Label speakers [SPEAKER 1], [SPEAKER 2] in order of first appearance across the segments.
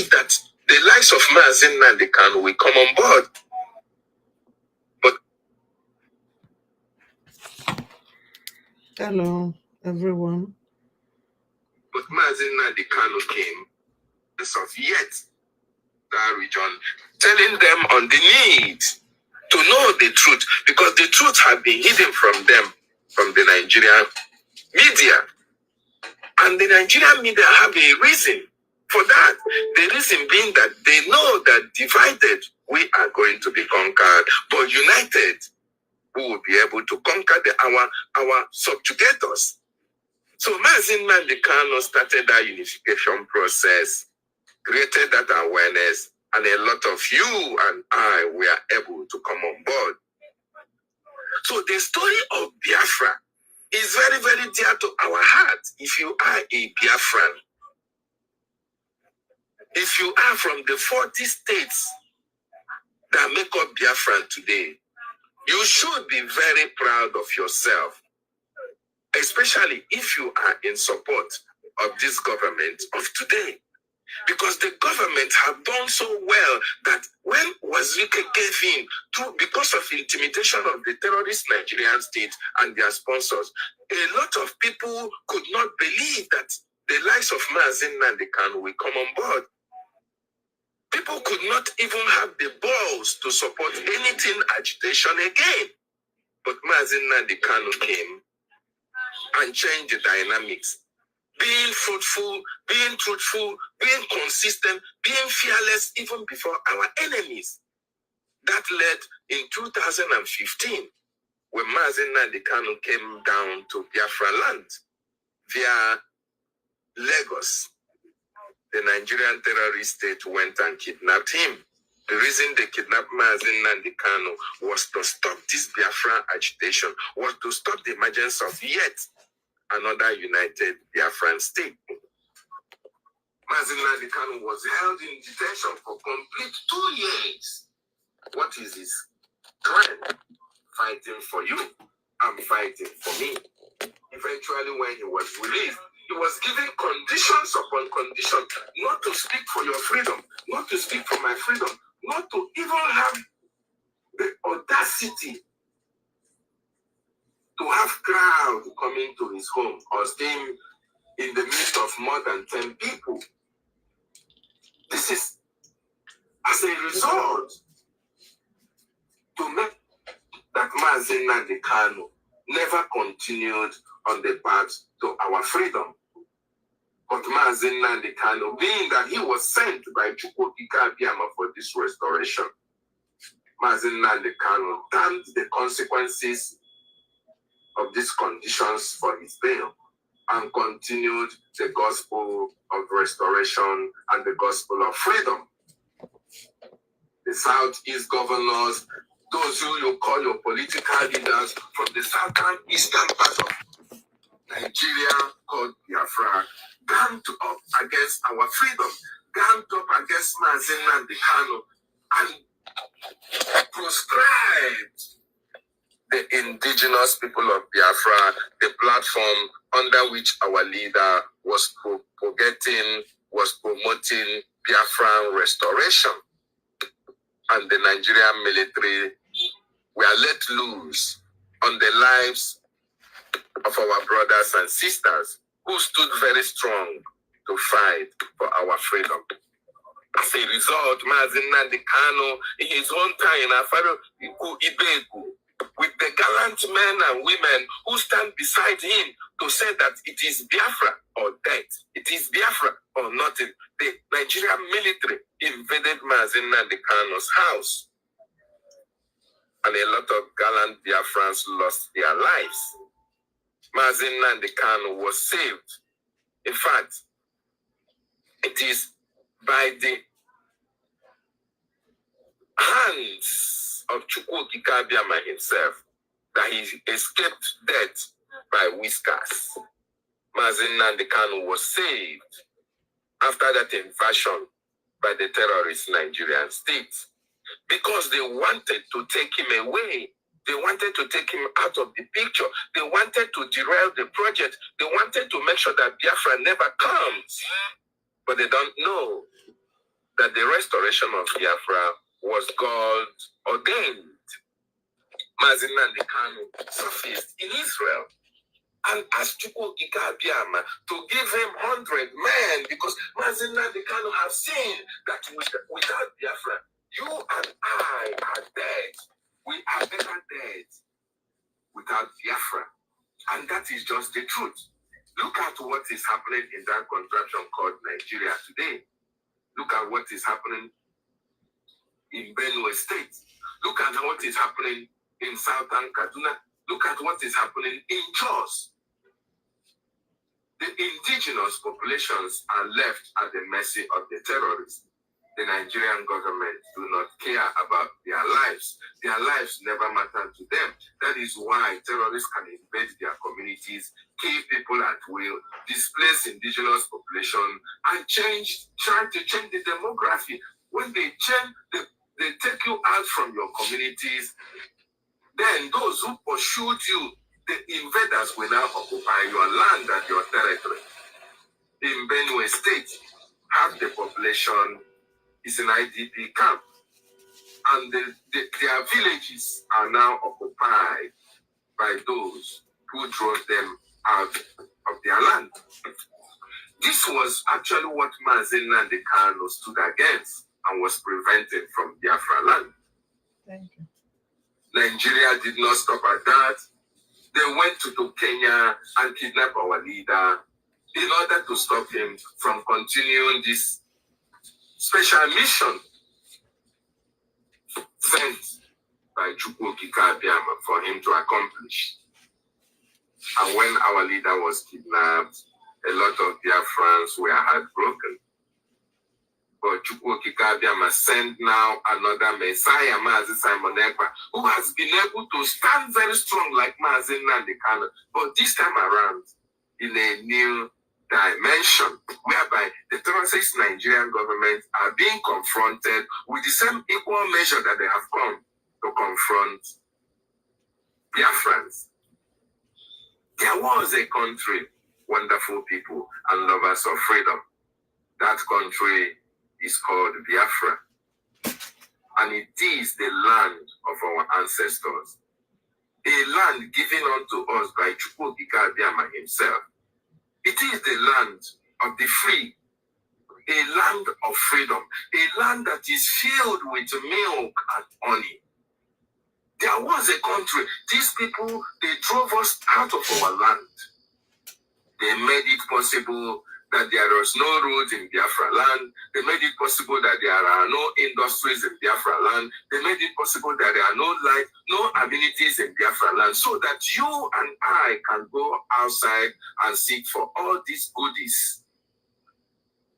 [SPEAKER 1] believe that the likes of Mazi Nnamdi Kanu will come on board. But
[SPEAKER 2] hello, everyone.
[SPEAKER 1] But Mazi Nnamdi Kanu came of yet that region, telling them on the need to know the truth, because the truth had been hidden from them, from the Nigerian media. And the Nigerian media have a reason for that. The reason being that they know that divided, we are going to be conquered, but united, we will be able to conquer our subjugators. So Mazi Nnamdi Kanu started that unification process, created that awareness, and a lot of you and I were able to come on board. So the story of Biafra is very, very dear to our heart. If you are a Biafran, if you are from the 40 states that make up Biafran today, you should be very proud of yourself, especially if you are in support of this government of today. Because the government have done so well that when Wazirike gave in, because of intimidation of the terrorist Nigerian state and their sponsors, a lot of people could not believe that the likes of Mazi Nnamdi Kanu will come on board. People could not even have the balls to support anything agitation again. But Mazi Nnamdi Kanu came and changed the dynamics. Being fruitful, being truthful, being consistent, being fearless even before our enemies. That led in 2015 when Mazi Nnamdi Kanu came down to Biafra land via Lagos. The Nigerian terrorist state went and kidnapped him. The reason they kidnapped Mazi Nnamdi Kanu was to stop this Biafra agitation, was to stop the emergence of yet another united Biafran state. Mazi Nnamdi Kanu was held in detention for complete 2 years. What is his claim? Fighting for you, I'm fighting for me. Eventually, when he was released, he was given conditions upon condition not to speak for your freedom, not to speak for my freedom, not to even have the audacity to have crowd coming to his home or staying in the midst of more than 10 people. This is as a result to make that Mazi Nnamdi Kanu never continued on the path to our freedom. But Mazi Nnamdi Kanu, being that he was sent by EFIK-IBIBIO for this restoration, Mazi Nnamdi Kanu damned the consequences of these conditions for his bail and continued the gospel of restoration and the gospel of freedom. The Southeast governors, those who you call your political leaders from the southern eastern part of Nigeria called Biafra, ganged up against our freedom, ganged up against Mazi Nnamdi Kanu, and proscribed the indigenous people of Biafra, the platform under which our leader was promoting Biafran restoration. And the Nigerian military were let loose on the lives of our brothers and sisters who stood very strong to fight for our freedom. As a result, Mazi Nnamdi Kanu, in his own time, EFIK-IBIBIO, with the gallant men and women who stand beside him to say that it is Biafra or death, it is Biafra or nothing. The Nigerian military invaded Mazi Nnamdi Kanu's house, and a lot of gallant Biafrans lost their lives. Mazi Nnamdi Kanu was saved. In fact, it is by the hands of EFIK-IBIBIO himself that he escaped death by whiskers. Mazi Nnamdi Kanu was saved after that invasion by the terrorist Nigerian state, because they wanted to take him away. They wanted to take him out of the picture. They wanted to derail the project. They wanted to make sure that Biafra never comes. But they don't know that the restoration of Biafra was God ordained. Mazi Nnamdi Kanu surfaced in Israel and asked EFIK-IBIBIO to give him 100 men, because Mazi Nnamdi Kanu have seen that without Biafra, you and I are dead. We are better dead without Biafra. And that is just the truth. Look at what is happening in that contraption called Nigeria today. Look at what is happening in Benue State. Look at what is happening in Southern Kaduna. Look at what is happening in Jos. The indigenous populations are left at the mercy of the terrorists. The Nigerian government do not care about their lives. Their lives never matter to them. That is why terrorists can invade their communities, kill people at will, displace indigenous population, and try to change the demography. When they change, they take you out from your communities. Then those who pursued you, the invaders, will now occupy your land and your territory. In Benue State, half the population is an IDP camp, and their villages are now occupied by those who drove them out of their land. This was actually what Mazi Nnamdi Kanu stood against and was prevented from Biafra land.
[SPEAKER 2] Thank you.
[SPEAKER 1] Nigeria did not stop at that. They went to Kenya and kidnapped our leader in order to stop him from continuing this special mission sent by EFIK-IBIBIO for him to accomplish. And when our leader was kidnapped, a lot of Biafrans were heartbroken. But EFIK-IBIBIO sent now another Messiah, Mazi Simon Ekpa, who has been able to stand very strong like Mazi Nnamdi Kanu, but this time around in a new dimension, whereby the terrorist Nigerian government are being confronted with the same equal measure that they have come to confront Biafrans. There was a country, wonderful people and lovers of freedom. That country is called Biafra, and it is the land of our ancestors, a land given unto us by EFIK-IBIBIO himself. It is the land of the free, a land of freedom, a land that is filled with milk and honey. There was a country, these people, they drove us out of our land. They made it possible that there was no roads in Biafra land. They made it possible that there are no industries in Biafra land. They made it possible that there are no light, no amenities in Biafra land, so that you and I can go outside and seek for all these goodies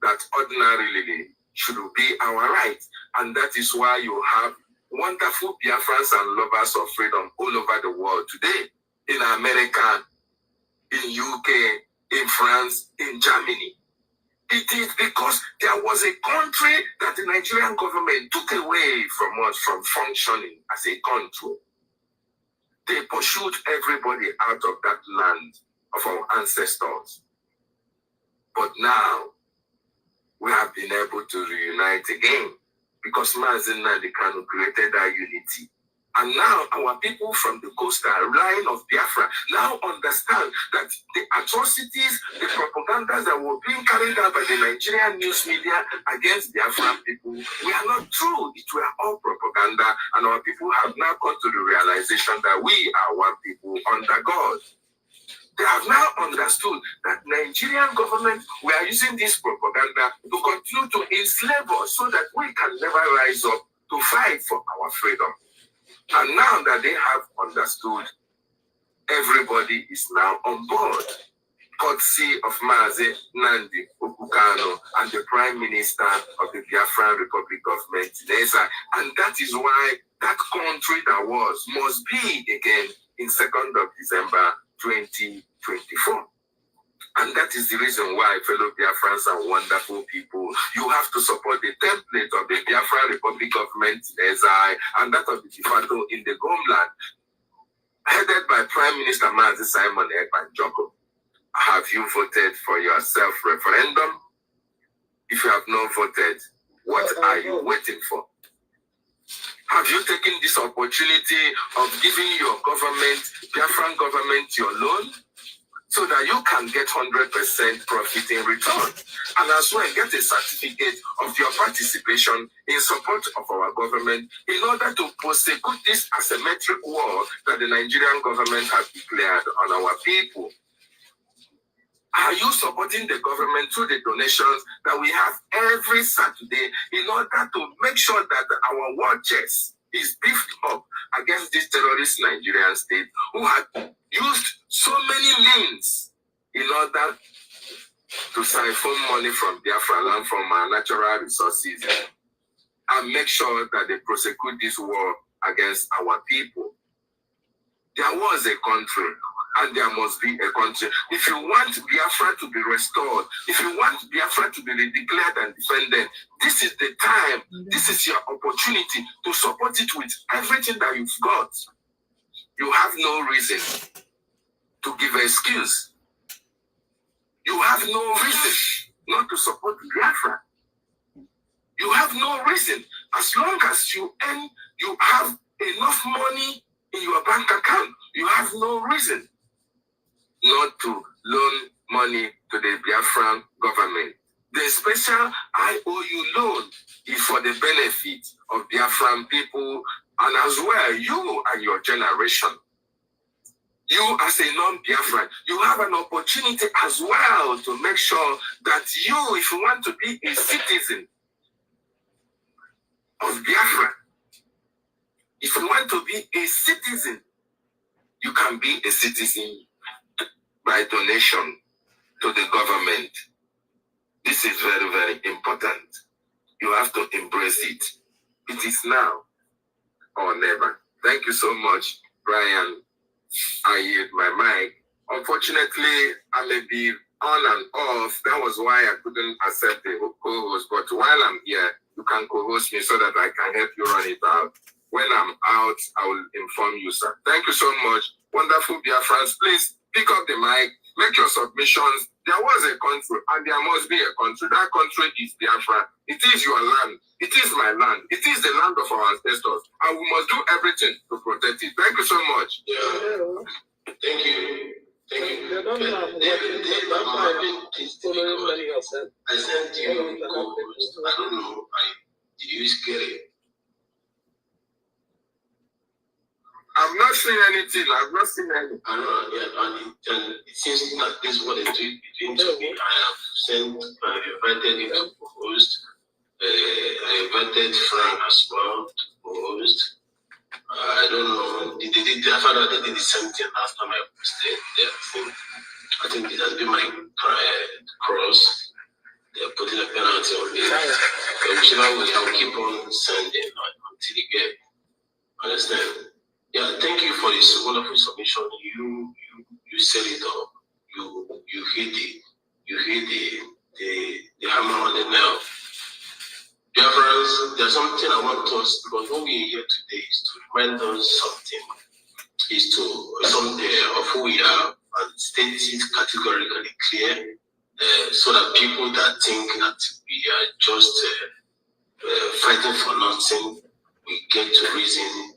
[SPEAKER 1] that ordinarily should be our right. And that is why you have wonderful Biafrans and lovers of freedom all over the world today, in America, in UK, in France, in Germany. It is because there was a country that the Nigerian government took away from us from functioning as a country. They pursued everybody out of that land of our ancestors. But now, we have been able to reunite again because Mazi Nnamdi Kanu created that unity. And now our people from the coastal line of Biafra now understand that the atrocities, the propagandas that were being carried out by the Nigerian news media against Biafran people were not true. It were all propaganda, and our people have now come to the realization that we are one people under God. They have now understood that Nigerian government were using this propaganda to continue to enslave us so that we can never rise up to fight for our freedom. And now that they have understood, everybody is now on board, courtesy of Mazi Nnamdi Kanu and the Prime Minister of the Biafran Republic government, Neza. And that is why that country that was must be again in 2nd of December 2024. And that is the reason why, fellow Biafrans and wonderful people, you have to support the template of the Biafran Republic government in Ezai and that of the de facto in the homeland, headed by Prime Minister Mazi Simon Ekpa. Have you voted for your self-referendum? If you have not voted, What are you waiting for? Have you taken this opportunity of giving your government, Biafran government, your loan, so that you can get 100% profit in return, and as well get a certificate of your participation in support of our government in order to prosecute this asymmetric war that the Nigerian government has declared on our people? Are you supporting the government through the donations that we have every Saturday in order to make sure that our war chest is beefed up against this terrorist Nigerian state who have used so many means in order to siphon money from Biafra land, from our natural resources, and make sure that they prosecute this war against our people? There was a country, and there must be a country. If you want Biafra to be restored, if you want Biafra to be declared and defended, this is the time, this is your opportunity to support it with everything that you've got. You have no reason to give an excuse. You have no reason not to support Biafra. You have no reason. As long as you earn, you have enough money in your bank account, you have no reason not to loan money to the Biafran government. The special IOU loan is for the benefit of Biafran people, and as well, you and your generation. You as a non-Biafran, you have an opportunity as well to make sure that you, if you want to be a citizen of Biafra, if you want to be a citizen, you can be a citizen by donation to the government. This is very, very important. You have to embrace it. It is now or never. Thank you so much, Brian. I yield my mic. Unfortunately, I may be on and off. That was why I couldn't accept the co-host. But while I'm here, you can co-host me so that I can help you run it out. When I'm out, I will inform you, sir. Thank you so much. Wonderful Biafrans. Please pick up the mic, make your submissions. There was a country, and there must be a country. That country is Biafra. It is your land. It is my land. It is the land of our ancestors. And we must do everything to protect it. Thank you so much.
[SPEAKER 2] Yeah. Thank you. Thank you. I sent you co-host. I don't know. Did you get it?
[SPEAKER 1] I've not seen anything. I've not seen anything.
[SPEAKER 2] I know, yeah, and it seems that this is what it's doing to me. I have invited you to co-host. I invited Frank as well to co-host. I don't know. I found out they did the same thing last time I posted their thing. I think it has been my cross. They're putting a penalty on me. Whichever way, I'll keep on sending until you get. Understand? Yeah, thank you for this wonderful submission. You set it up. You hit the hammer on the nail. Dear friends, there's something I want us, because what we're here today is to remind us something, is to someday of who we are and state it categorically clear, so that people that think that we are just fighting for nothing, we get to reason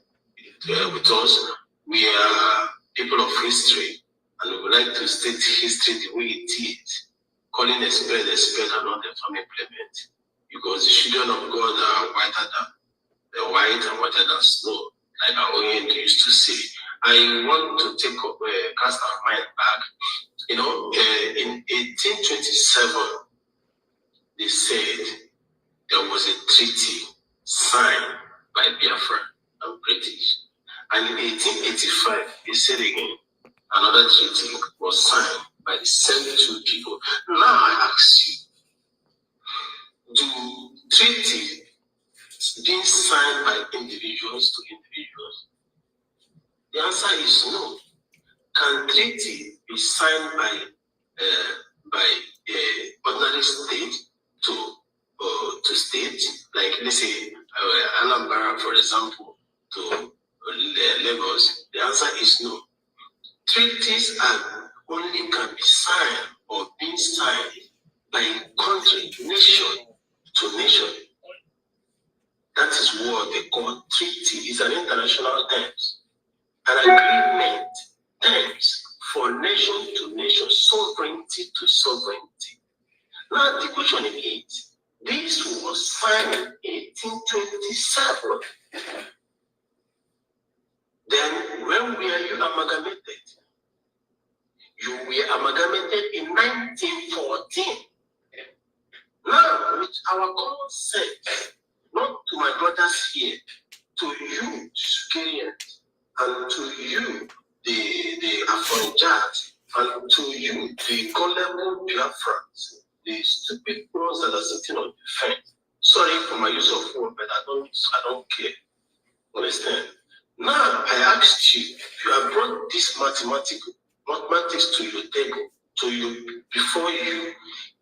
[SPEAKER 2] with us. We are people of history, and we would like to state history the way it is, calling a spade and not a farm implement, because the children of God are whiter than white and whiter than snow, like our Orient used to say. I want to take up cast our mind back. In 1827, they said there was a treaty signed by Biafra and British. And in 1885, they said again, another treaty was signed by the same two people. Now I ask you, do treaties being signed by individuals to individuals? The answer is no. Can treaty be signed by ordinary state to state, like let's say Anambra, for example, to Lagos? The answer is no. Treaties only can be signed or being signed by country, nation to nation. they call treaty. It's an international terms, an agreement terms for nation to nation, sovereignty to sovereignty. Now the question is, this was signed in 1827. Then when were you amalgamated? You were amalgamated in 1914. Now, with our common sense, not to my brothers here, to you, Syrians, and to you, the Afro-Jats, and to you, the gullible Biafrans, the stupid ones that are sitting on the fence. Sorry for my use of word, but I don't care. Understand? Now, I asked you, you have brought this mathematics to your table, before you,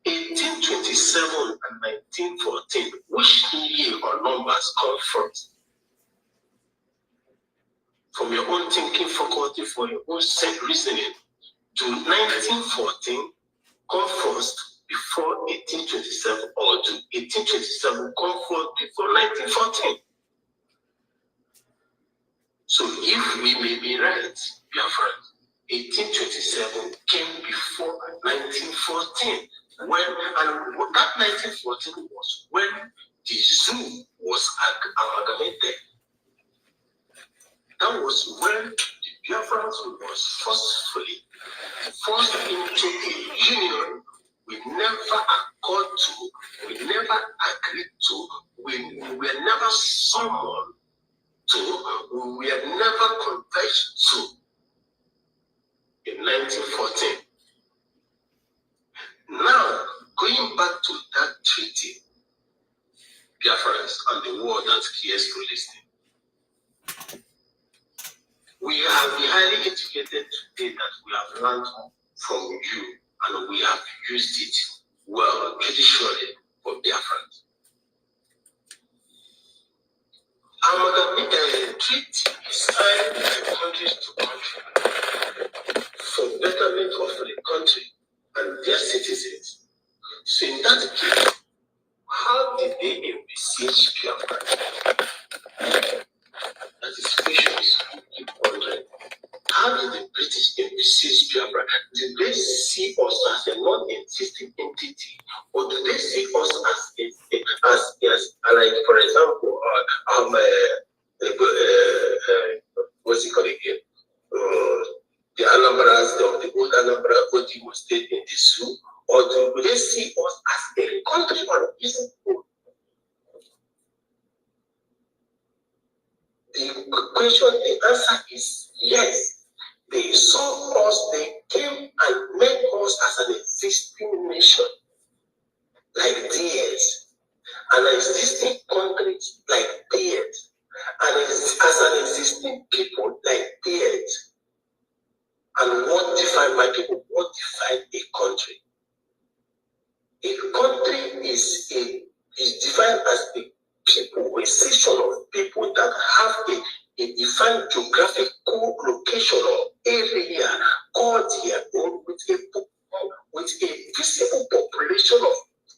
[SPEAKER 2] 1827 and 1914, which year or numbers come first? From your own thinking faculty, for your own reasoning, do 1914 come first before 1827, or do 1827 come first before 1914? So if we may be right, Biafra, 1827 came before 1914. That 1914 was when the zoo was amalgamated. That was when the Biafrans was forcefully forced into a union we never accord to, we never agreed to, we were never summoned to, we were never converged to in 1914. Now, going back to that treaty, Biafrans, and the world that hears to listening, we have been highly educated today that we have learned from you, and we have used it well, judicially, for Biafrans. Treaty is signed by countries to country for betterment of the country and their citizens. So in that case, how did they envisage Biafra? That is questions we keep wondering. How did the British envisage Biafra? Did they see us as a non-existing entity, or do they see us as like, for example, what's it called again? The Anambras, the old Anambra Ojimo state in the zoo, or do they see us as a country on its own? The question, the answer is yes. They saw us, they came and made us as an existing nation, like theirs, and an existing country like theirs, and as an existing people like theirs. And what defined my people? What defined a country? A country is defined as a people, a section of people that have a defined geographical location or area called their own, with a visible population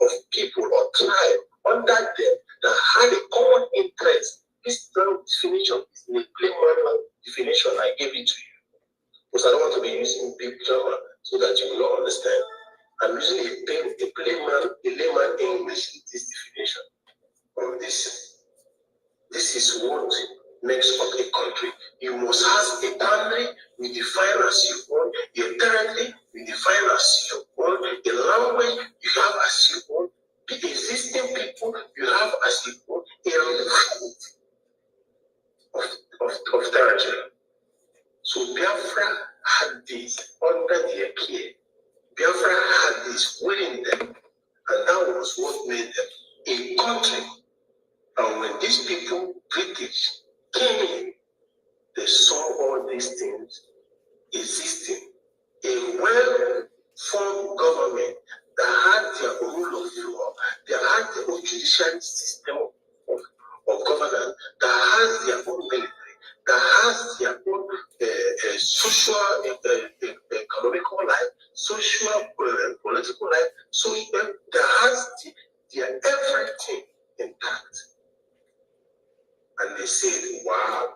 [SPEAKER 2] of people or tribe under them that had a common interest. This definition is in a plain definition. I gave it to you. Because I don't want to be using big grammar so that you will not understand. I'm using a layman English in this definition of this. This is what makes up a country. You must have a boundary we define as you want, a territory we define as you want, a language you have as you want, the existing people you have as you want, a of territory. So Biafra had this under their care. Biafra had this within them, and that was what made them a country. And when these people, British, came in, they saw all these things existing. A well-formed government that had their own rule of law, that had their own judicial system of governance, that has their own military, that has their own social, economical life, social, political life, so that has their everything intact. And said, wow,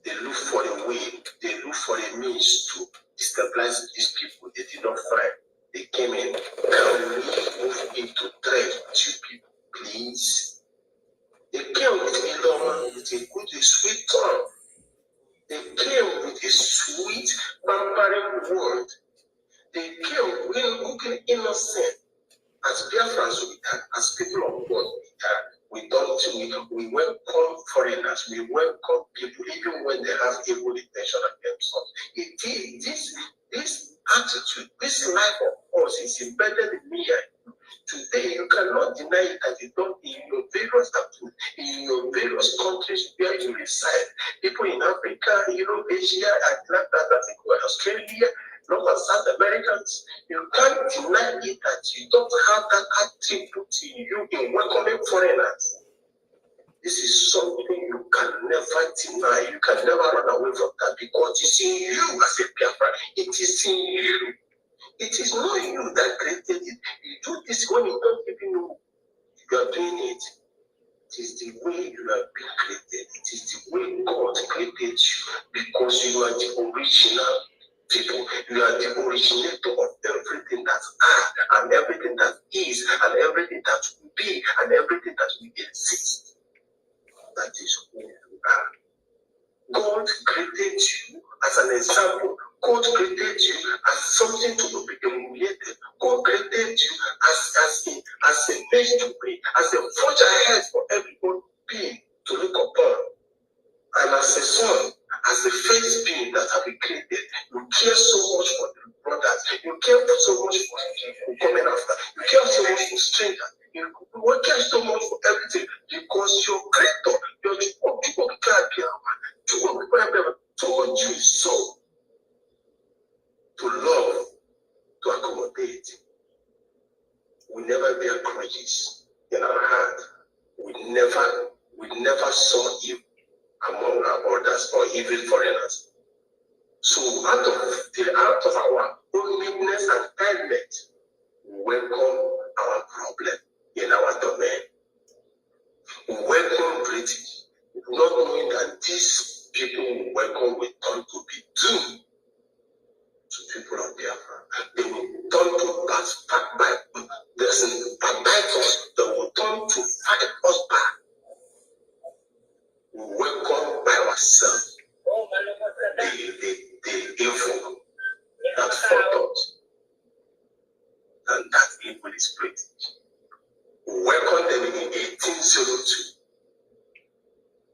[SPEAKER 2] they look for a way, they look for a means to destabilize these people. They did not find. They came in. Can we move into trade with you people, please? They came with a long, with a good, sweet tongue. They came with a sweet, pampering word. They came looking innocent. As Biafrans, as people of God, we welcome foreigners, we welcome people, even when they have evil intention against us. It is this attitude, this life of us is embedded in me. Today, you cannot deny it that you don't in your various attitudes, in your various countries where you reside. People in Africa, Europe, Asia, Atlantic, Australia, North and South Americans, you can't deny it that you don't have that attribute in you in welcoming foreigners. This is something you can never deny. You can never run away from that because it's in you as a Biafra. It is in you. It is not you that created it. You do this when you don't even know you are doing it. It is the way you have been created. It is the way God created you because you are the original people. You are the originator of everything that are and everything that is and everything that will be and everything that will exist. That is who you are. God created you as an example. God created you as something to be emulated. God created you as a measure to be, as a forge ahead for every being to look upon. And as a son, as the first being that have been created, you care so much for the brothers. You care so much for people coming after. You care so much for strangers. You care so much for everything because your creator, your people told you so. To love, to accommodate. We never bear grudges in our heart. We never saw evil among our brothers or even foreigners. So out of our own weakness and kindness, we welcome our problem in our domain. We welcome British, not knowing that these people we welcome will turn to be doomed to people of Biafra. They will turn to backbite us. They will turn to fight us back. We welcome by ourselves the evil that fought us. And that evil is British. We welcome them in 1802.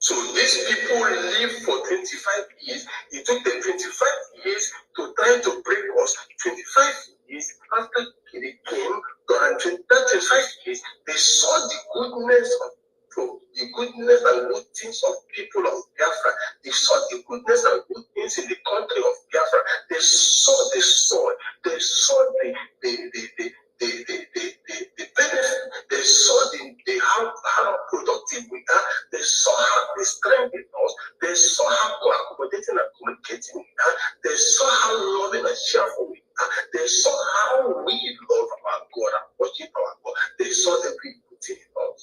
[SPEAKER 2] So these people lived for 25 years. It took them 25 years to try to break us. 25 years after they came, during 25 years, they saw the goodness and good things of people of Biafra. They saw the goodness and good things in the country of Biafra. They saw the soil. They saw the benefit. They saw how productive we are. They saw how they strengthened us. They saw how accommodating and communicating we are. They saw how loving and cheerful we are. They saw how we love our God and worship our God. They saw the good thing in us.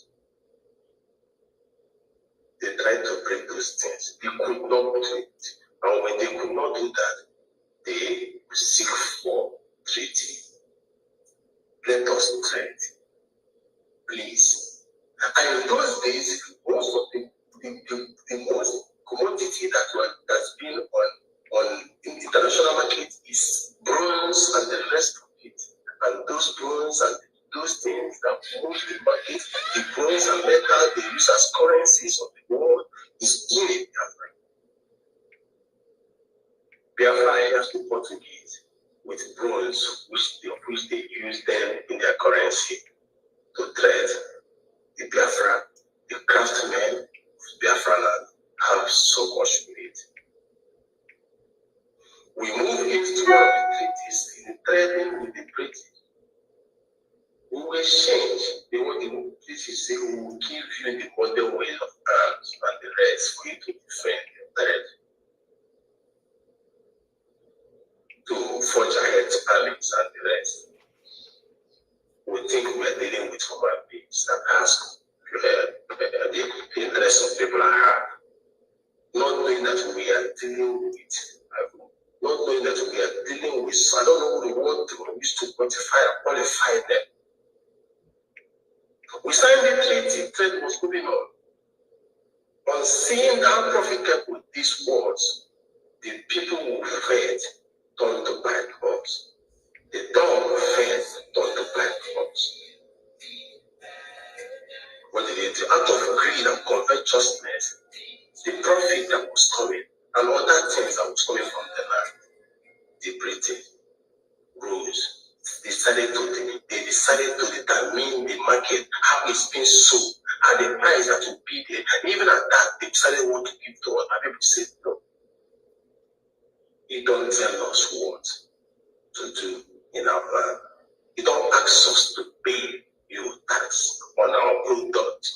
[SPEAKER 2] They tried to break those things. They could not do it. And when they could not do that, they seek for treaty. Let us trade, please. And in those days, most of the most commodity that's been on international market is bronze and the rest of it. And those bronze and those things that move the market, the bronze and metal they use as currencies of the world is in Biafra. Biafra has to Portuguese with bronze, which they use them in their currency to trade. The Biafra, the craftsmen of Biafra land have so much with it. We move into one of the treaties in trading with the British. We will change. This is say we will give you the model way of arms and the rest for you to defend your threat. To forge ahead armies and the rest. We think we are dealing with human beings and ask the interests of people I don't know the word we used to qualify them. We signed the treaty, trade was moving on. On seeing how profitable this was, the people who fed turned to buy crops. The dog who fed turned to buy crops. What did they do? Out of greed and covetousness, the profit that was coming and other things that was coming from the land, the British rose. They decided to determine the market, how it's being sold, and the price that will be there. And even at that, they decided what to give to us. And people said, no, you don't tell us what to do in our land. You don't ask us to pay you tax on our product.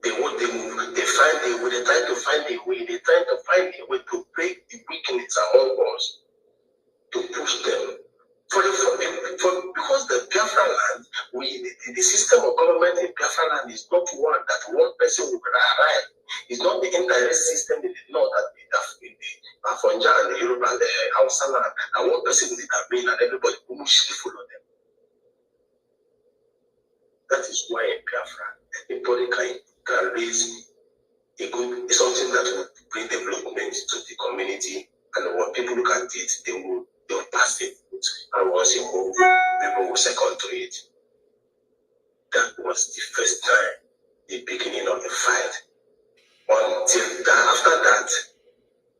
[SPEAKER 2] They try to find a way to break the weakness among us, to push them. Because the Biafra land, the system of government in Biafra land is not one that one person will arrive. It's not the indirect system in the north that the Afonja and the Yoruba and the Hausa land, and one person will determine and everybody will mutually follow them. That is why in Biafra, anybody can raise something that will bring development to the community, and when people look at it, they'll pass it. And once you move, people will second to it. That was the first time, the beginning of the fight. Until that, after that,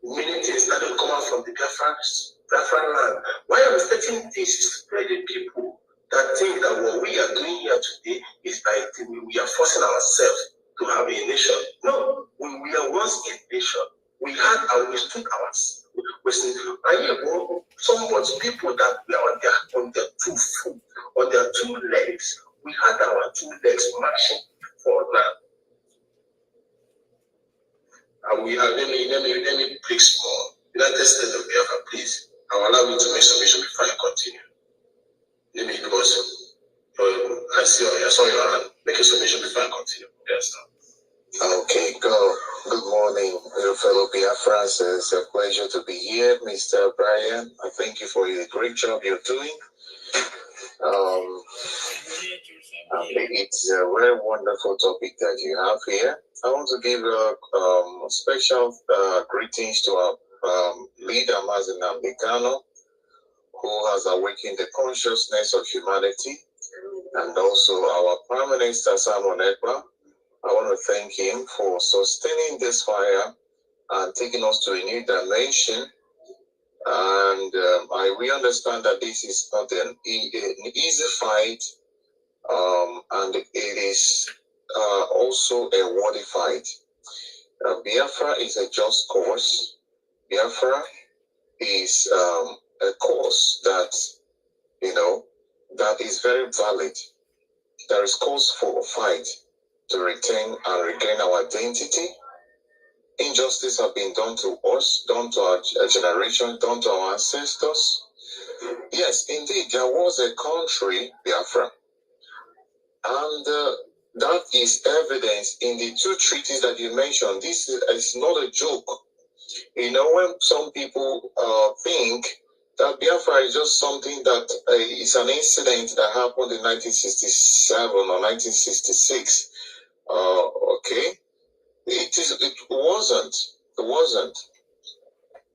[SPEAKER 2] many things started to come out from the Biafra land. Why I'm stating this is to spread the people that think that what we are doing here today is by we are forcing ourselves to have a nation. No, when we are once a nation, we stood ourselves. Somewhat people that were on their 2 feet, on their 2 legs. We had our 2 legs marching for now. And let me break small. United States of Biafra, please. I will allow you to make submission before I continue. Let me, because I saw your hand. Make a submission before I continue. Yes, sir.
[SPEAKER 3] Okay, go. Good morning, fellow Biafrans. It's a pleasure to be here, Mr. Brian. I thank you for the great job you're doing. It's a very wonderful topic that you have here. I want to give special greetings to our leader, Mazen Ambikano, who has awakened the consciousness of humanity, and also our Prime Minister, Simon Ekpa. I want to thank him for sustaining this fire and taking us to a new dimension. And we understand that this is not an easy fight, and it is also a worthy fight. Biafra is a just cause. Biafra is a cause that, that is very valid. There is cause for a fight to retain and regain our identity. Injustice have been done to us, done to our generation, done to our ancestors. Yes, indeed, there was a country, Biafra, and that is evidence in the 2 treaties that you mentioned. This is not a joke. When some people think that Biafra is just something that is an incident that happened in 1967 or 1966. Okay, it wasn't.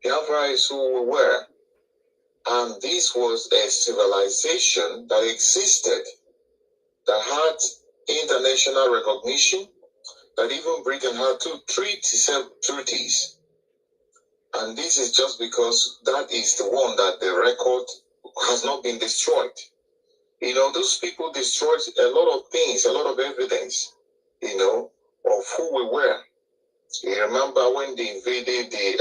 [SPEAKER 3] Biafra is who we were, and this was a civilization that existed, that had international recognition, that even Britain had 2 treaties, and this is just because that is the one that the record has not been destroyed. Those people destroyed a lot of things, a lot of evidence, of who we were. You remember when they invaded the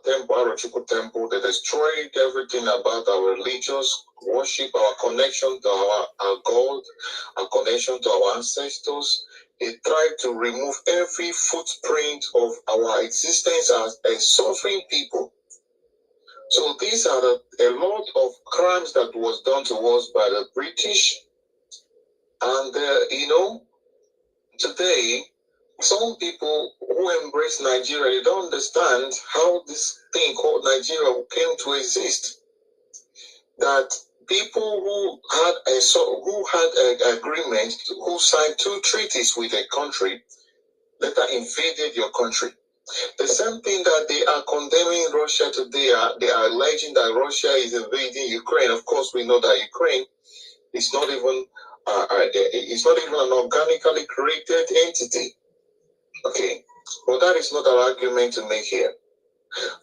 [SPEAKER 3] temple, Arochukwu temple, they destroyed everything about our religious worship, our connection to our God, our connection to our ancestors. They tried to remove every footprint of our existence as a suffering people. So these are a lot of crimes that was done to us by the British. And, today, some people who embrace Nigeria, they don't understand how this thing called Nigeria came to exist. That people who had an agreement, who signed 2 treaties with a country, later invaded your country. The same thing that they are condemning Russia today, they are alleging that Russia is invading Ukraine. Of course, we know that Ukraine is not even an organically created entity. Okay, but that is not our argument to make here.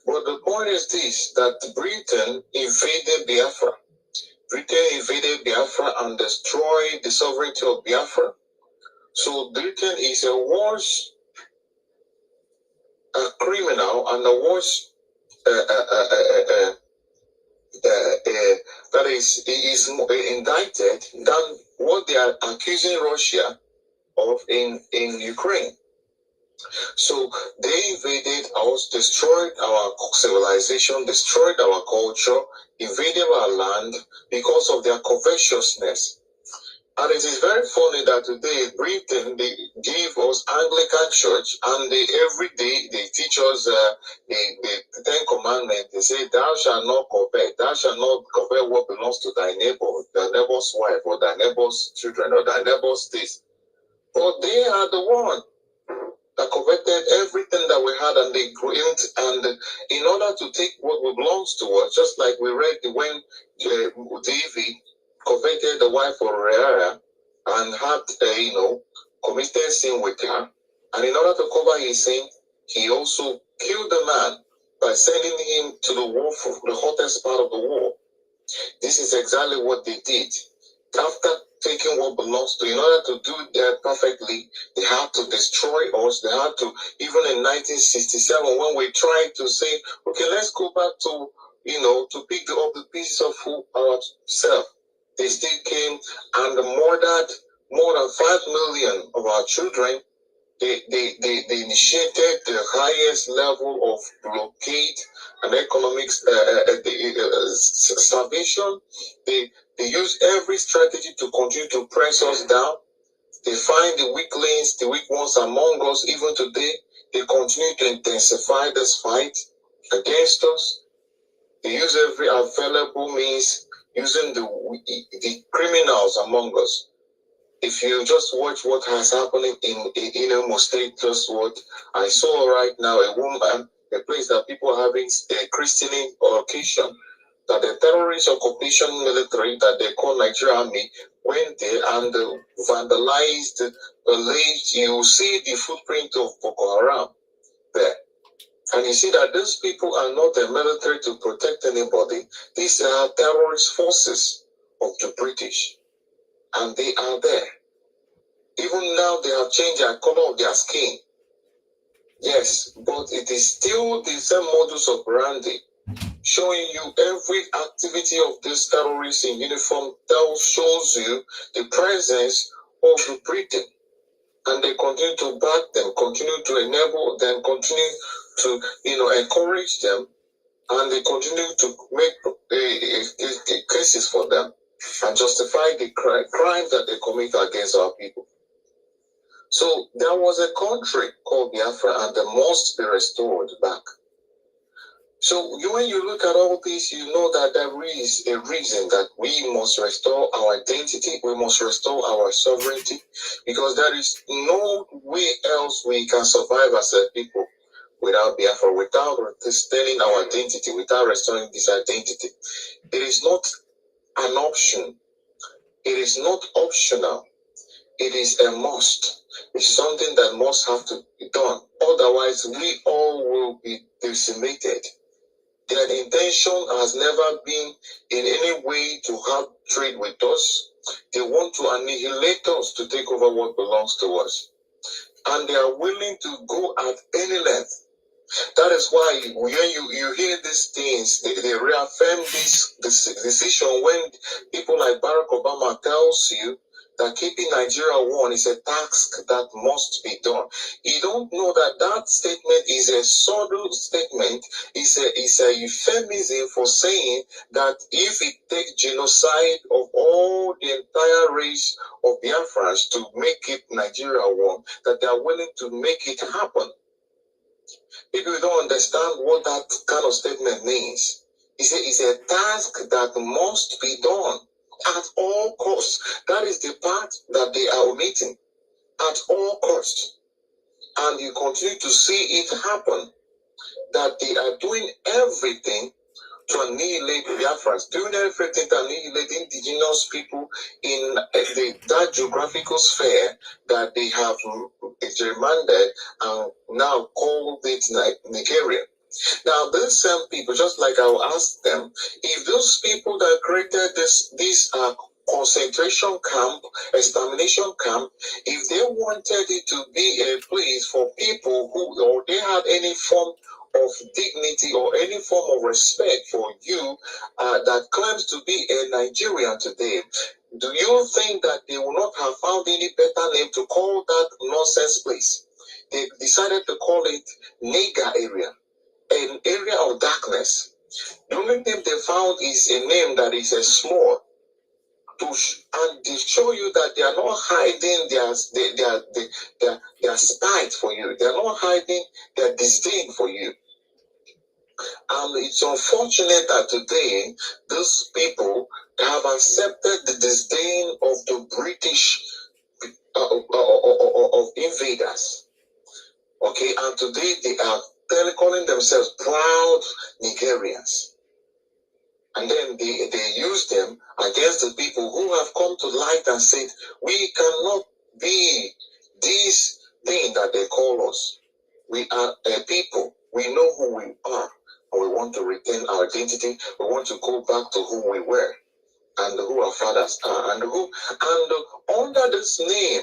[SPEAKER 3] But the point is this: that Britain invaded Biafra. Britain invaded Biafra and destroyed the sovereignty of Biafra. So Britain is a worse criminal and a worse that is indicted than what they are accusing Russia of in Ukraine. So they invaded us, destroyed our civilization, destroyed our culture, invaded our land because of their covetousness. And it is very funny that today Britain, they give us Anglican Church, and every day they teach us the 10 Commandments. They say, thou shalt not covet, thou shalt not covet what belongs to thy neighbor, thy neighbor's wife, or thy neighbor's children, or thy neighbor's this. But they are the one that coveted everything that we had, and they went, and in order to take what belongs to us, just like we read when David coveted the wife of Uriah and had, committed sin with her, and in order to cover his sin, he also killed the man by sending him to the war, for the hottest part of the war. This is exactly what they did. After taking what belongs to, in order to do that perfectly, they had to destroy us. They had to, even in 1967, when we tried to say, okay, let's go back to, to pick up the pieces of ourselves, they still came and murdered more than 5 million of our children. They initiated the highest level of blockade and economic starvation. They use every strategy to continue to press us down. They find the weak links, the weak ones among us. Even today, they continue to intensify this fight against us. They use every available means, using the criminals among us. If you just watch what has happened in Imo State, just what I saw right now, a woman, a place that people are having a christening occasion, that the terrorist occupation military that they call Nigeria Army went there and vandalized the village. You see the footprint of Boko Haram there. And you see that these people are not a military to protect anybody. These are terrorist forces of the British. And they are there. Even now they have changed the color of their skin. Yes, but it is still the same modus operandi, showing you every activity of these terrorists in uniform that shows you the presence of the Britain. And they continue to back them, continue to enable them, continue to encourage them, and they continue to make cases for them and justify the crimes that they commit against our people. So there was a country called Biafra, and they must be restored back. So when you look at all this, you know that there is a reason that we must restore our identity, we must restore our sovereignty, because there is no way else we can survive as a people without Biafra, without restoring our identity, without restoring this identity. It is not an option. It is not optional. It is a must. It's something that must have to be done. Otherwise, we all will be decimated. Their intention has never been in any way to have trade with us. They want to annihilate us, to take over what belongs to us. And they are willing to go at any length. That is why when you hear these things, they reaffirm this decision when people like Barack Obama tells you that keeping Nigeria one is a task that must be done. You don't know that that statement is a subtle statement, is a euphemism for saying that if it takes genocide of all the entire race of Biafrans to make it Nigeria one, that they are willing to make it happen. People don't understand what that kind of statement means. It's a task that must be done at all costs. That is the part that they are omitting. At all costs. And you continue to see it happen. That they are doing everything to annihilate Biafrans, doing everything to annihilate indigenous people in that geographical sphere that they have gerrymandered and now called it Nigeria. Now, these same people, just like I will ask them, if those people that created this concentration camp, extermination camp, if they wanted it to be a place for people who, or they had any form of dignity or any form of respect for you that claims to be a Nigerian today, do you think that they will not have found any better name to call that nonsense place? They decided to call it Nega area. An area of darkness. The only name they found is a name that is a small, and they show you that they are not hiding their spite for you. They are not hiding their disdain for you. And it's unfortunate that today those people have accepted the disdain of the British of invaders. Okay, and today they are calling themselves proud Nigerians. And then they use them against the people who have come to light and said, we cannot be this thing that they call us. We are a people. We know who we are. And we want to retain our identity. We want to go back to who we were and who our fathers are. And under this name,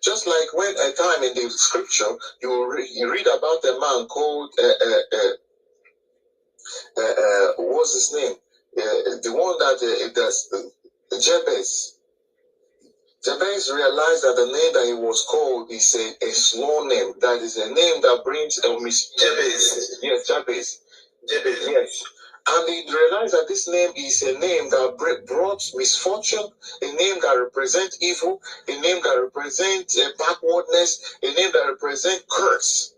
[SPEAKER 3] just like when a time in the scripture, you read about a man called, what's his name? The one that does Jabez. Jabez realized that the name that he was called is a small name. That is a name that brings Jabez. Yes, Jabez. Jabez. Yes. And he realized that this name is a name that brought misfortune, a name that represents evil, a name that represents backwardness, a name that represents curse.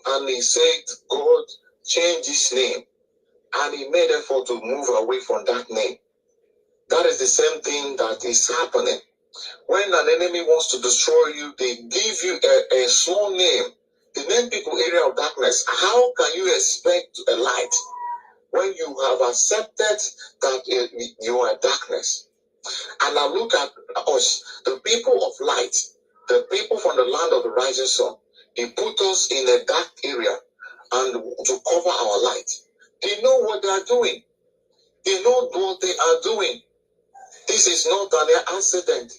[SPEAKER 3] And he said, God, change this name. And he made effort to move away from that name. That is the same thing that is happening. When an enemy wants to destroy you, they give you a small name. They name people area of darkness. How can you expect a light when you have accepted that you are darkness? And now look at us, the people of light, the people from the land of the rising sun. They put us in a dark area and to cover our light. They know what they are doing. They know what they are doing. This is not an accident.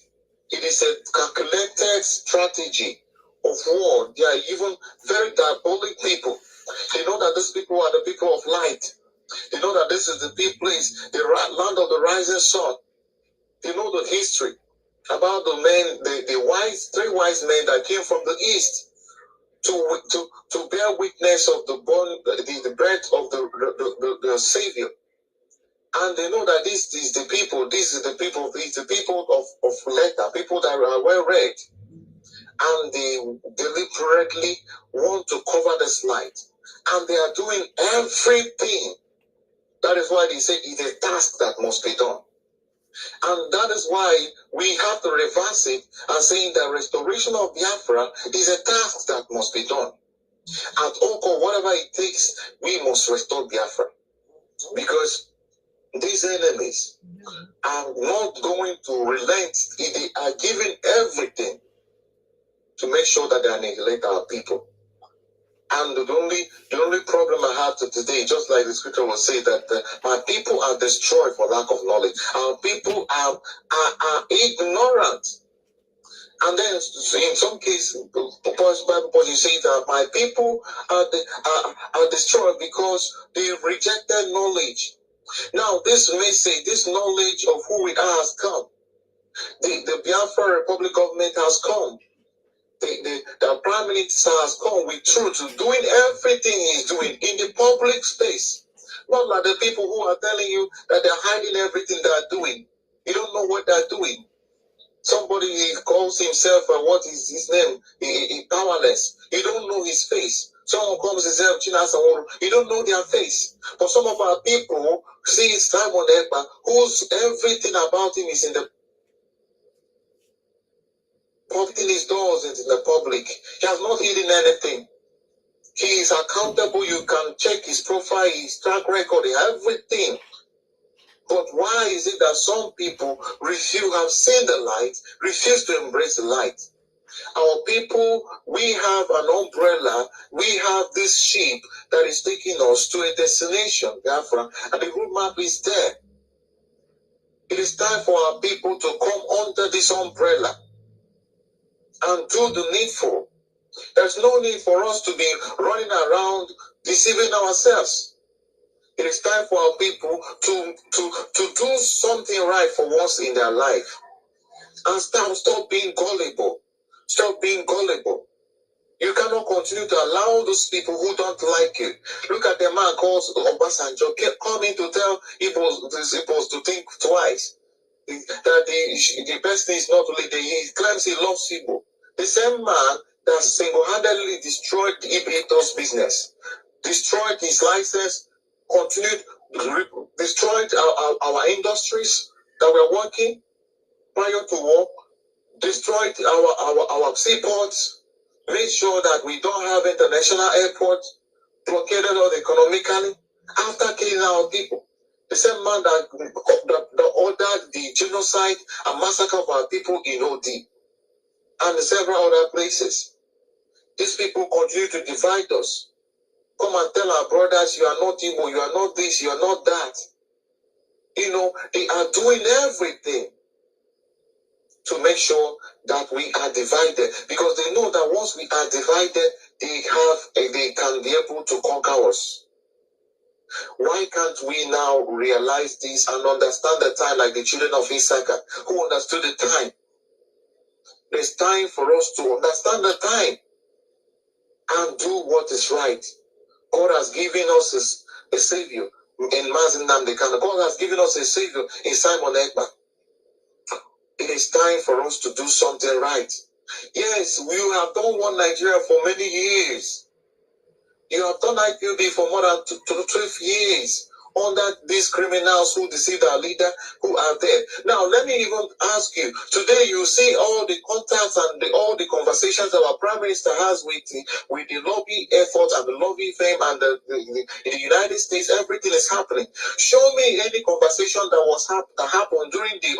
[SPEAKER 3] It is a calculated strategy of war. They are even very diabolic people. They know that these people are the people of light. They know that this is the big place, the land of the rising sun. They know the history about the men, the three wise men that came from the east to bear witness of the birth of the Savior. And they know that this is the people of letter, people that are well read. And they deliberately want to cover this light. And they are doing everything. That is why they say it's a task that must be done. And that is why we have to reverse it and saying that restoration of Biafra is a task that must be done. At all cost, whatever it takes, we must restore Biafra. Because these enemies are not going to relent. They are giving everything to make sure that they annihilate our people. And the only problem I have today, just like the scripture will say, that my people are destroyed for lack of knowledge. Our people are ignorant. And then in some cases, Bible you say that my people are destroyed because they rejected knowledge. Now, this message, this knowledge of who we are has come. The Biafra Republic government has come. The Prime Minister has come with truth, doing everything he's doing in the public space. Not like the people who are telling you that they're hiding everything they're doing. You don't know what they're doing. Somebody calls himself, what is his name? He powerless. You don't know his face. Someone calls himself Chinasa. You don't know their face. But some of our people see Simon Ekpa, whose everything about him is in the opening his doors into the public. He has not hidden anything. He is accountable. You can check his profile, his track record, everything. But why is it that some people have seen the light, refuse to embrace the light? Our people, we have an umbrella, we have this ship that is taking us to a destination, Biafra, and the roadmap is there. It is time for our people to come under this umbrella and do the needful. There's no need for us to be running around deceiving ourselves. It is time for our people to do something right for once in their life. And stop being gullible. Stop being gullible. You cannot continue to allow those people who don't like you. Look at the man called Obasanjo coming to tell Igbos to think twice. That the best thing is not only that he claims he loves Igbo. The same man that single-handedly destroyed Ibito's business, destroyed his license, destroyed our industries that were working prior to war, destroyed our seaports, made sure that we don't have international airports, blockaded us economically, after killing our people. The same man that ordered the genocide and massacre of our people in OD and several other places. These people continue to divide us. Come and tell our brothers, you are not Igbo, you are not this, you are not that. You know, they are doing everything to make sure that we are divided, because they know that once we are divided, they can be able to conquer us. Why can't we now realize this and understand the time like the children of Issachar who understood the time? There's time for us to understand the time and do what is right. God has given us a savior in Mazin Namdekana. God has given us a savior in Simon Ekpa. It is time for us to do something right. Yes, we have done One Nigeria for many years. You have done IPOB for more than 12 years under these criminals who deceived our leader, who are there. Now, let me even ask you, today you see all the contacts and all the conversations our Prime Minister has with the lobby efforts and the lobby fame and the United States. Everything is happening. Show me any conversation that happened during the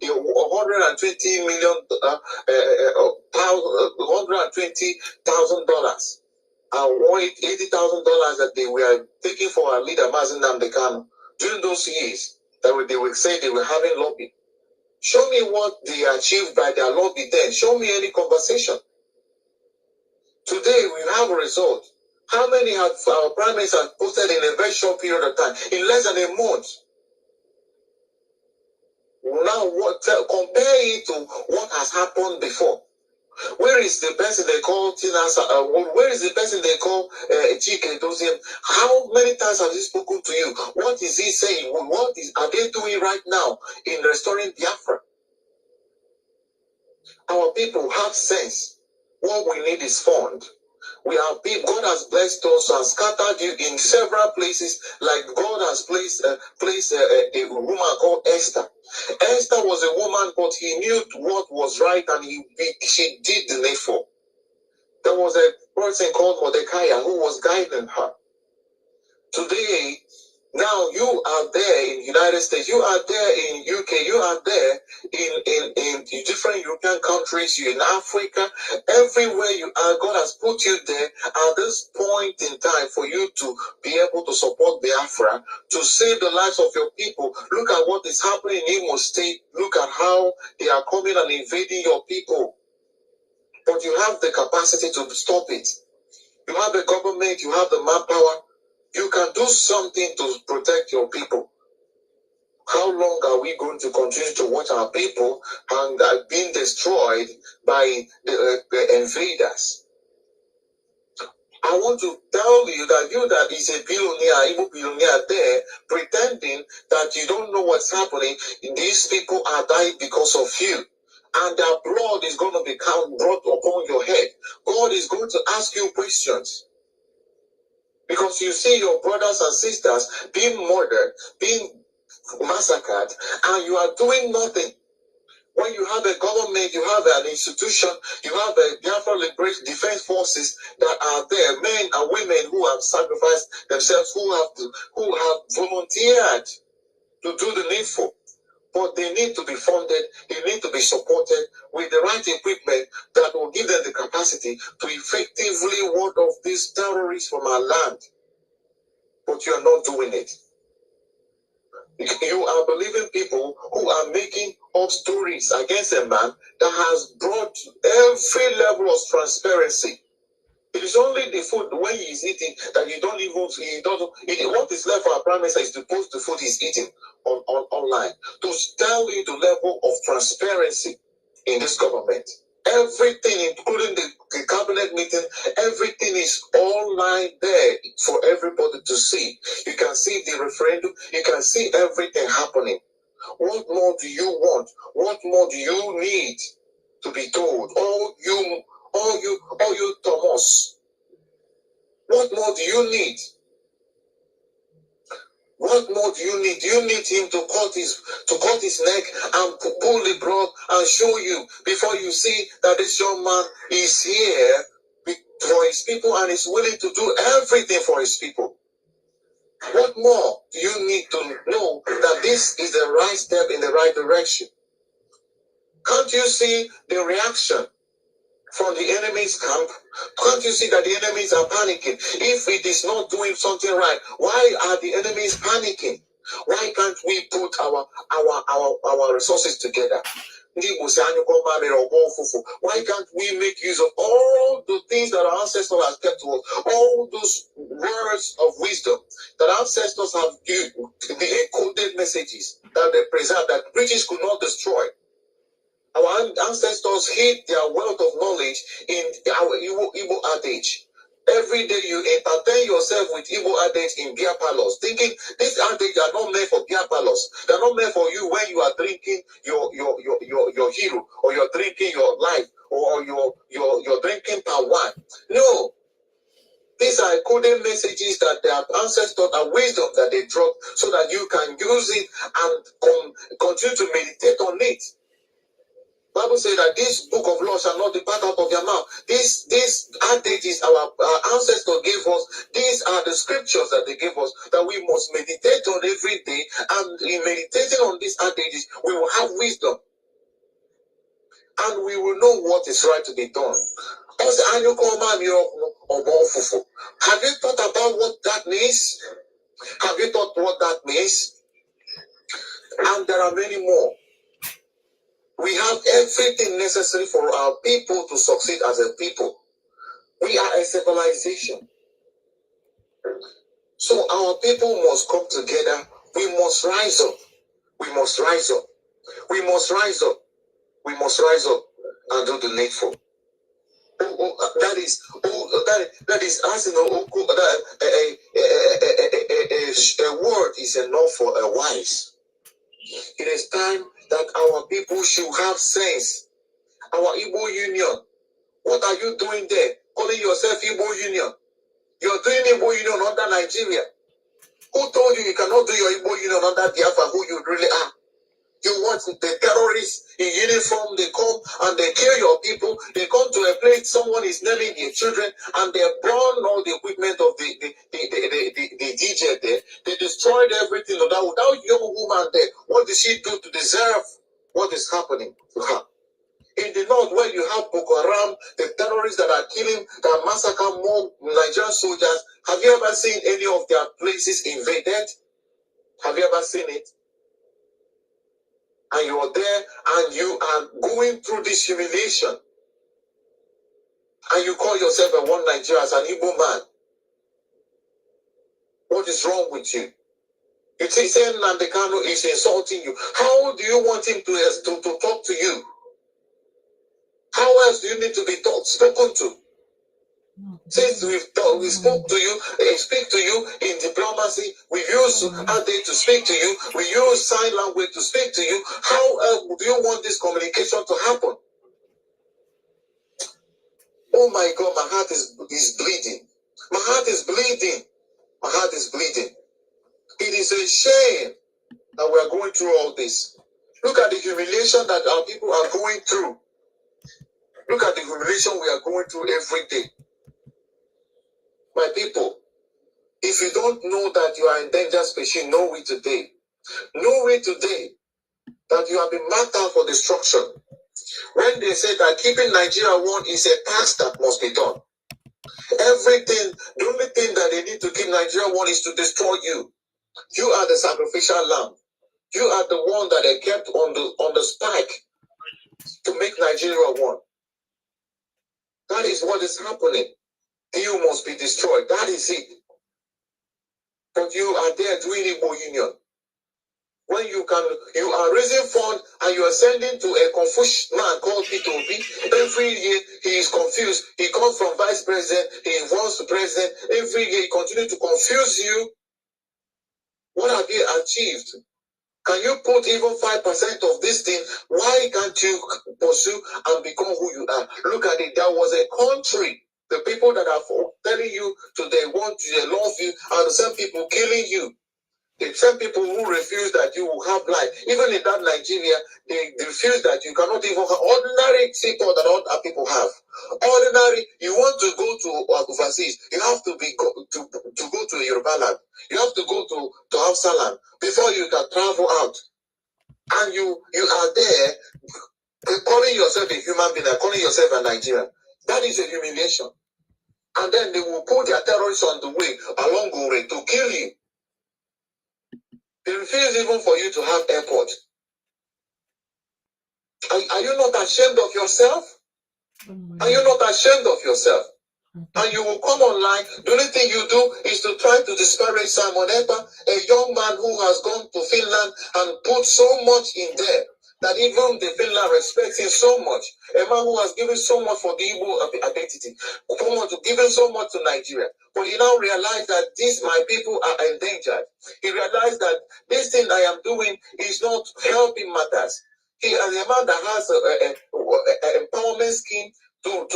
[SPEAKER 3] $120 million, $120,000. $80,000 that they were taking for our leader, Mazin Namdekano, during those years that they would say they were having lobby. Show me what they achieved by their lobby then. Show me any conversation. Today we have a result. How many have our prime minister posted in a very short period of time? In less than a month. Now, compare it to what has happened before. Where is the person they call Tinasa? Where is the person they call Chike Doziem? How many times have he spoken to you? What is he saying? Are they doing right now in restoring Biafra? Our people have sense. What we need is fund. We are people. God has blessed us and scattered you in several places. Like God has placed a woman called Esther. Esther was a woman, but he knew what was right, and she did the needful. There was a person called Mordecai who was guiding her. Today, now you are there in the United States, you are there in UK, you are there in different European countries, you're in Africa, everywhere you are, God has put you there at this point in time for you to be able to support Biafra, to save the lives of your people. Look at what is happening in Imo State. Look at how they are coming and invading your people. But you have the capacity to stop it. You have the government, you have the manpower. You can do something to protect your people. How long are we going to continue to watch our people and being destroyed by the invaders? I want to tell you that is a billionaire, evil billionaire there, pretending that you don't know what's happening. These people are dying because of you. And their blood is going to be brought upon your head. God is going to ask you questions. Because you see your brothers and sisters being murdered, being massacred, and you are doing nothing. When you have a government, you have an institution, you have a Biafra Liberation Defense Forces that are there, men and women who have sacrificed themselves, who have volunteered to do the needful. But they need to be funded, they need to be supported with the right equipment that will give them the capacity to effectively ward off these terrorists from our land. But you are not doing it. You are believing people who are making up stories against a man that has brought every level of transparency. It is only the food when he is eating that you don't even, what is left for our prime minister is to post the food he's eating online to tell you the level of transparency in this government. Everything, including the cabinet meeting, everything is online there for everybody to see. You can see the referendum, you can see everything happening. What more do you want? What more do you need to be told? All you Thomas. What more do you need? What more do you need? Do you need him to cut his neck and pull the blood and show you before you see that this young man is here for his people and is willing to do everything for his people? What more do you need to know that this is the right step in the right direction? Can't you see the reaction from the enemy's camp? Can't you see that the enemies are panicking? If it is not doing something right, why are the enemies panicking? Why can't we put our resources together? Why can't we make use of all the things that our ancestors have kept to us, all those words of wisdom that our ancestors have used, the encoded messages that they preserved, that British could not destroy? Our ancestors hid their wealth of knowledge in our Igbo adage. Every day you entertain yourself with Igbo adage in beer parlors, thinking these adage are not meant for beer parlors. They're not meant for you when you are drinking your hero, or you're drinking your life, or you're drinking palm wine. No. These are coded messages that their ancestors and wisdom that they dropped so that you can use it and continue to meditate on it. Bible says that this book of law shall not depart out of your mouth. These adages our ancestors gave us. These are the scriptures that they gave us that we must meditate on every day. And in meditating on these adages, we will have wisdom. And we will know what is right to be done. Have you thought about what that means? Have you thought what that means? And there are many more. We have everything necessary for our people to succeed as a people. We are a civilization. So our people must come together. We must rise up. We must rise up. We must rise up. We must rise up and do the needful. That is as you know, a word is enough for a wise. It is time that our people should have sense. Our Igbo Union. What are you doing there? Calling yourself Igbo Union. You're doing Igbo Union under Nigeria. Who told you cannot do your Igbo Union under Biafra, who you really are? You want the terrorists in uniform, they come and they kill your people. They come to a place, someone is naming their children, and they burn all the equipment of the DJ there. They destroyed everything of that. Without young woman there, what did she do to deserve what is happening to her? In the north, where you have Boko Haram, the terrorists that are killing, that massacre more Nigerian soldiers, have you ever seen any of their places invaded? Have you ever seen it? And you are there and you are going through this humiliation. And you call yourself a one Nigeria as an Igbo man. What is wrong with you? If he said Nandekano is insulting you, how do you want him to talk to you? How else do you need to be spoken to? Since we spoke to you, speak to you in diplomacy, we use Ade to speak to you, we use sign language to speak to you. How else do you want this communication to happen? Oh my God, my heart is bleeding. My heart is bleeding. My heart is bleeding. It is a shame that we are going through all this. Look at the humiliation that our people are going through. Look at the humiliation we are going through every day. My people, if you don't know that you are in endangered species, know it today. Know it today that you have been marked out for destruction. When they say that keeping Nigeria one is a task that must be done. Everything, the only thing that they need to keep Nigeria one is to destroy you. You are the sacrificial lamb. You are the one that they kept on the spike to make Nigeria one. That is what is happening. You must be destroyed. That is it. But you are there doing Igbo Union. When you are raising funds and you are sending to a Confucius man called P2B. Every year he is confused. He comes from vice president, he wants to president. Every year he continues to confuse you. What have you achieved? Can you put even 5% of this thing? Why can't you pursue and become who you are? Look at it. There was a country. The people that are telling you today want you, they love you, are the same people killing you. The same people who refuse that you will have life. Even in that Nigeria, they refuse that you cannot even have ordinary people that other people have. Ordinary, you want to go to overseas, you have to go to Yoruba land. You have to go to Hausa land before you can travel out. And you are there calling yourself a human being and calling yourself a Nigerian. That is a humiliation. And then they will put their terrorists on the way along the way to kill you. They refuse even for you to have airport. Are you not ashamed of yourself? Are you not ashamed of yourself? And you will come online. The only thing you do is to try to disparage Simon Ekpa, a young man who has gone to Finland and put so much in there that even the Finland respects him so much. A man who has given so much for the Igbo identity, given so much to Nigeria. But he now realized that my people are endangered. He realized that this thing I am doing is not helping matters. He is a man that has an empowerment scheme to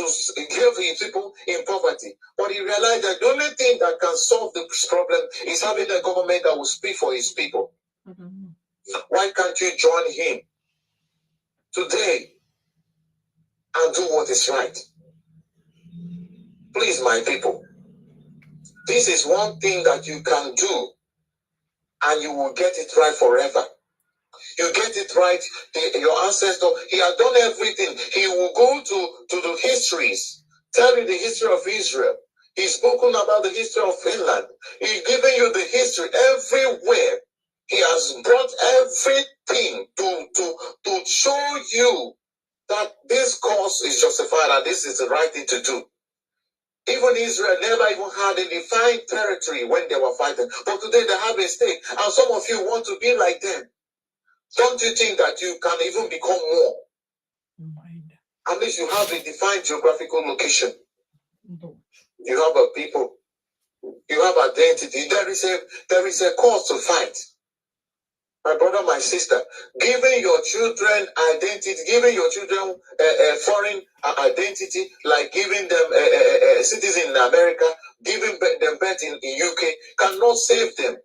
[SPEAKER 3] give his people in poverty. But he realized that the only thing that can solve this problem is having a government that will speak for his people. Why can't you join him today and do what is right? Please, my people, this is one thing that you can do and you will get it right forever. You get it right. Your ancestor, he has done everything. He will go to the histories, tell you the history of Israel. He's spoken about the history of Finland. He's given you the history everywhere. He has brought everything to show you that this cause is justified and this is the right thing to do. Even Israel never even had a defined territory when they were fighting. But today they have a state. And some of you want to be like them. Don't you think that you can even become more? At least you have a defined geographical location. You have a people. You have identity. There is a cause to fight. My brother, my sister, giving your children identity, giving your children a foreign identity, like giving them a citizen in America, giving them birth in UK, cannot save them.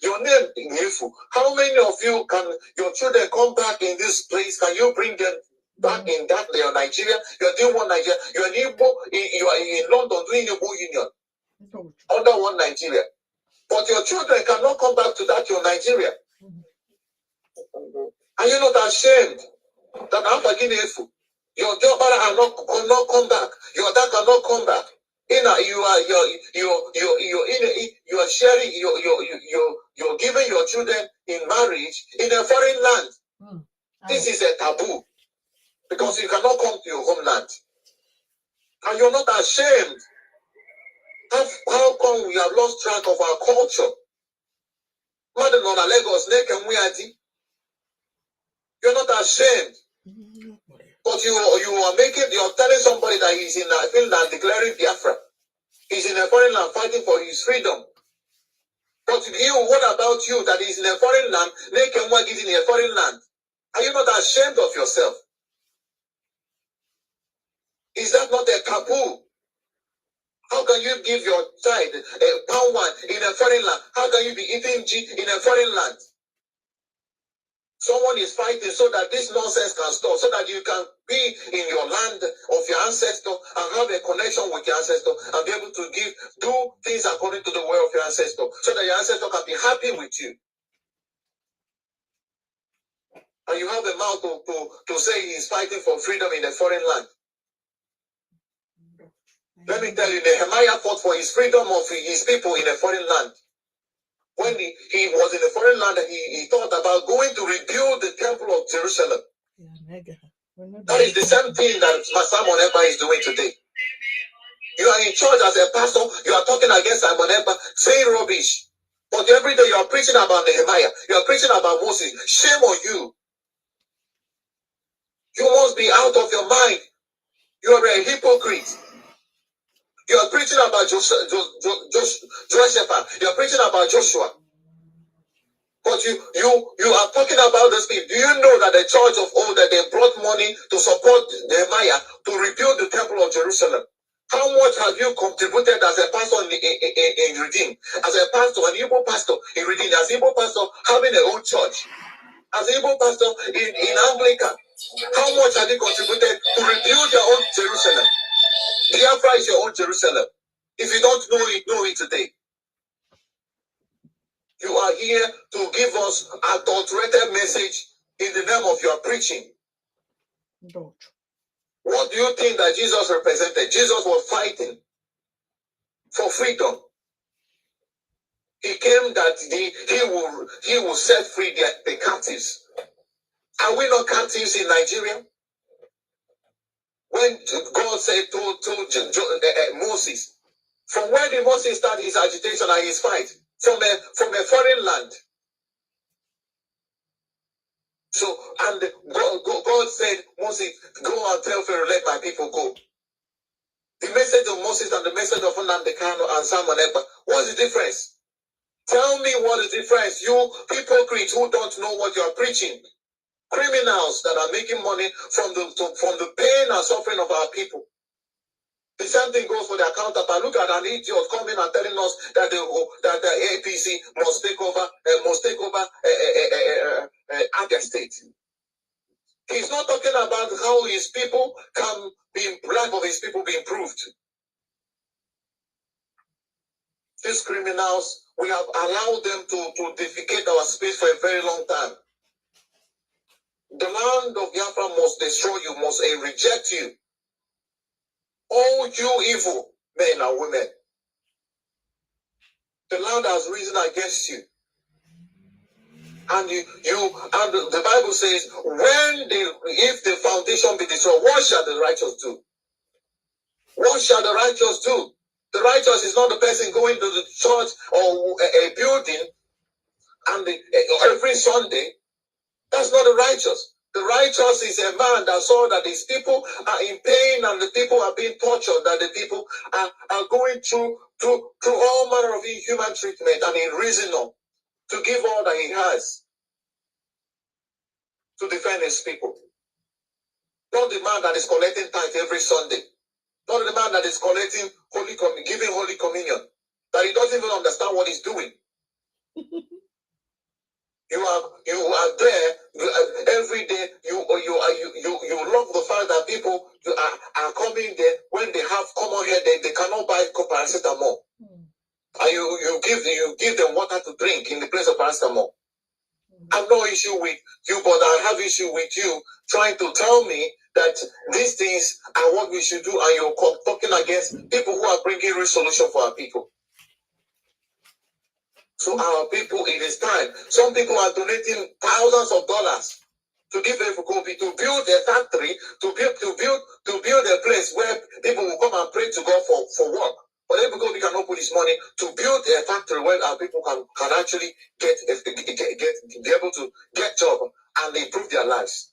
[SPEAKER 3] Your name Nefu. How many of you can your children come back in this place? Can you bring them back in that they are Nigeria? You're doing one Nigeria. You're in Igbo, you are in London doing Igbo Union under one Nigeria. But your children cannot come back to that your Nigeria. Are you not ashamed that after Guinea-Fu, your Jobara cannot come back? Your dad cannot come back. You are sharing you're giving your children in marriage in a foreign land. This is a taboo because you cannot come to your homeland, and you're not ashamed. How come we have lost track of our culture? Madam on Lagos, you're not ashamed. But you are telling somebody that he's in Finland declaring Biafra. He's in a foreign land fighting for his freedom. But what about you that is in a foreign land, is in a foreign land? Are you not ashamed of yourself? Is that not a taboo? How can you give your child a pound one in a foreign land? How can you be eating G in a foreign land? Someone is fighting so that this nonsense can stop, so that you can be in your land of your ancestor and have a connection with your ancestor and be able to do things according to the way of your ancestor, so that your ancestor can be happy with you. And you have a mouth to say he is fighting for freedom in a foreign land. Let me tell you, Nehemiah fought for his freedom of his people in a foreign land. When he was in a foreign land, he thought about going to rebuild the temple of Jerusalem. That is the same thing that Simon Ekpa is doing today. You are in church as a pastor, you are talking against Simon Ekpa, saying rubbish. But every day you are preaching about Nehemiah, you are preaching about Moses. Shame on you. You must be out of your mind. You are a hypocrite. You are preaching about Joshua. You are preaching about Joshua. But you are talking about this people. Do you know that the church of old, that they brought money to support Nehemiah to rebuild the temple of Jerusalem? How much have you contributed as a pastor in Redeem? As a pastor, an Igbo pastor in Redeem, as Igbo pastor having a own church, as Igbo pastor in Anglican, how much have you contributed to rebuild your own Jerusalem? Biafra is your own Jerusalem. If you don't know it today. You are here to give us adulterated message in the name of your preaching. What do you think that Jesus represented? Jesus was fighting for freedom. He came that he will set free the captives. Are we not captives in Nigeria? When God said to Moses, from where did Moses start his agitation and his fight? From a foreign land. So, and God said, Moses, go and tell Pharaoh, let my people go. The message of Moses and the message of Nnamdi Kanu and Simon Ekpa, what's the difference? Tell me what is the difference. You hypocrites who don't know what you are preaching. Criminals that are making money from the pain and suffering of our people. The same thing goes for their counterpart. Look at an idiot coming and telling us that the APC must take over Abia State. He's not talking about how his people can be, life of his people be improved. These criminals, we have allowed them to defecate our space for a very long time. The land of Biafra must destroy you, must reject you. All you evil men and women. The land has risen against you. And the Bible says, if the foundation be destroyed, what shall the righteous do? What shall the righteous do? The righteous is not the person going to the church or a building and every Sunday. That's not the righteous. The righteous is a man that saw that his people are in pain and the people are being tortured, that the people are going through all manner of inhuman treatment, and he reasoned up to give all that he has to defend his people. Not the man that is collecting tithe every Sunday. Not the man that is collecting giving Holy Communion. That he doesn't even understand what he's doing. You are there every day. You love the fact that people are coming there when they have common headache, they cannot buy paracetamol. And you give them water to drink in the place of paracetamol. I have no issue with you, but I have issue with you trying to tell me that these things are what we should do, and you're talking against people who are bringing real solution for our people. So our people, it is time. Some people are donating thousands of dollars to give EFIK-IBIBIO to build a factory, to build a place where people will come and pray to God for work. But then because we cannot put this money to build a factory where our people can actually be able to get job and improve their lives.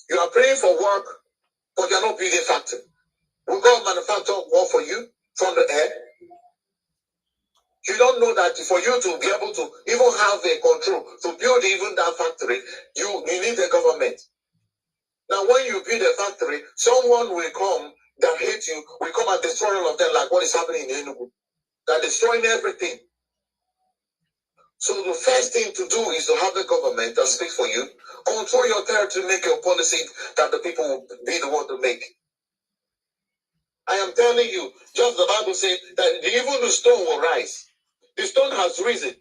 [SPEAKER 3] You are praying for work, but you are not building factory. Will God manufacture work for you from the air? You don't know that for you to be able to even have a control to build even that factory, you need a government. Now, when you build a factory, someone will come that hates you, will come and destroy all of them, like what is happening in Enugu. They're destroying everything. So the first thing to do is to have a government that speaks for you. Control your territory, make your policy that the people will be the one to make. I am telling you, just the Bible says that even the stone will rise. The stone has risen.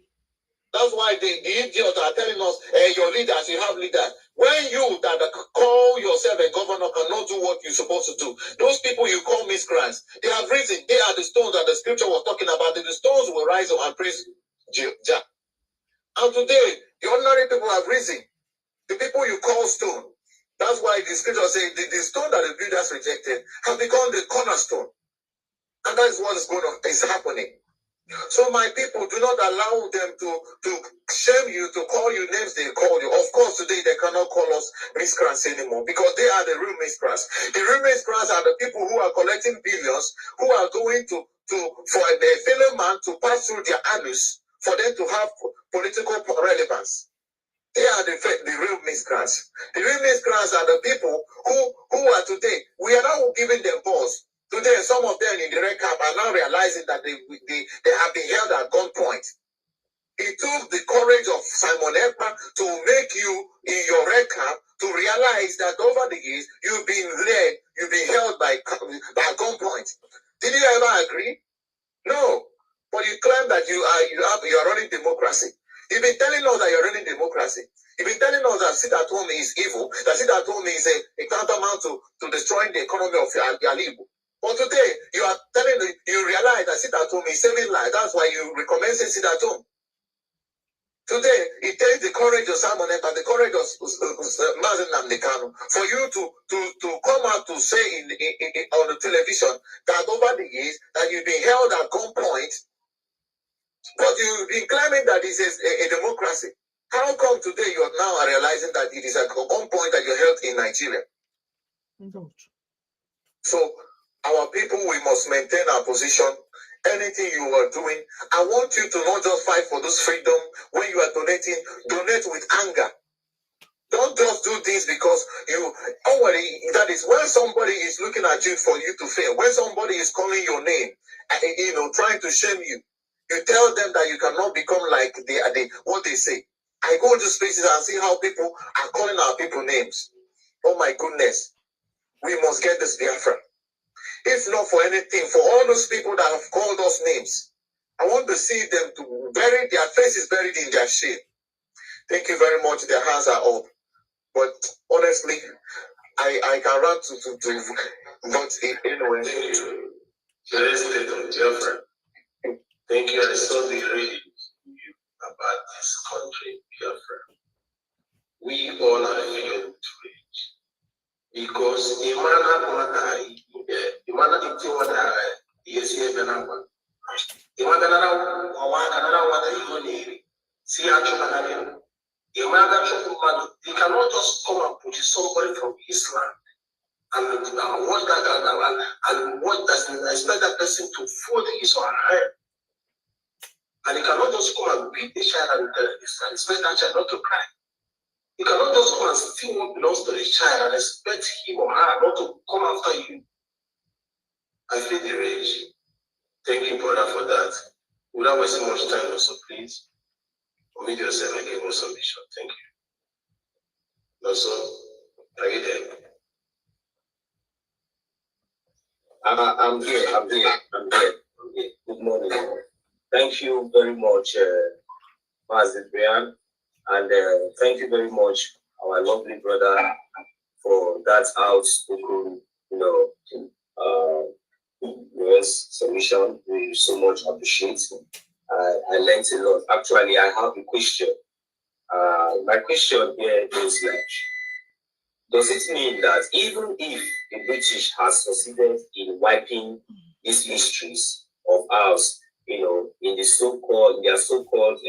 [SPEAKER 3] That's why the idiots are telling us, your leaders, you have leaders. When you that call yourself a governor cannot do what you're supposed to do, those people you call miscreants, they have risen. They are the stones that the scripture was talking about. The stones will rise up and praise Jah. And today, the ordinary people have risen. The people you call stone. That's why the scripture says the stone that the builders rejected have become the cornerstone. And that is what is happening. So my people, do not allow them to shame you, to call you names they call you. Of course, today they cannot call us miscreants anymore because they are the real miscreants. The real miscreants are the people who are collecting billions, who are going for a fellow man to pass through their anus for them to have political relevance. They are the real miscreants. The real miscreants are the people who are today. We are now giving them balls. Today, some of them in the red cap are now realizing that they have been held at gunpoint. It took the courage of Simon Ekman to make you in your red cap to realize that over the years you've been held by gunpoint. Did you ever agree? No. But you claim that you are running democracy. You've been telling us that you're running democracy. You've been telling us that sit at home is evil, that sit at home is a tantamount to destroying the economy of your people. But today, you are you realize that sit at home is saving lives. That's why you recommend sit at home. Today, it takes the courage of Simon and the courage of Mazen Namdekano for you to come out to say on the television that over the years that you've been held at gunpoint, but you've been claiming that this is a democracy. How come today you are now realizing that it is at gunpoint that you're held in Nigeria? So, our people, we must maintain our position. Anything you are doing, I want you to not just fight for this freedom. When you are donating, donate with anger. Don't just do this because that is when somebody is looking at you for you to fail. When somebody is calling your name, trying to shame you, you tell them that you cannot become like what they say. I go to spaces and see how people are calling our people names. Oh my goodness. We must get this Biafra. If not for anything, for all those people that have called us names, I want to see them to bury their faces buried in their shame. Thank you very much. Their hands are up. But honestly, I can run but anyway.
[SPEAKER 2] The state of Biafra. Thank you. I saw the radio about this country, Biafra. We all are feeling rage because the man they cannot just come and put somebody from his land and watch that and watch that, expect that person to fold his or her head. And he cannot just come and beat the child and expect that child not to cry. You cannot just come and steal what belongs to the child and expect him or her not to come after you. I feel the rage. Thank you, brother, for that. Without wasting much time, also, please omit yourself and give us submission. Thank you. Also, are you there?
[SPEAKER 4] I'm here. Good morning. Thank you very much, Master Brian, and thank you very much, our lovely brother, for that outspoken, submission. We so much appreciate. I learned a lot. Actually, I have a question. My question here is like, does it mean that even if the British has succeeded in wiping these histories of ours, you know, in the so-called, their so-called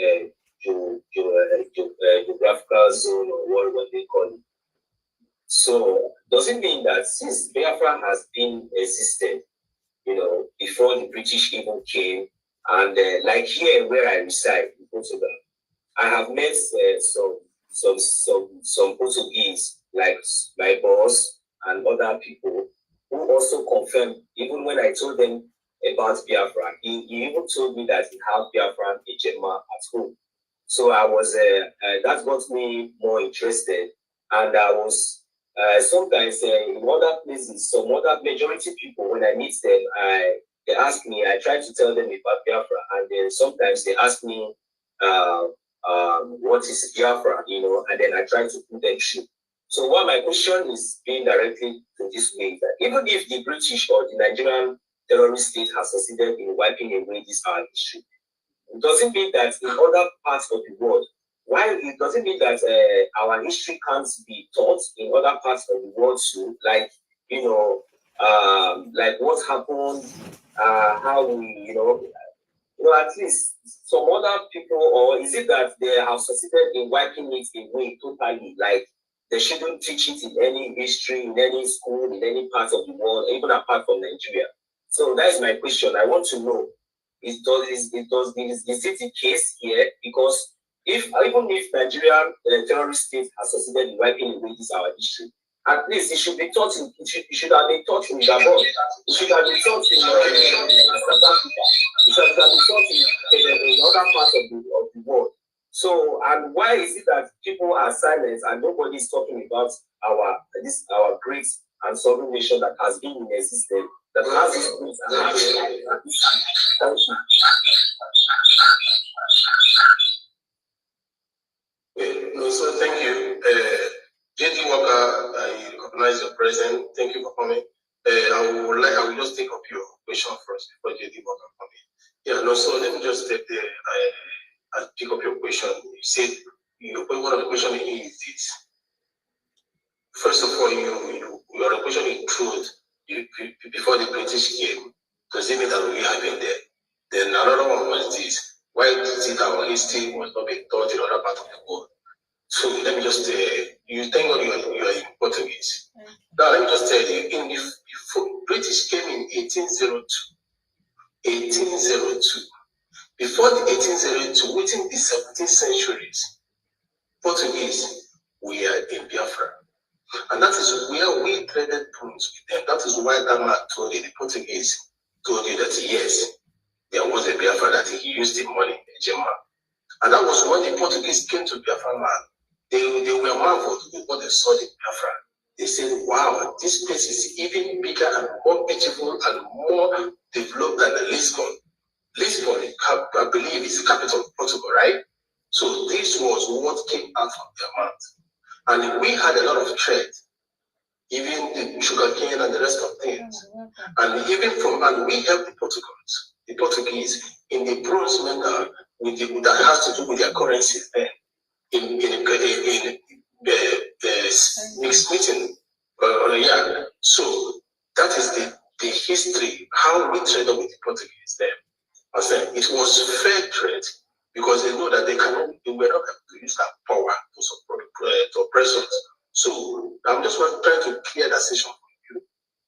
[SPEAKER 4] geographical zone, or what they call it. So does it mean that since Biafra has been existed, you know, before the British even came, and like here where I reside in Portugal, I have met some Portuguese, like my boss and other people, who also confirmed, even when I told them about Biafra, he even told me that he has Biafra in Gemma at home. So I was, that got me more interested, and I was sometimes in other places, some other majority people, when I meet them, they ask me, I try to tell them about Biafra, and then sometimes they ask me, what is Biafra, you know, and then I try to put them through. So what my question is being directly to this way, that even if the British or the Nigerian terrorist state has succeeded in wiping away this our history, it doesn't mean that in other parts of the world, while it doesn't mean that our history can't be taught in other parts of the world too, like, you know, like what happened, how we, you know, at least some other people, or is it that they have succeeded in wiping it away totally, like they shouldn't teach it in any history, in any school, in any part of the world, even apart from Nigeria? So that is my question. I want to know, is it the case here? Because even if Nigerian terrorist state has succeeded in wiping away this our history, at least it should be taught in, it should have been taught in Gabon, it should have been taught in South Africa, it should have been taught in other parts of the world. So, and why is it that people are silent and nobody is talking about our great and sovereign nation that has been in existence, that has its roots and has
[SPEAKER 2] No, so thank you. JD Walker, I recognize your presence. Thank you for coming. I will just take up your question first before JD Walker coming. Yeah, no, so let me just take I'll pick up your question. You said one of the questions is this. First of all, your question includes before the British came, does it mean that we have been there? Then another one was this. Why is it our history was not being taught in other parts of the world? So let me just you thank God you are in Portuguese. Now let me just tell you, before British came in 1802. 1802. Before the 1802, within the 17th centuries, Portuguese were in Biafra. And that is where we traded prunes with them. That is why that man told you, the Portuguese told you that yes, there was a Biafra, that he used the money in Gemma. And that was when the Portuguese came to Biafra man. They were marveled with what they saw in Biafra. They said, wow, this place is even bigger and more beautiful and more developed than Lisbon. Lisbon, I believe, is the capital of Portugal, right? So this was what came out from their mouth. And we had a lot of trade, even the sugarcane and the rest of things. And we helped the Portuguese in the bronze medal that has to do with their currencies then. In mixed meeting, yeah. So that is the history, how we traded with the Portuguese then. I said it was fair trade because they know that they were not able to use that power to oppress us. So I'm just trying to clear that section for you.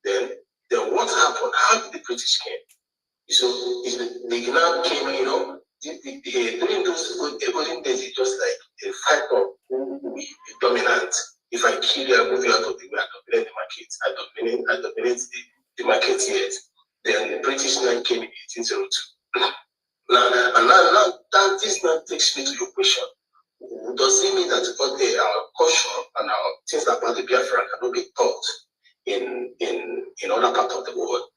[SPEAKER 2] Then what happened? How did the British came? So they now came, you know, during those golden days, it's just like a fight of who will be dominant. If I kill you, I move you out of the way, I dominate the market. I dominate the market yet. Then the British now came in 1802. Now that this now takes me to your question. Does it mean that our culture and our things about the Biafra cannot be taught in other parts of the world?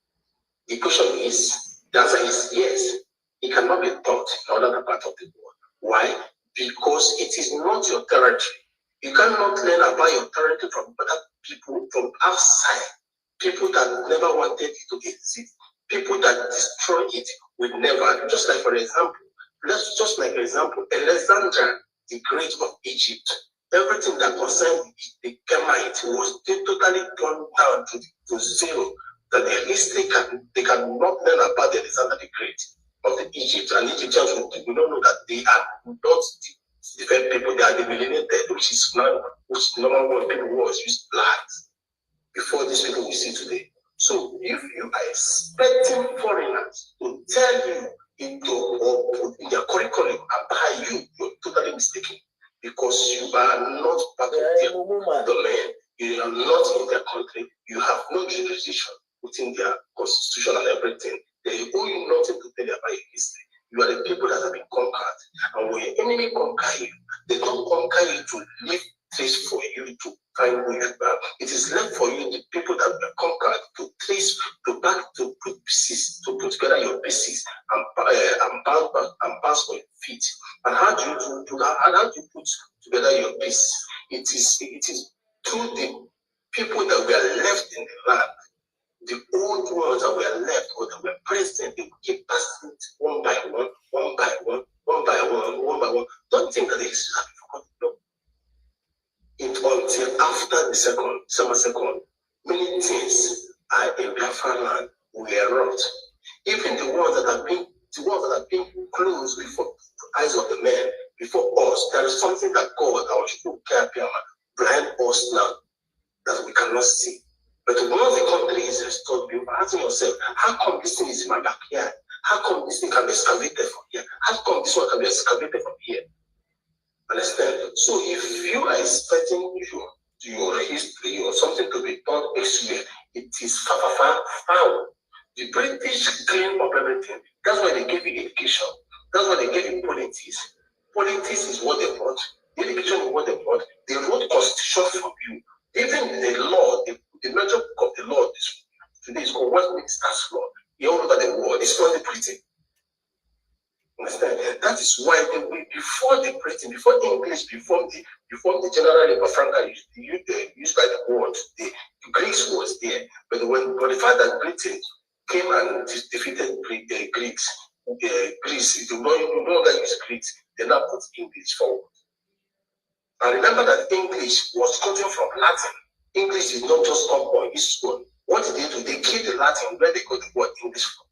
[SPEAKER 2] The question is, the answer is yes. It cannot be taught in other parts of the world. Why? Because it is not your territory. You cannot learn about your territory from other people from outside. People that never wanted it to exist. People that destroy it will never. Just like Alexander the Great of Egypt. Everything that concerned the Kemite was totally gone down to zero that their history they cannot learn about the Alexander the Great of the Egypt, and Egyptians will not know that they are not the very people, they are the millennial dead, which is number one people who was used blood before these people we see today. So if you are expecting foreigners to tell you or put in their curriculum about you're totally mistaken, because you are not part of their domain. You are not in their country. You have no jurisdiction within their constitution and everything. They owe you nothing to tell you about your history. You are the people that have been conquered. And when your enemy conquer you, they don't conquer you to leave trace for you to find who you are. It is left for you, the people that were conquered, to trace, to put pieces, to put together your pieces and pass on your feet. And how do you do that? And how do you put together your piece? It is through the people that were left in the land, the old ones that were left or that were present. They keep passing it one by one, one by one, one by one, one by one. Don't think that they have forgotten. No. Until after the December 2nd, many things are in Biafra land were wrought. Even the ones that have been closed before the eyes of the men, before us, there is something that God, our people, blind us now that we cannot see. But once the country is restored, you're asking yourself, how come this thing is in my backyard? How come this thing can be excavated from here? How come this one can be excavated from here? Understand? So if you are expecting your history or something to be taught elsewhere, it is far. The British cleaned up everything. That's why they gave you education. That's why they gave you politics. Politics is what they brought. The education is what they brought. They wrote constitution for you. Even the law, the major book of the law today is called Westminster's Law. You all over the world, it's not the Britain. Understand? That is why before the Britain, before English, before the general Lingua Franca used by the world, the Greeks was there. But the fact that Britain came and defeated Greeks, Greece, you no longer use Greeks, they now put English forward. And remember that English was coming from Latin. English is not just come from this school. What did they do? They killed the Latin where they got the word English from.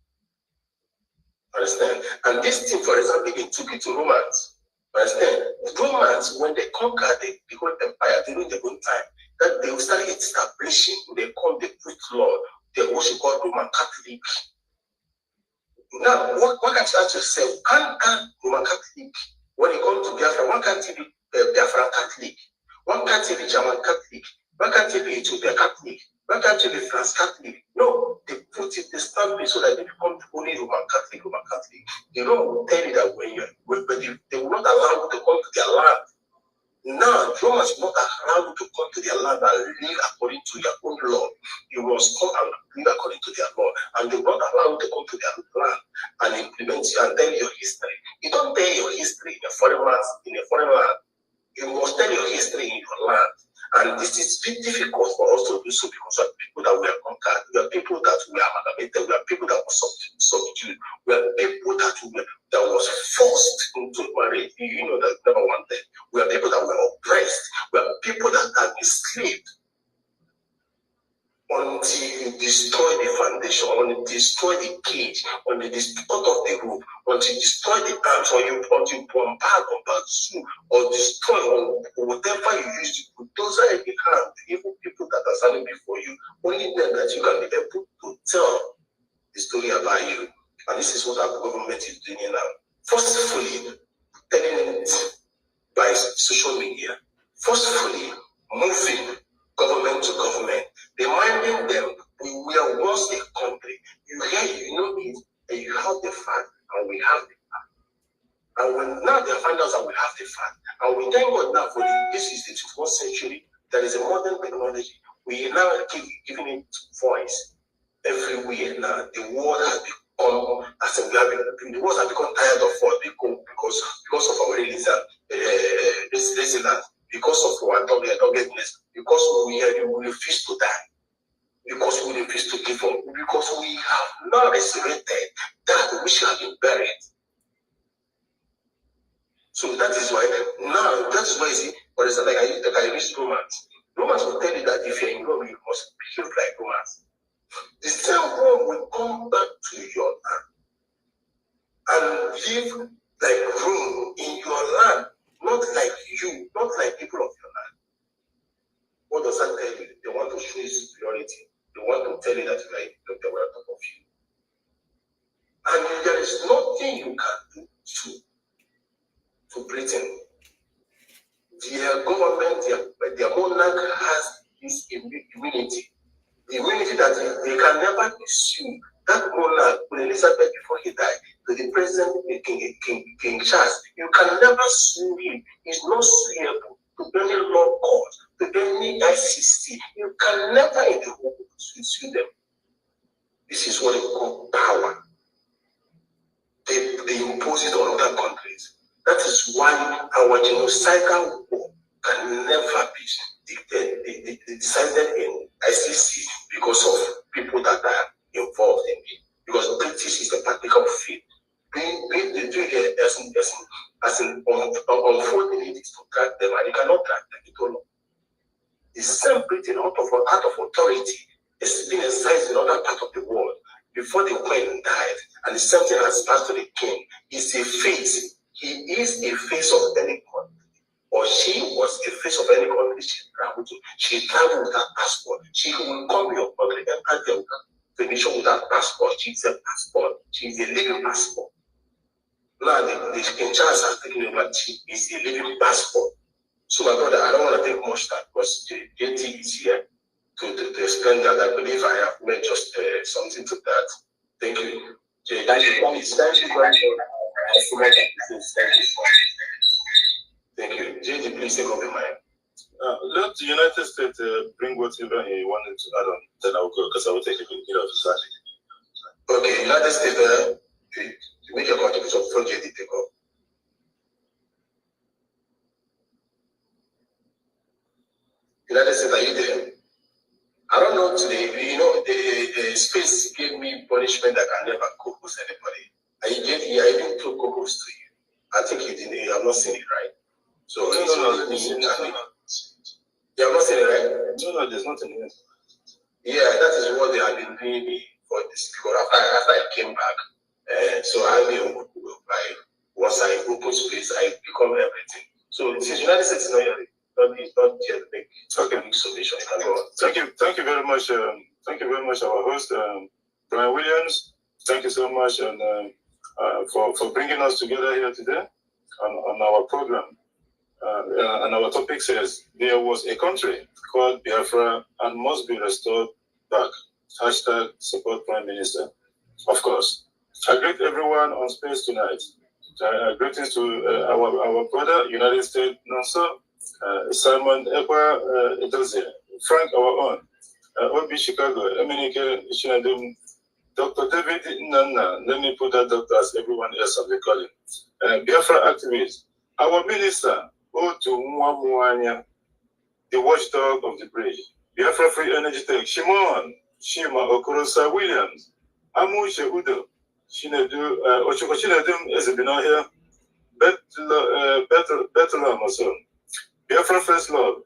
[SPEAKER 2] Understand? And this thing, for example, they took it to Romans. Understand? The Romans, when they conquered the whole empire during their own time, that they started establishing, they called the Greek law, they also called Roman Catholic. Now, what can you ask yourself? Can Roman Catholic, when it comes to Biafra, one can't be Biafra Catholic, one can't be German Catholic, one can't be Ethiopia Catholic, one can't be France Catholic. No, they put it, they stamp it so that they become only Roman Catholic. They don't tell you that they will not allow you to come to their land. Now, Romans will not allow you to come to their land and live according to your own law. You must come and live according to their law. And they will not allow you to come to their land and implement you and tell your history. You don't tell your history in a foreign land. You must tell your history in your land. And this is very difficult for us to do so because we are people that we are conquered. We are people that we are amalgamated. We are people that were subdued. We are people that was forced into marriage. You know that never wanted. We are people that were oppressed. We are people that are enslaved. Until you destroy the foundation, until you destroy the cage, until you destroy the roof, until you destroy the arms, until you bombard or pursue or destroy or whatever you use to put those are in hand, even people that are standing before you, only then that you can be able to tell the story about you. And this is what our government is doing now. Forcefully telling it by social media, forcefully moving government to government, reminding them we were once a country. You know it, and you have the fact, and we have the fact. And when now they find out that we have the fact, and we thank God now for this is the 21st century, there is a modern technology. We now giving it voice everywhere now. The world has become, the world has become tired of us because of our resilience, because of our doggedness, because we refuse to die, because we refuse to give up, because we have not resurrected that which has been buried. So that is why now, for example, like I use Romans. Romans will tell you that if you're in Rome, you must behave like Romans.
[SPEAKER 5] The same one will come back to your land and live like room in your land, not like you, not like people of your land. What does that tell you? They want to show you superiority. They want to tell you that you are the on top of you. And there is nothing you can do to Britain. Their government, their monarch has this immunity. The immunity that they can never pursue. That monarch, Queen Elizabeth, before he died, to the president, King Charles, you can never sue him. He's not suable to any law court, to any ICC. You can never in the world sue them. This is what they call power. They impose it on other countries. That is why our genocidal war can never be decided in ICC because of people that are involved in it. Because British is a practical field. They do it as in unfolding it is to drag them, and you cannot drag them. You don't know. The same Britain out of authority is being exercised in other parts of the world. Before the Queen died, and the same thing has passed to the King, is a face. He is a face of any country, or she was a face of any country she traveled without passport. She will come to your country, enter your nation without passport. She is a passport. She is a living passport. Now the King Charles has taken over. She is a living passport. So my brother, I don't want to take much time because JT is here to explain that. I believe I have made just something to that. Thank you. JT, thank you very much. Thank you. JT, please take over the mic.
[SPEAKER 6] Let the United States bring whatever he wanted to add on, then I'll go because I will take a bit of the time.
[SPEAKER 5] Okay, United States, you make your contribution before JT take off. United States, are you there? I don't know today, you know, the space gave me punishment that I never co-host anybody. I even took co-host to you. I think you didn't, you have not seen it, right? So,
[SPEAKER 6] no,
[SPEAKER 5] you have not seen it, right?
[SPEAKER 6] No, there's nothing in it.
[SPEAKER 5] Yeah, that is what they have been doing me for this, because after I came back, so I mean, once I open space, I become everything. So, since United States is not here, it's not yet big. Okay, solution. You can go on.
[SPEAKER 6] Thank you very much. Thank you very much, our host, Brian Williams. Thank you so much for bringing us together here today on our program. And our topic says there was a country called Biafra and must be restored back. Hashtag support Prime Minister. Of course. I greet everyone on space tonight. Greetings to our brother, United States Nonso, Simon Ekwa Edozie, Frank, our own, Obi Chicago, Eminike Shinadum, Dr. David Nana, let me put that doctor as everyone else have been calling. Biafra activist, our minister, Otu Mwamuanya, the watchdog of the Brgie, Biafra Free Energy Tech, Shimon, Shima Okorosa Williams, Amu Shehudo, Shinedu, Ochoko Shinadum, as a been here, Betula Mason. Biafra First Lord,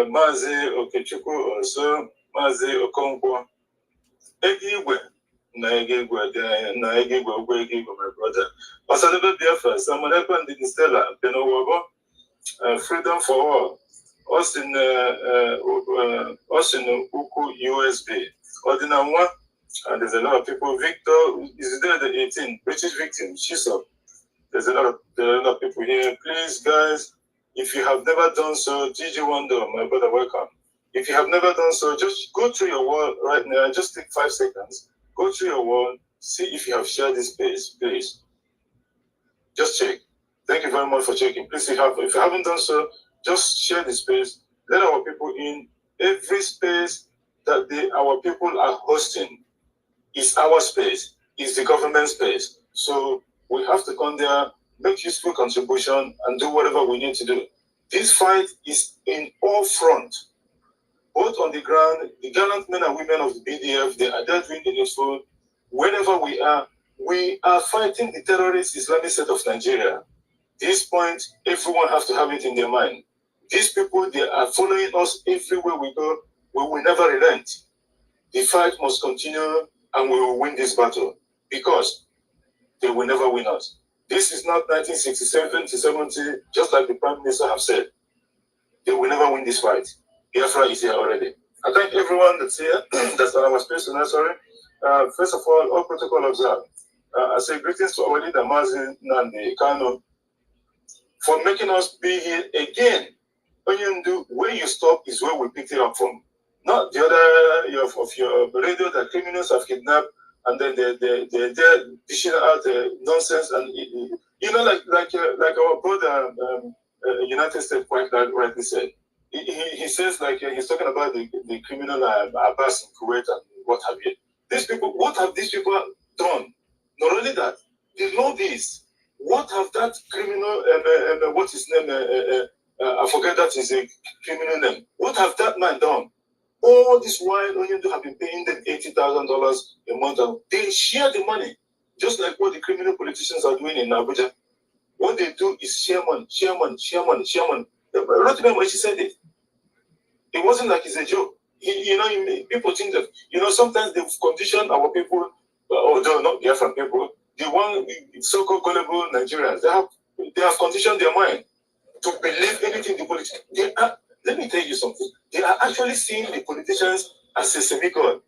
[SPEAKER 6] Mazi Okechukwu also, Mazi Okonkwo, Egigwe, Egigwe, my brother. Osadebe Biafra, Samoneko and the Stella, Benowabo, Freedom for All, Austin Uku USB, Ordinamwa, and there's a lot of people. Victor is there, the 18 British victim, Shiso. There's a lot of people here. Please, guys. If you have never done so, Gigi Wonder, my brother, welcome. If you have never done so, just go through your wall right now. Just take 5 seconds. Go through your wall. See if you have shared this space, please. Just check. Thank you very much for checking. Please, if you haven't done so, just share the space. Let our people in. Every space that our people are hosting is our space. Is the government space. So we have to come there, make useful contribution, and do whatever we need to do. This fight is in all fronts, both on the ground. The gallant men and women of the BDF, they are there doing the needful. Whenever we are fighting the terrorist Islamic State of Nigeria. This point, everyone has to have it in their mind. These people, they are following us everywhere we go. We will never relent. The fight must continue, and we will win this battle, because they will never win us. This is not 1967 to 70, just like the Prime Minister have said. They will never win this fight. Biafra is here already. I thank everyone that's here. That's on our space tonight, sorry. First of all protocol observed. I say greetings to our leader, Mazin Nandi Kano, for making us be here again. Where you stop is where we picked it up from. Not the other of your radio that criminals have kidnapped, and then they're dishing out nonsense. And like our brother, United States quite rightly said. He says he's talking about the criminal Abbas in Kuwait and what have you. These people, what have these people done? Not only that, they know this. What have that criminal, what's his name? I forget that is a criminal name. What have that man done? All this while, Onyendu have been paying them $80,000 a month. They share the money, just like what the criminal politicians are doing in Abuja. What they do is share money, share money, share money, share money. I don't remember when she said it. It wasn't like it's a joke. People think that, sometimes they've conditioned our people, although not Biafran people, the one so-called gullible Nigerians, they have conditioned their mind to believe anything the politicians. Let me tell you something. They are actually seeing the politicians as a semi-god.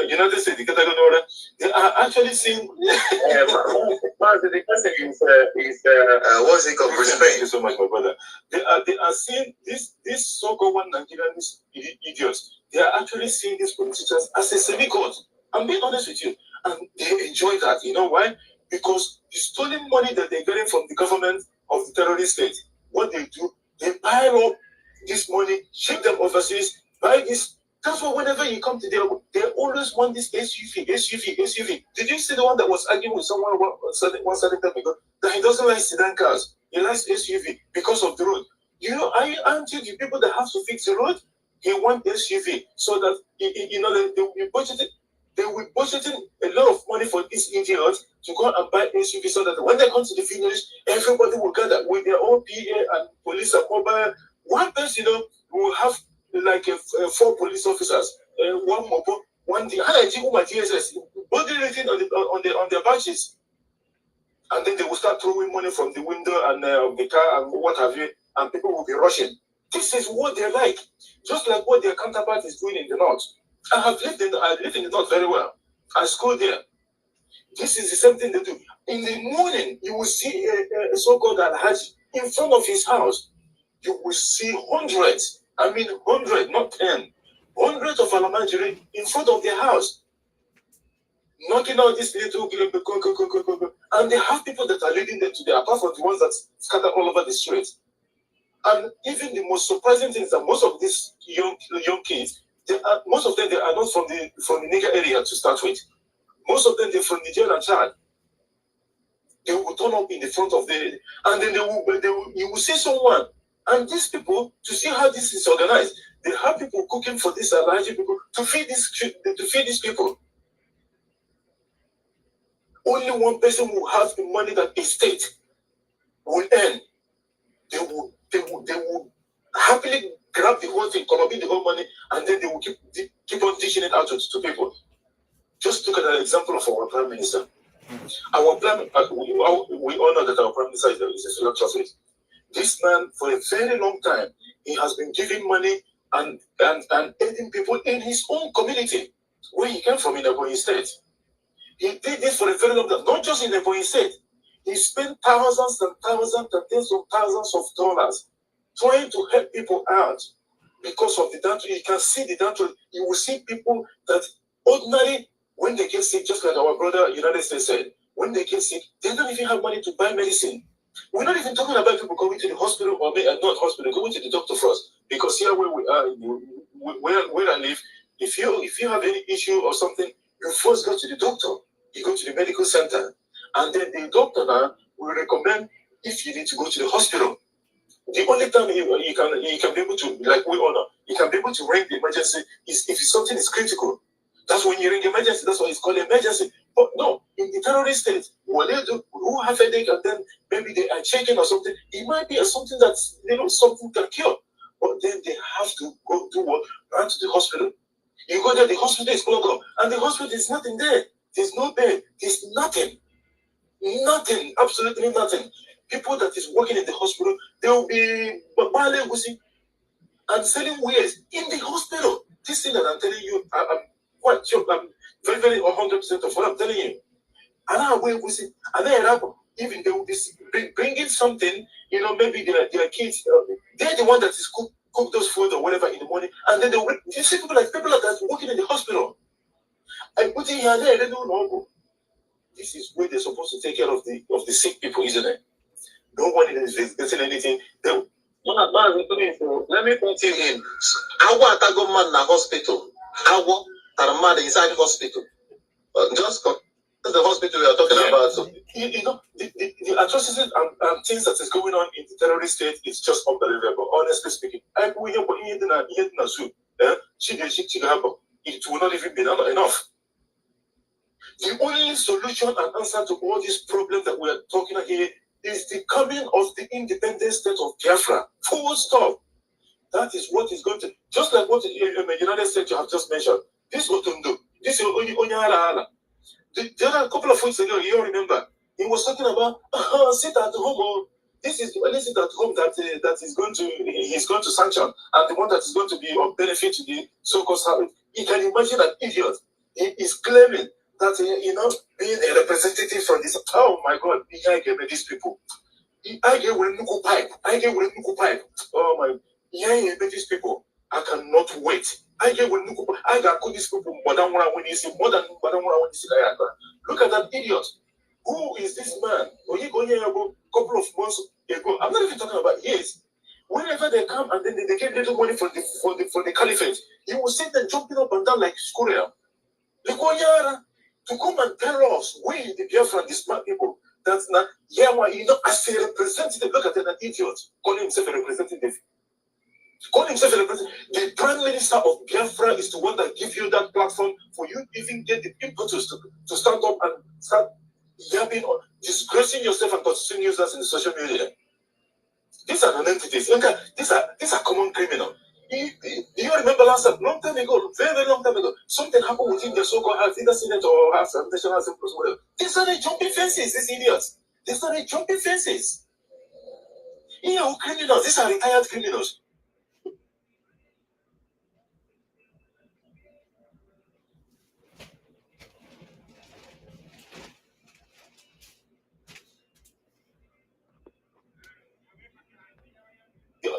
[SPEAKER 6] United States, they are actually seeing.
[SPEAKER 3] The person is what's it called?
[SPEAKER 6] Thank you so much, my brother. They are seeing this so-called one Nigerian idiots. They are actually seeing these politicians as a semi-god. I'm being honest with you, and they enjoy that. You know why? Because the stolen money that they're getting from the government of the terrorist state, what they do, they pile up this money, ship them overseas, buy this. That's why whenever you come to them, they always want this SUV. Did you see the one that was arguing with someone one certain time ago that he doesn't like sedan cars? He likes SUV because of the road. Aren't you the people that have to fix the road? He wants SUV so that they will be budgeting. They will budgeting a lot of money for these idiots to go and buy SUV so that when they come to the village, everybody will gather with their own PA and police and mobile. One person, will have like 4 police officers, one mobile, one GSS, body written on their badges, and then they will start throwing money from the window and of the car and what have you, and people will be rushing. This is what they like, just like what their counterpart is doing in the north. I live in the north very well. I schooled there. This is the same thing they do. In the morning, you will see a so-called Alhaji in front of his house. You will see hundreds, I mean 100, not 10, hundreds of Alamajiri in front of their house, knocking out this little, and they have people that are leading them to there, apart from the ones that scatter all over the streets. And even the most surprising thing is that most of these young kids, most of them they are not from the Niger area to start with. Most of them they're from Niger and Chad. They will turn up in the front of and then you will see someone. And these people, to see how this is organized, they have people cooking for these large people to feed these people. Only one person will have the money that a state will earn. They will happily grab the whole thing, collect the whole money, and then they will keep on dishing it out to people. Just look at an example of our Prime Minister. Our we all know that our Prime Minister is a philanthropist. This man, for a very long time, he has been giving money and aiding people in his own community, where he came from in Ebonyi State. He did this for a very long time, not just in Ebonyi State. He spent thousands and thousands and tens of thousands of dollars trying to help people out because of the downturn. You can see the downturn. You will see people that ordinarily, when they get sick, just like our brother United States said, when they get sick, they don't even have money to buy medicine. We're not even talking about people going to the hospital or not hospital, going to the doctor first. Because here where we are, where I live, if you have any issue or something, you first go to the doctor. You go to the medical center, and then the doctor now will recommend if you need to go to the hospital. The only time you can be able to, like we all know, you can be able to ring the emergency is if something is critical. That's when you ring emergency. That's why it's called emergency. But no, in the terrorist state, what they do, who have a headache and then maybe they are shaking or something, it might be something that's something can cure. But then they have to go to what? Run to the hospital. You go there, the hospital is clogged up, and the hospital is nothing there. There's no bed. There's nothing. Nothing. Absolutely nothing. People that is working in the hospital, they will be and selling wares in the hospital. This thing that I'm telling you, I'm quite sure. I'm very, very 100% of what I'm telling you. And then even they will be bringing something, you know, maybe their kids, they're the one that is cook those food or whatever in the morning, and then you see people like that working in the hospital. I put in here, they don't know. This is where they're supposed to take care of the sick people, isn't it? No one is getting anything. Let me put you in. How want to go man in a hospital? How want a man inside the hospital? Just the hospital we are talking about. So, you know, the atrocities and things that is going on in the terrorist state is just unbelievable. Honestly speaking, it will not even be enough. The only solution and answer to all these problems that we are talking about here is the coming of the independent state of Biafra. Full stop. That is what is going to, just like what the United States you have just mentioned. This what to do. This is only there are a couple of weeks ago, you remember, he was talking about sit at home. This is the only sit at home that he's going to sanction, and the one that is going to be of benefit to the so-called. You can imagine an idiot. He is claiming that being a representative from this. Oh my God, I gave these people. I gave pipe. Oh my, these people. I cannot wait. I got these people more than what I want to see. Look at that idiot. Who is this man? When you go here a couple of months ago, I'm not even talking about years. Whenever they come and then they get little money for the caliphate, you will see them jumping up and down like squirrel. To come and tell us, we the Biafra, the smart people, that's not as a representative. Look at that idiot calling himself a representative. Calling himself a representative. The Prime Minister of Biafra is the one that gives you that platform for you even get the impetus to stand up and start yapping or disgracing yourself and continuing users in the social media. These are non-entities. These are common criminals. Do you remember last time, long time ago, very, very long time ago, something happened within the so-called house, either Senate or House, National Assembly, whatever. They started jumping fences, these idiots. They started jumping fences. Criminals. These are retired criminals.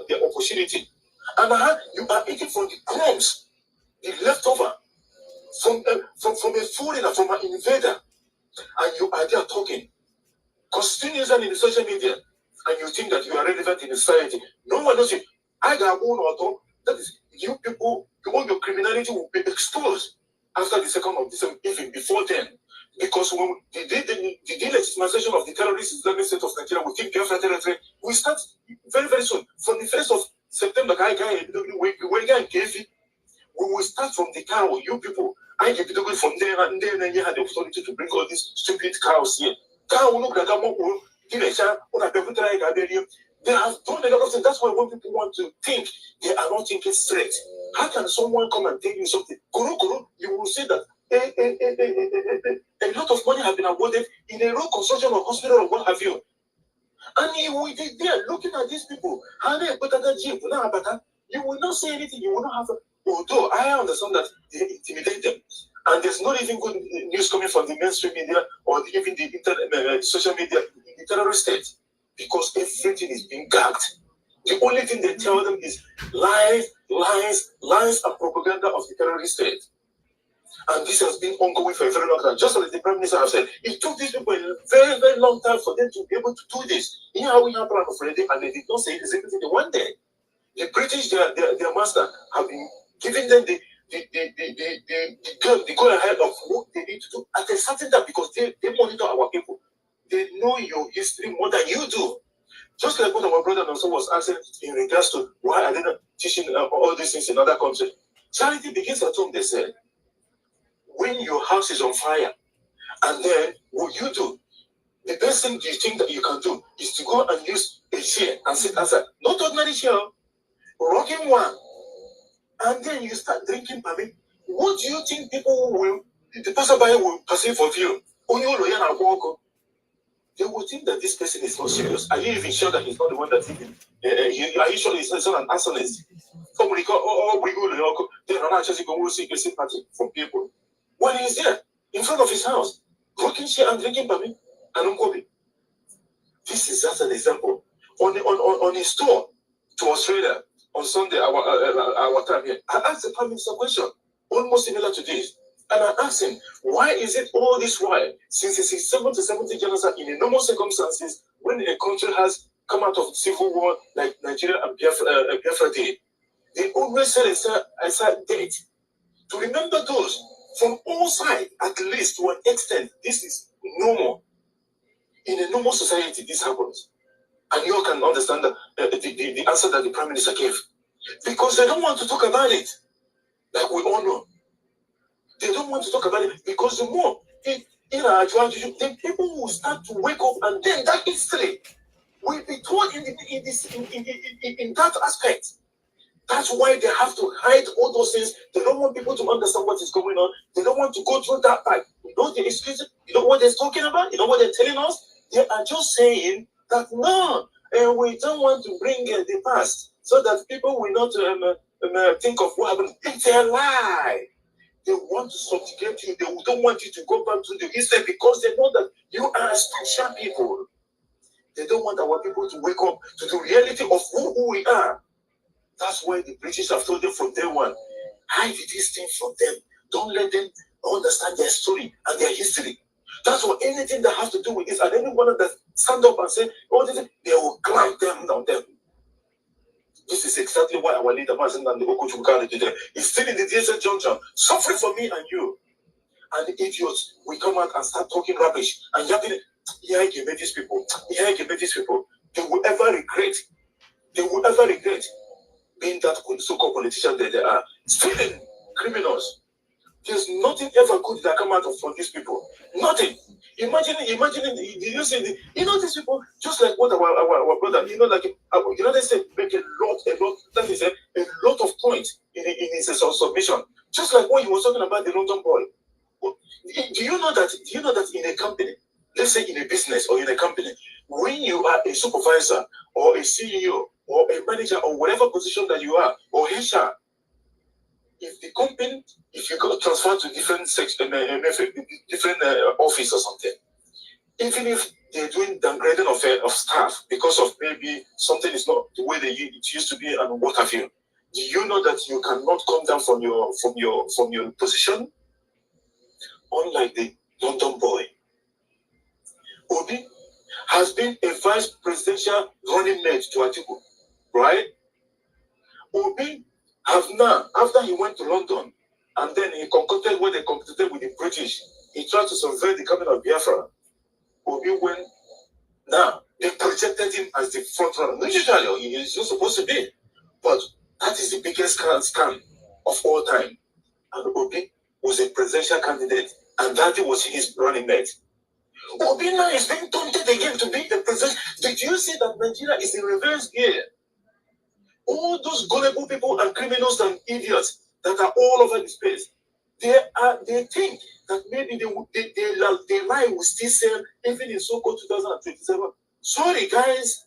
[SPEAKER 6] The opportunity. And you are eating from the crumbs, the leftover, from a foreigner, from an invader, and you are there talking, continuously in the social media, and you think that you are relevant in the society. No one knows you. I got one or two. That is, you people, your criminality will be exposed after the 2nd of December, even before then. Because when the delegitimization of the terrorist Islamic State of Nigeria within Biafra territory, we start very, very soon. From the 1st of September, we will start from the cow, you people. I get to go from there, and then you had the authority to bring all these stupid cows here. Cow look like they have done a lot of things. That's why when people want to think, they are not thinking straight. How can someone come and tell you something? You will see that a lot of money has been awarded in a road construction or hospital or what have you. And you will be there looking at these people. You will not say anything. You will not have. Although I understand that they intimidate them, and there's not even good news coming from the mainstream media or even the internet, social media in the terrorist state, because everything is being gagged. The only thing they tell them is lies, and propaganda of the terrorist state. And this has been ongoing for a very long time. Just as the Prime Minister has said, it took these people a very, very long time for them to be able to do this. You know how we have plan of already, and they did not say it is everything they wanted. The British, their master, have been giving them the go ahead of what they need to do at a certain time, because they monitor our people. They know your history more than you do. Just like what our brother also was asking in regards to why are they not teaching all these things in other countries. Charity begins at home, they said. When your house is on fire, and then what you do, the best thing you think that you can do is to go and use a chair and sit outside. Not ordinary chair, rocking one. And then you start drinking, what do you think people will, the passerby will perceive of you? They will think that this person is not serious. Are you even sure that he's not the one that even? Are you sure he's not an arsonist? Then I'm actually going to seek a sympathy from people. When he's there, in front of his house, drinking shit and drinking Bami and Unkobi. This is just an example. On his tour to Australia on Sunday, our time here, I asked the Prime Minister a question almost similar to this. And I asked him, why is it all this while, since it's 70 genocide in the normal circumstances, when a country has come out of civil war like Nigeria and Biafra did, they always set aside date to remember those from all sides, at least to an extent. This is normal. In a normal society, this happens. And you all can understand the answer that the Prime Minister gave. Because they don't want to talk about it, like we all know. They don't want to talk about it because the more then people will start to wake up, and then that history will be told in that aspect. That's why they have to hide all those things. They don't want people to understand what is going on. They don't want to go through that part. You know the excuses? You know what they're talking about? You know what they're telling us? They are just saying that no, we don't want to bring the past so that people will not think of what happened. It's a lie. They want to subjugate you. They don't want you to go back to the history because they know that you are special people. They don't want our people to wake up to the reality of who we are. That's why the British have told them from day one, hide this thing from them. Don't let them understand their story and their history. That's what anything that has to do with this, and anyone that stand up and say, oh, they will clamp them down them. This is exactly why our leader, Mazen and the OGOJA today, is still in the DSS junction, suffering for me and you. And the idiots will come out and start talking rubbish and yapping. Yeah, I can make these people. Yeah, I can make these people. They will ever regret. They will ever regret being that so-called politician that they are. Stealing criminals. There's nothing ever good that come out from these people. Nothing. Imagine, did you see these people, just like what our brother, like United States make a lot, that is a lot of points in his submission. Just like what he was talking about the London boy. Do you know that in a company, let's say in a business or in a company, when you are a supervisor or a CEO or a manager or whatever position that you are, or HR, if the company, if you got transferred to different section, different office or something, even if they're doing downgrading of staff because of maybe something is not the way it used to be and what have you, do you know that you cannot come down from your position? Unlike the London boy, Obi has been a vice presidential running mate to Atiku, right? Obi have now, after he went to London, and then he concocted when they competed with the British, he tried to subvert the cabinet of Biafra. Obi went, now, they projected him as the front runner. Usually, he is not supposed to be, but that is the biggest scam of all time. And Obi was a presidential candidate, and that was his running mate. Obi now is being taunted again to be the president. Did you see that Nigeria is in reverse gear? All those gullible people and criminals and idiots that are all over the space, they think that maybe their lie will still sell even in so-called 2027. Sorry, guys,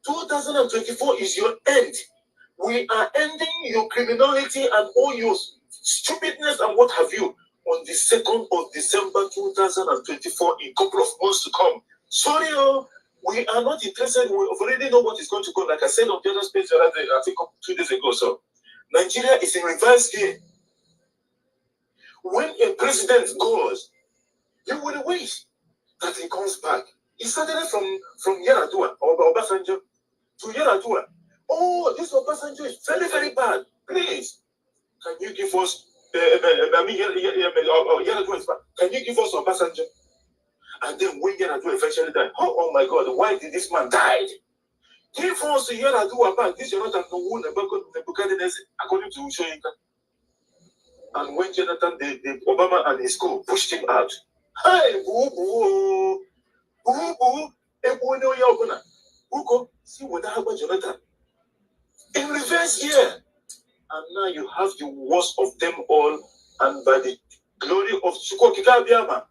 [SPEAKER 6] 2024 is your end. We are ending your criminality and all your stupidness and what have you on the 2nd of December 2024, in a couple of months to come. Sorry, we are not interested. We already know what is going to go. Like I said on the other space, I think 2 days ago. So Nigeria is in reverse gear. When a president goes, you will wish that he comes back. He started from Yaradua or Obasanjo to Yaradua. Oh, this Obasanjo is very, very bad. Please, can you give us Yaradua is bad. Can you give us Obasanjo? And then when Yaradua eventually died, oh my God, why did this man die? Give us Yaradua back. This is not a Nebuchadnezzar, according to Shoyinka. And when Jonathan, the Obama and his co pushed him out, hey, boo, see what happened, Jonathan. In reverse here. And now you have the worst of them all and by the glory of Chukokika Biama,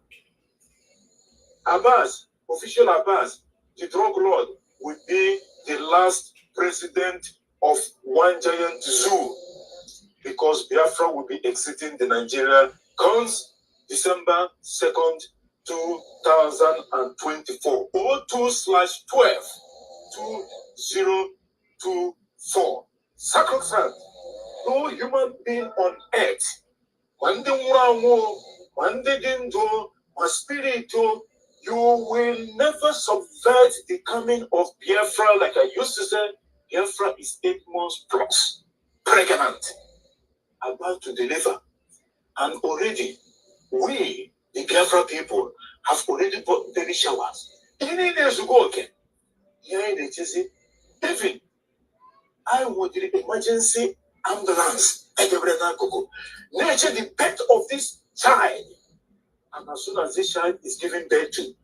[SPEAKER 6] Abbas, official Abbas, the drug lord, will be the last president of one giant zoo, because Biafra will be exiting the Nigeria comes December 2nd, 2024. 02/12/2024. Sacrosanct. No human being on earth, one day one day one spirit, you will never subvert the coming of Biafra. Like I used to say, Biafra is 8 months plus, pregnant, about to deliver. And already, we, the Biafra people, have already bought baby showers. 3 days ago, okay. Here in the Chelsea, even I would the emergency ambulance at the Brother Coco. Nature the birth of this child. And as soon as this child is given birth to,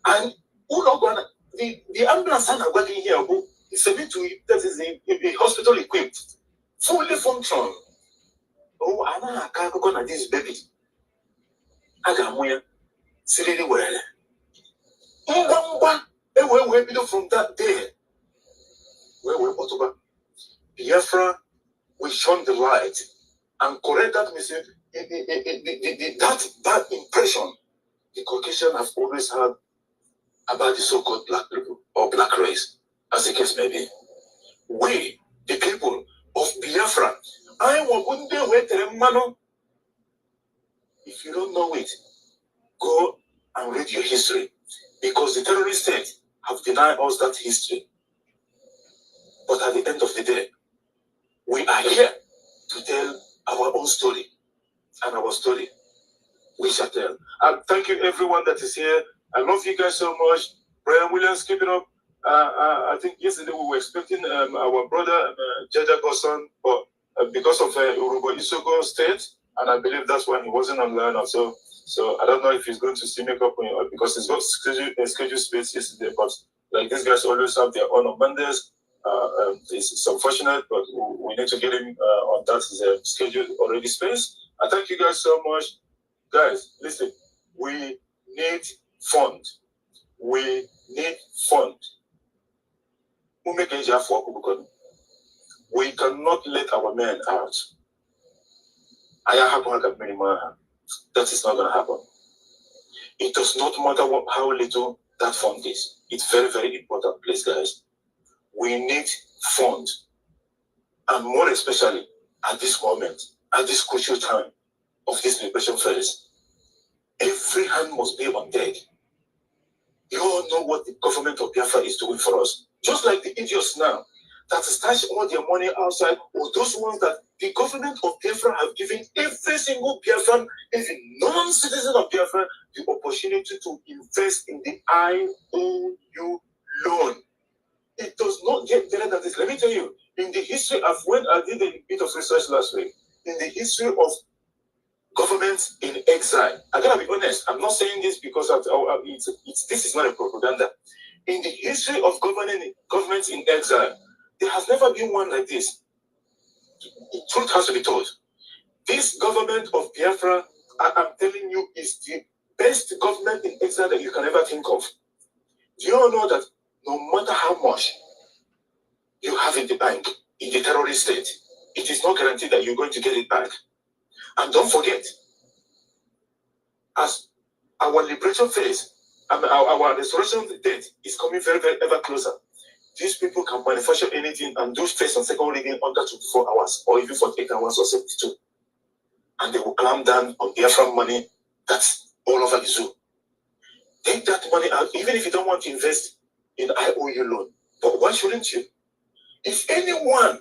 [SPEAKER 6] and the ambulance are working here, it's a bit that is a hospital equipped, fully functional. Oh, I can't go on this baby. I got more. Silly well. From that day, where we Otoba, Biafra, we shone the light and correct that message. That bad impression the Caucasian have always had about the so-called black people or black race, as the case may be. We, the people of Biafra, if you don't know it, go and read your history, because the terrorist state have denied us that history. But at the end of the day, we are here to tell our own story, and our story we shall tell. And thank you everyone that is here. I love you guys so much. Brian Williams, keep it up. I think yesterday we were expecting our brother Jaja Goson, but because of Urubo Isoko State, and I believe that's why he wasn't online also. So I don't know if he's going to still make up because he's got scheduled space yesterday. But like these guys always have their own on Mondays. It's unfortunate, but we need to get him on that scheduled already space. I thank you guys so much. Guys, listen, we need fund. We need fund. We cannot let our men out. That is not going to happen. It does not matter how little that fund is. It's very, very important, please, guys. We need fund. And more especially at this moment, at this crucial time of this liberation phase, every hand must be on deck. You all know what the government of Biafra is doing for us. Just like the idiots now that stash all their money outside, or those ones that the government of Biafra have given every single Biafran, even non-citizen of Biafra, the opportunity to invest in the IOU loan. It does not get better than this. Let me tell you, in the history of when I did a bit of research last week, in the history of governments in exile, I gotta be honest, I'm not saying this because this is not a propaganda. In the history of governments in exile, there has never been one like this. The truth has to be told. This government of Biafra, I'm telling you, is the best government in exile that you can ever think of. Do you all know that no matter how much you have in the bank, in the terrorist state, it is not guaranteed that you're going to get it back. And don't forget, as our liberation phase, our restoration date is coming very, very ever closer. These people can manufacture anything and do first and second reading under 24 hours, or even 48 hours or 72. And they will clamp down on Biafran money that's all over the zoo. Take that money out, even if you don't want to invest in IOU loan. But why shouldn't you? If anyone,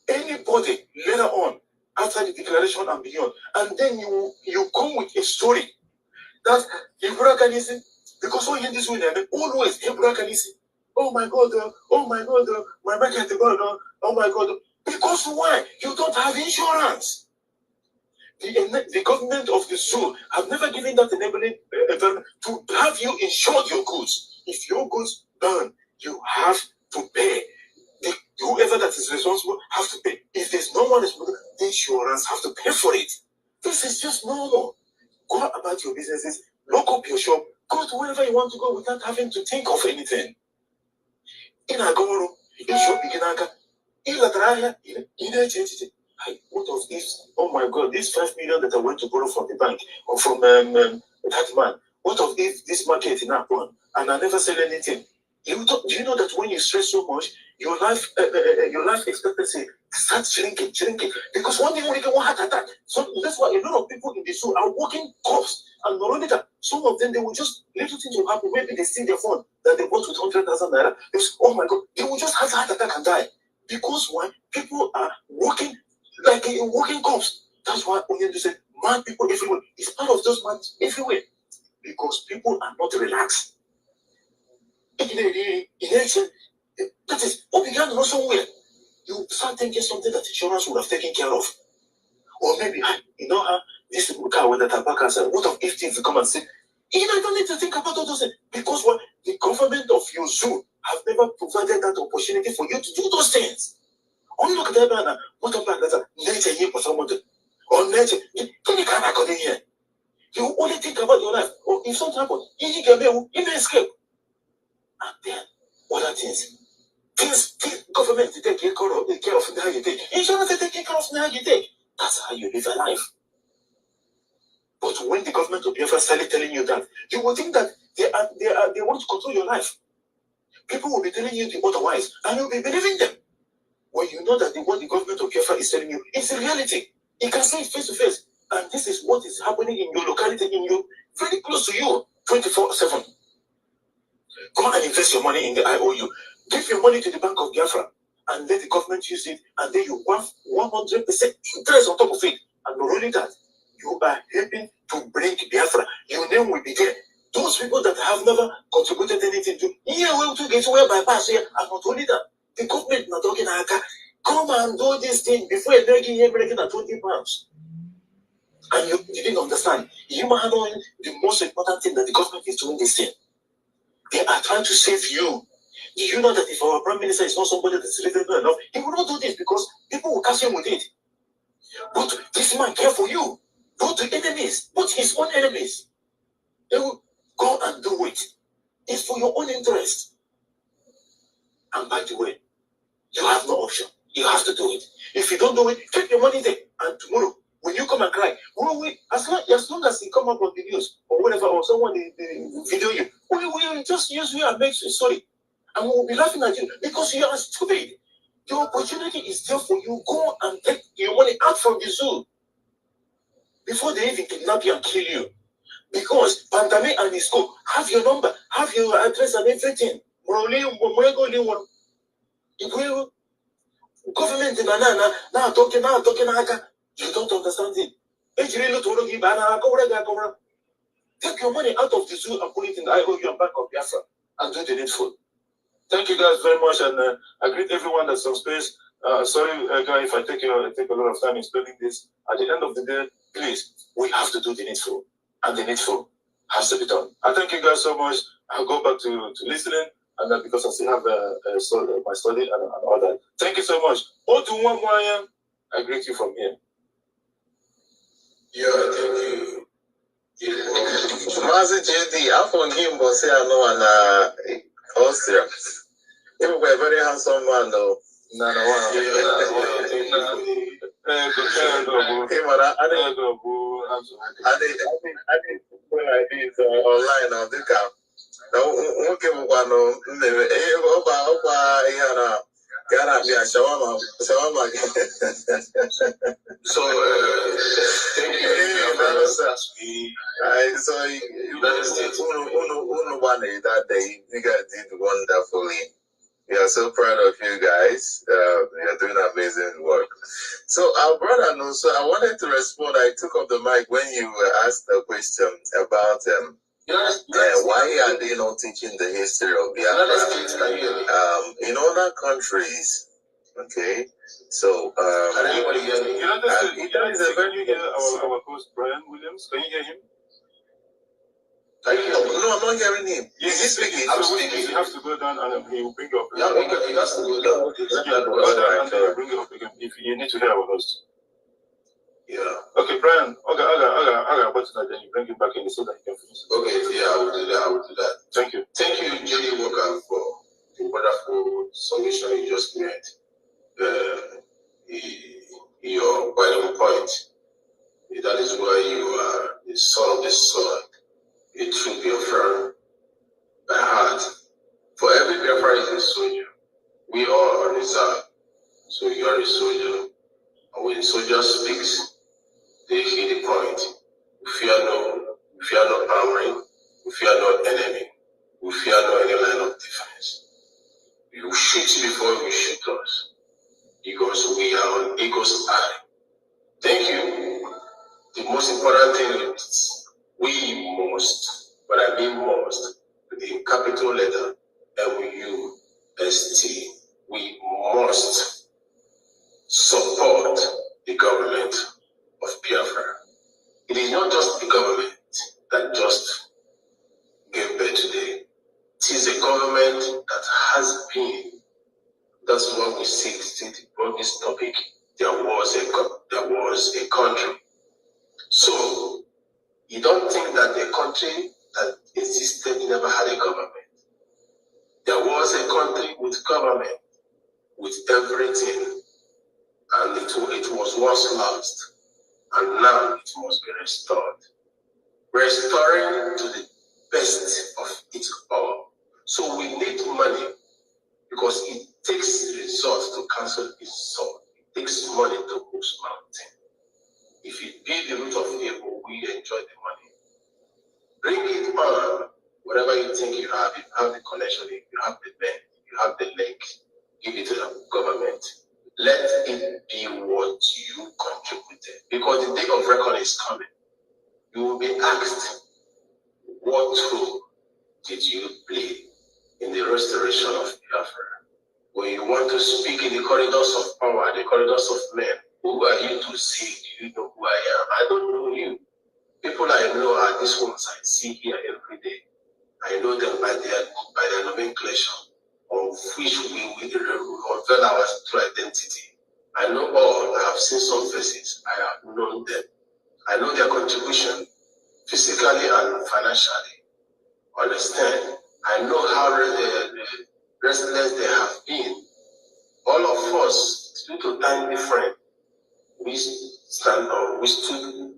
[SPEAKER 6] anybody later on, after the declaration and beyond, and then you come with a story that Hebraism, because all in this way, always Hebraism. Oh my God, my market, oh my God. Because why? You don't have insurance. The government of the zoo have never given that enabling to have you insured your goods. If your goods burn, you have to pay. Whoever that is responsible have to pay. If there's no one responsible,
[SPEAKER 5] insurance have to pay for it. This is just normal. Go about your businesses, lock up your shop, go to wherever you want to go without having to think of anything. In Agoro, in shopping in Aga, in Latraya, in what of if, oh my God, this 5 million that I went to borrow from the bank or from that man, what of if this market in Apon and I never sell anything? Do you know that when you stress so much, your life expectancy starts shrinking, because one day only get one heart attack. So that's why a lot of people in the zoo are working cops, and not only that, some of them they will just little things will happen. Maybe they see their phone that they bought with 100,000 naira. Oh my God, they will just have a heart attack and die because why? People are working like working cops. That's why Onyendu said, mad people everywhere. It's part of those mad everywhere because people are not relaxed. That is, what began to know somewhere. You start thinking something that insurance would have taken care of. Or maybe, you know how this car with the tobacco said, what of if things come and say, you know, I don't need to think about all those things. Because what the government of your zoo have never provided that opportunity for you to do those things. Only look at that man, what about that? Nature here for someone to, or nature, you can't go in here. You only think about your life. Or if something happens, you may escape. And then, other things. Things government to take care of how you take. Insurance to take care of how you take. That's how you live a life. But when the government of Biafra started telling you that, you will think that they want to control your life. People will be telling you the otherwise, and you'll be believing them. When you know that what the government of Biafra is telling you is reality. You can see it face to face. And this is what is happening in your locality, very close to you, 24/7. Go and invest your money in the IOU. Give your money to the Bank of Biafra and let the government use it, and then you have 100% interest on top of it. And not only that, you are helping to bring Biafra. Your name will be there. Those people that have never contributed anything to get away bypass here, and not only that, the government not talking come and do this thing before you're breaking at 20 pounds. And you didn't understand. You might know the most important thing that the government is doing this thing. They are trying to save you. Do you know that if our prime minister is not somebody that's reasonable enough, he will not do this because people will catch him with it. But this man care for you. Both the enemies, both his own enemies. They will go and do it. It's for your own interest. And by the way, you have no option. You have to do it. If you don't do it, keep your money there. And tomorrow, when you come and cry, as long as you come up on the news or whatever, or someone video you, we will just use you and make you sorry. And we will be laughing at you because you are stupid. The opportunity is there for you. Go and take your money out from the zoo before they even kidnap you and kill you. Because Pandame and his co have your number, have your address and everything. Government in Anana now talking. You don't understand it. Take your money out of the zoo and put it in the IOU and Bank of Biafra and do the needful. Thank you guys very much, and I greet everyone that's on space. Sorry, guys, if I take a lot of time explaining this. At the end of the day, please, we have to do the needful, and the needful has to be done. I thank you guys so much. I'll go back to listening, and because I still have my study and all that. Thank you so much. I greet you from here.
[SPEAKER 3] Yeah, thank you. Mazi JD, I found him, but say I know an Austria. He was a very handsome man, though. Online on the camp. Now, okay, shawarma.
[SPEAKER 5] So, thank you.
[SPEAKER 3] So, that day, you guys did wonderfully. We are so proud of you guys. You are doing amazing work. So, our brother knows. So, I wanted to respond. I took up the mic when you asked the question about why are they not teaching the history of Biafra in other countries? Okay, so
[SPEAKER 6] Can you hear our host Brian Williams? Can you hear him?
[SPEAKER 3] No, I'm not hearing him.
[SPEAKER 6] Yes, he's speaking. I'm speaking. He has to go down and he will bring you up.
[SPEAKER 5] Yeah, he has to go down.
[SPEAKER 6] Go down and bring you up again if you need to hear our host.
[SPEAKER 5] Yeah.
[SPEAKER 6] Okay, Brian, okay, but then you bring it back in so that you can finish.
[SPEAKER 5] Okay, yeah, I will do that. I will do that.
[SPEAKER 6] Thank you.
[SPEAKER 5] Thank you, Jenny Walker, for the wonderful submission you just made. Your vital point. That is why you are the son of the son, a true Biafran by heart. For every Biafra is a soldier. We are on reserve. So you are a soldier. And when the soldier speaks, they hear the point. We fear no armory, we fear no enemy, we fear no any line of defense. You shoot before you shoot us, because we are on eagle's eye. Thank you. The most important thing is we must, but I mean must, in capital letter, MUST, we must support the government of Biafra. It is not just the government that just gave birth today. It is a government that has been. That's what we see on this topic. There was a country. So you don't think that the country that existed never had a government. There was a country with government, with everything, and it was once lost, and now it must be restored. Restoring to the best of it all. So we need money, because it takes resources to cancel insult. It takes money to move mountain. If it be the root of evil, we enjoy the money. Bring it on. Whatever you think you have the connection, you have the bank, you have the link, give it to the government. Let it be what you contributed. Because the day of reckoning is coming. You will be asked, what role did you play in the restoration of Biafra? When you want to speak in the corridors of power, the corridors of men, who are you to say? Do you know who I am? I don't know you. People I know are these ones I see here every day. I know them by their nomenclature, of which we will unveil our true identity. I know all. I have seen some faces. I have known them. I know their contribution, physically and financially. Understand? I know how restless they have been. All of us, due to time difference, we stood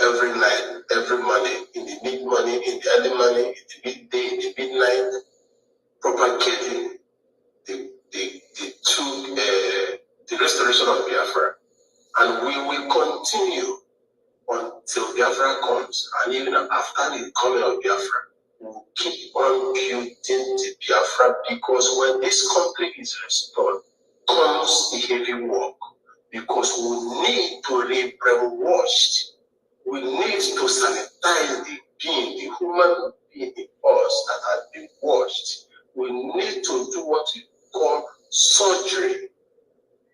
[SPEAKER 5] every night, every morning, in the mid-morning, in the early morning, in the midday, in the midnight, propagating the restoration of Biafra. And we will continue until Biafra comes, and even after the coming of Biafra, we will keep on building the Biafra, because when this country is restored, comes the heavy work, because we need to be brainwashed. We need to sanitize the being, the human being in us that has been washed. We need to do what we call surgery.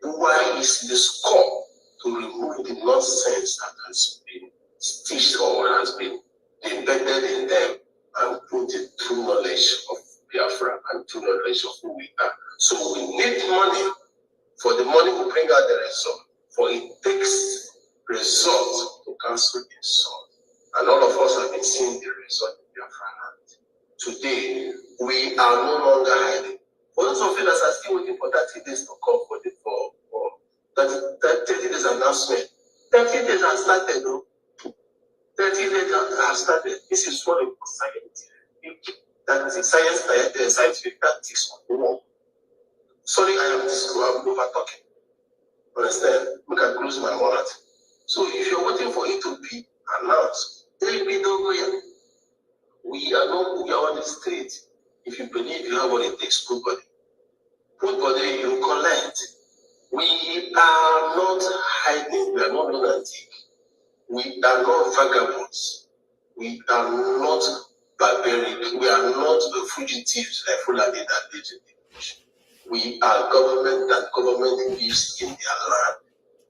[SPEAKER 5] Why is the skull to remove the nonsense that has been stitched or has been embedded in them, and put the true knowledge of Biafra and true knowledge of who we are. So we need money. For the money will bring out the result. For it takes result to cancel insult. And all of us have been seeing the result in Biafra land. Today, we are no longer hiding. For those of you that are still waiting for 30 days to come for 30 days announcement, 30 days have started, though. 30 days have started. This is what we call science. That is scientific tactics of war. Sorry, I'm over talking. Understand? We can close my wallet. So if you're waiting for it to be announced, there be no way. We are on the street. If you believe you have what it takes, put body, you collect. We are not hiding. We are not lunatic. We are not vagabonds. We are not barbaric. We are not fugitives like Fulani that live in the bush. We are government that government lives in their land.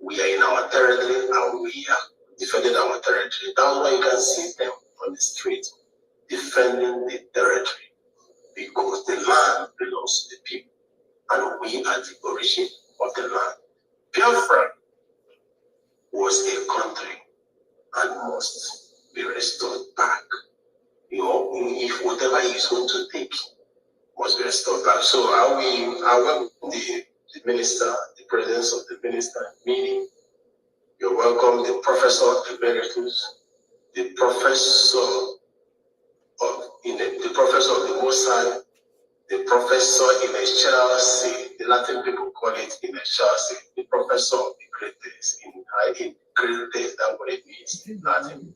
[SPEAKER 5] We are in our territory and we are defending our territory. That's why you can see them on the street defending the territory, because the land belongs to the people and we are the origin of the land. Biafra was a country and must be restored back. If whatever is going to take must be restored back. So I welcome the minister, the presence of the minister meeting. You're welcome, the professor emeritus, the professor of the Most High, the professor in excelsis, the Latin people call it in excelsis, the professor of the greatest, in greatest, that's what it means in Latin.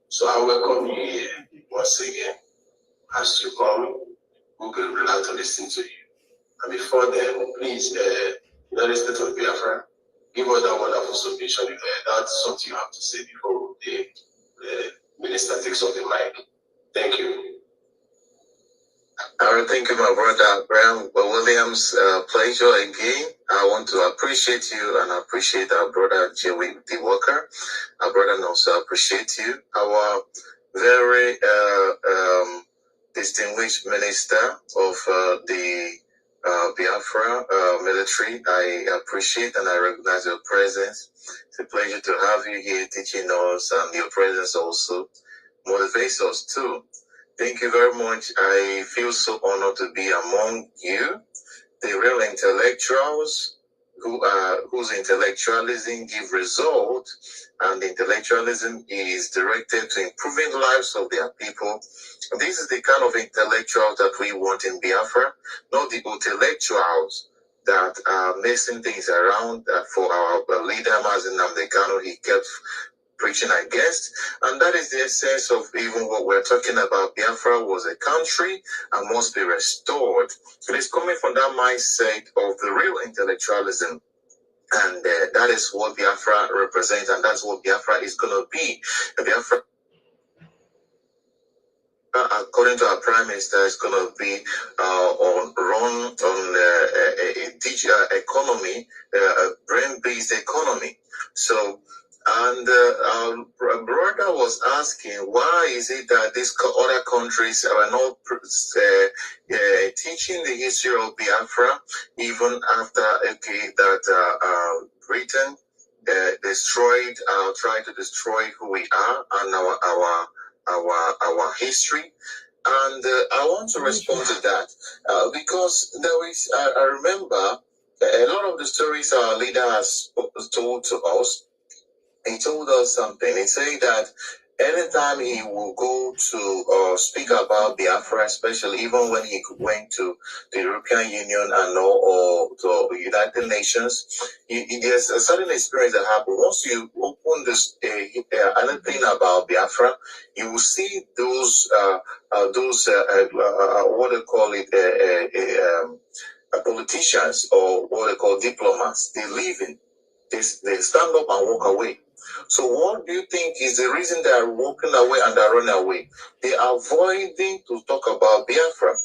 [SPEAKER 5] So I welcome you here once again. As you come, we will be glad to listen to you. And before then, please, United States of Biafra, give us that wonderful submission. That's something you have to say before the minister takes off the mic. Thank you.
[SPEAKER 3] All right, thank you, my brother Graham Williams. Pleasure again. I want to appreciate you and appreciate our brother Jerry D. Walker. Our brother also appreciate you. Our very distinguished minister of the Biafra military. I appreciate and I recognize your presence. It's a pleasure to have you here teaching us, and your presence also motivates us too. Thank you very much. I feel so honored to be among you, the real intellectuals whose intellectualism give result, and intellectualism is directed to improving the lives of their people. This is the kind of intellectuals that we want in Biafra, not the intellectuals that are messing things around for our leader, Mazi Nnamdi Kanu. He kept preaching against, and that is the essence of even what we're talking about. Biafra was a country and must be restored. It is coming from that mindset of the real intellectualism, and that is what Biafra represents, and that's what Biafra is going to be. Biafra, according to our prime minister, is going to be run on a digital economy, a brain-based economy. So, and our brother was asking, why is it that these other countries are not teaching the history of Biafra, even after that Britain destroyed, tried to destroy who we are and our history. And I want to respond to that because there is, I remember a lot of the stories our leader has told to us. He told us something. He said that anytime he will go to speak about Biafra, especially even when he went to the European Union and or to United Nations, there's a certain experience that happens. Once you open this anything about Biafra, you will see those what they call it politicians, or what they call diplomats. They leave it. They stand up and walk away. So what do you think is the reason they are walking away and they are running away? They are avoiding to talk about Biafra.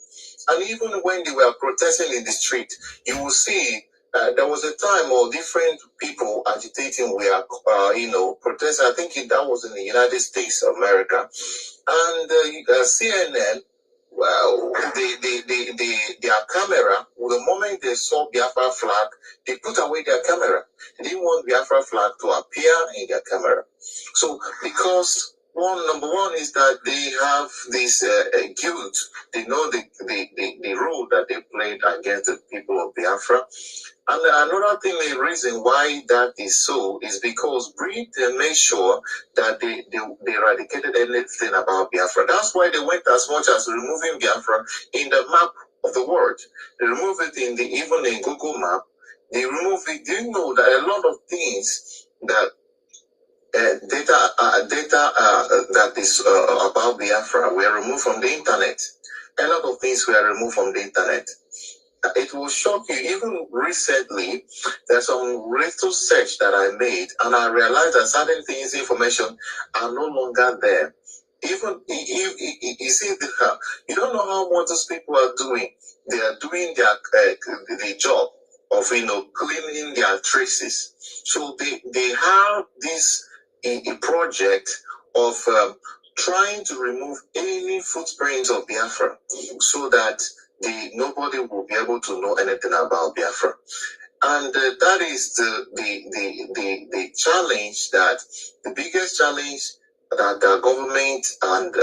[SPEAKER 3] And even when they were protesting in the street, you will see there was a time of different people agitating were, protesting. I think that was in the United States of America. And CNN, well, their camera, the moment they saw Biafra flag, they put away their camera. They didn't want Biafra flag to appear in their camera. So, because number one is that they have this guilt. They know the role that they played against the people of Biafra. And another thing, the reason why that is so is because Britain made sure that they eradicated anything about Biafra. That's why they went as much as removing Biafra in the map of the world. They removed it even in Google Map. They removed it. Do you know that a lot of things that data that is about Biafra were removed from the internet? A lot of things were removed from the internet. It will shock you. Even recently, there's some little search that I made, and I realized that certain things, information, are no longer there. Even you see, you don't know how much those people are doing. They are doing their the job of cleaning their traces. So they have this a project of trying to remove any footprints of Biafra, so that nobody will be able to know anything about Biafra. And that is the challenge, that the biggest challenge that the government and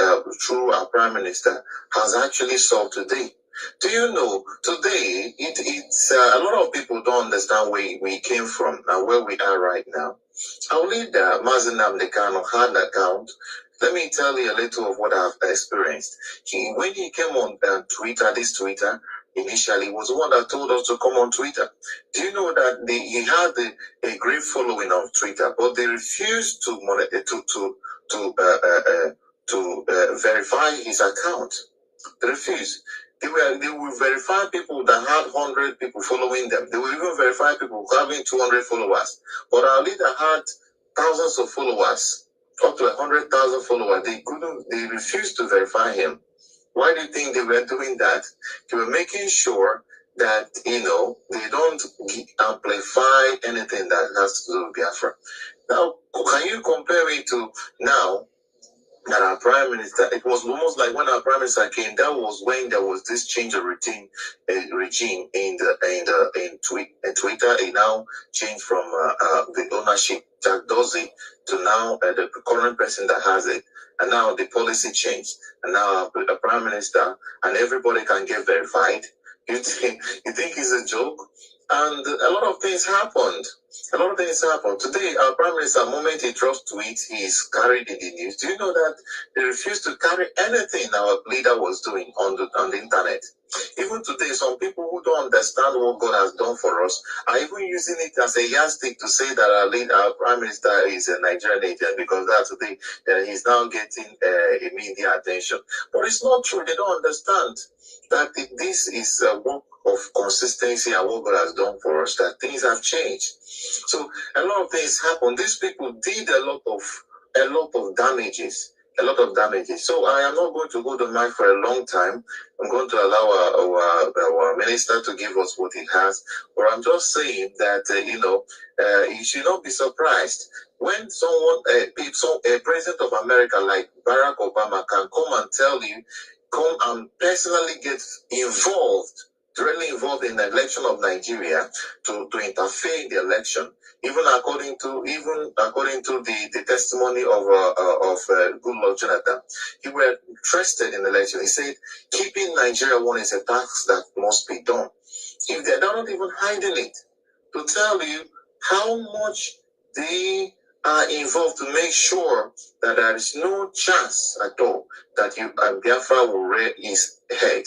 [SPEAKER 3] through our Prime Minister has actually solved today. Do you know, today, it's a lot of people don't understand where we came from and where we are right now. Our leader, Mazen Amdekano, had an account. Let me tell you a little of what I've experienced. When he came on Twitter, this Twitter, initially was the one that told us to come on Twitter. Do you know that he had a great following on Twitter, but they refused to verify his account. They refused. They will verify people that had 100 people following them. They will even verify people having 200 followers. But our leader had thousands of followers, up to 100,000 followers. They refused to verify him. Why do you think they were doing that? They were making sure that, they don't amplify anything that has to do with Biafra. Now, can you compare it to now that our Prime Minister, it was almost like when our Prime Minister came, that was when there was this change of regime in Twitter. It now changed from the ownership, Jack Dorsey, to now the current person that has it. And now the policy changed. And now the Prime Minister and everybody can get verified. You think it's a joke? And a lot of things happened. Today, our Prime Minister, the moment he drops tweets, he's carried in the news. Do you know that they refused to carry anything our leader was doing on the internet? Even today, some people who don't understand what God has done for us are even using it as a yardstick to say that our Prime Minister is a Nigerian agent, because that's today he's now getting media attention. But it's not true. They don't understand that this is a work of consistency and what God has done for us, that things have changed. So a lot of things happened. These people did a lot of damages. So I am not going to go to mic for a long time. I'm going to allow our minister to give us what he has. But I'm just saying that, you should not be surprised when someone, a president of America like Barack Obama can come and tell you, come and personally get directly involved in the election of Nigeria to interfere in the election, even according to the testimony of Goodluck Jonathan. He were interested in the election. He said, keeping Nigeria one is a task that must be done. If they're not even hiding it, to tell you how much they are involved to make sure that there is no chance at all that Biafra will rear his head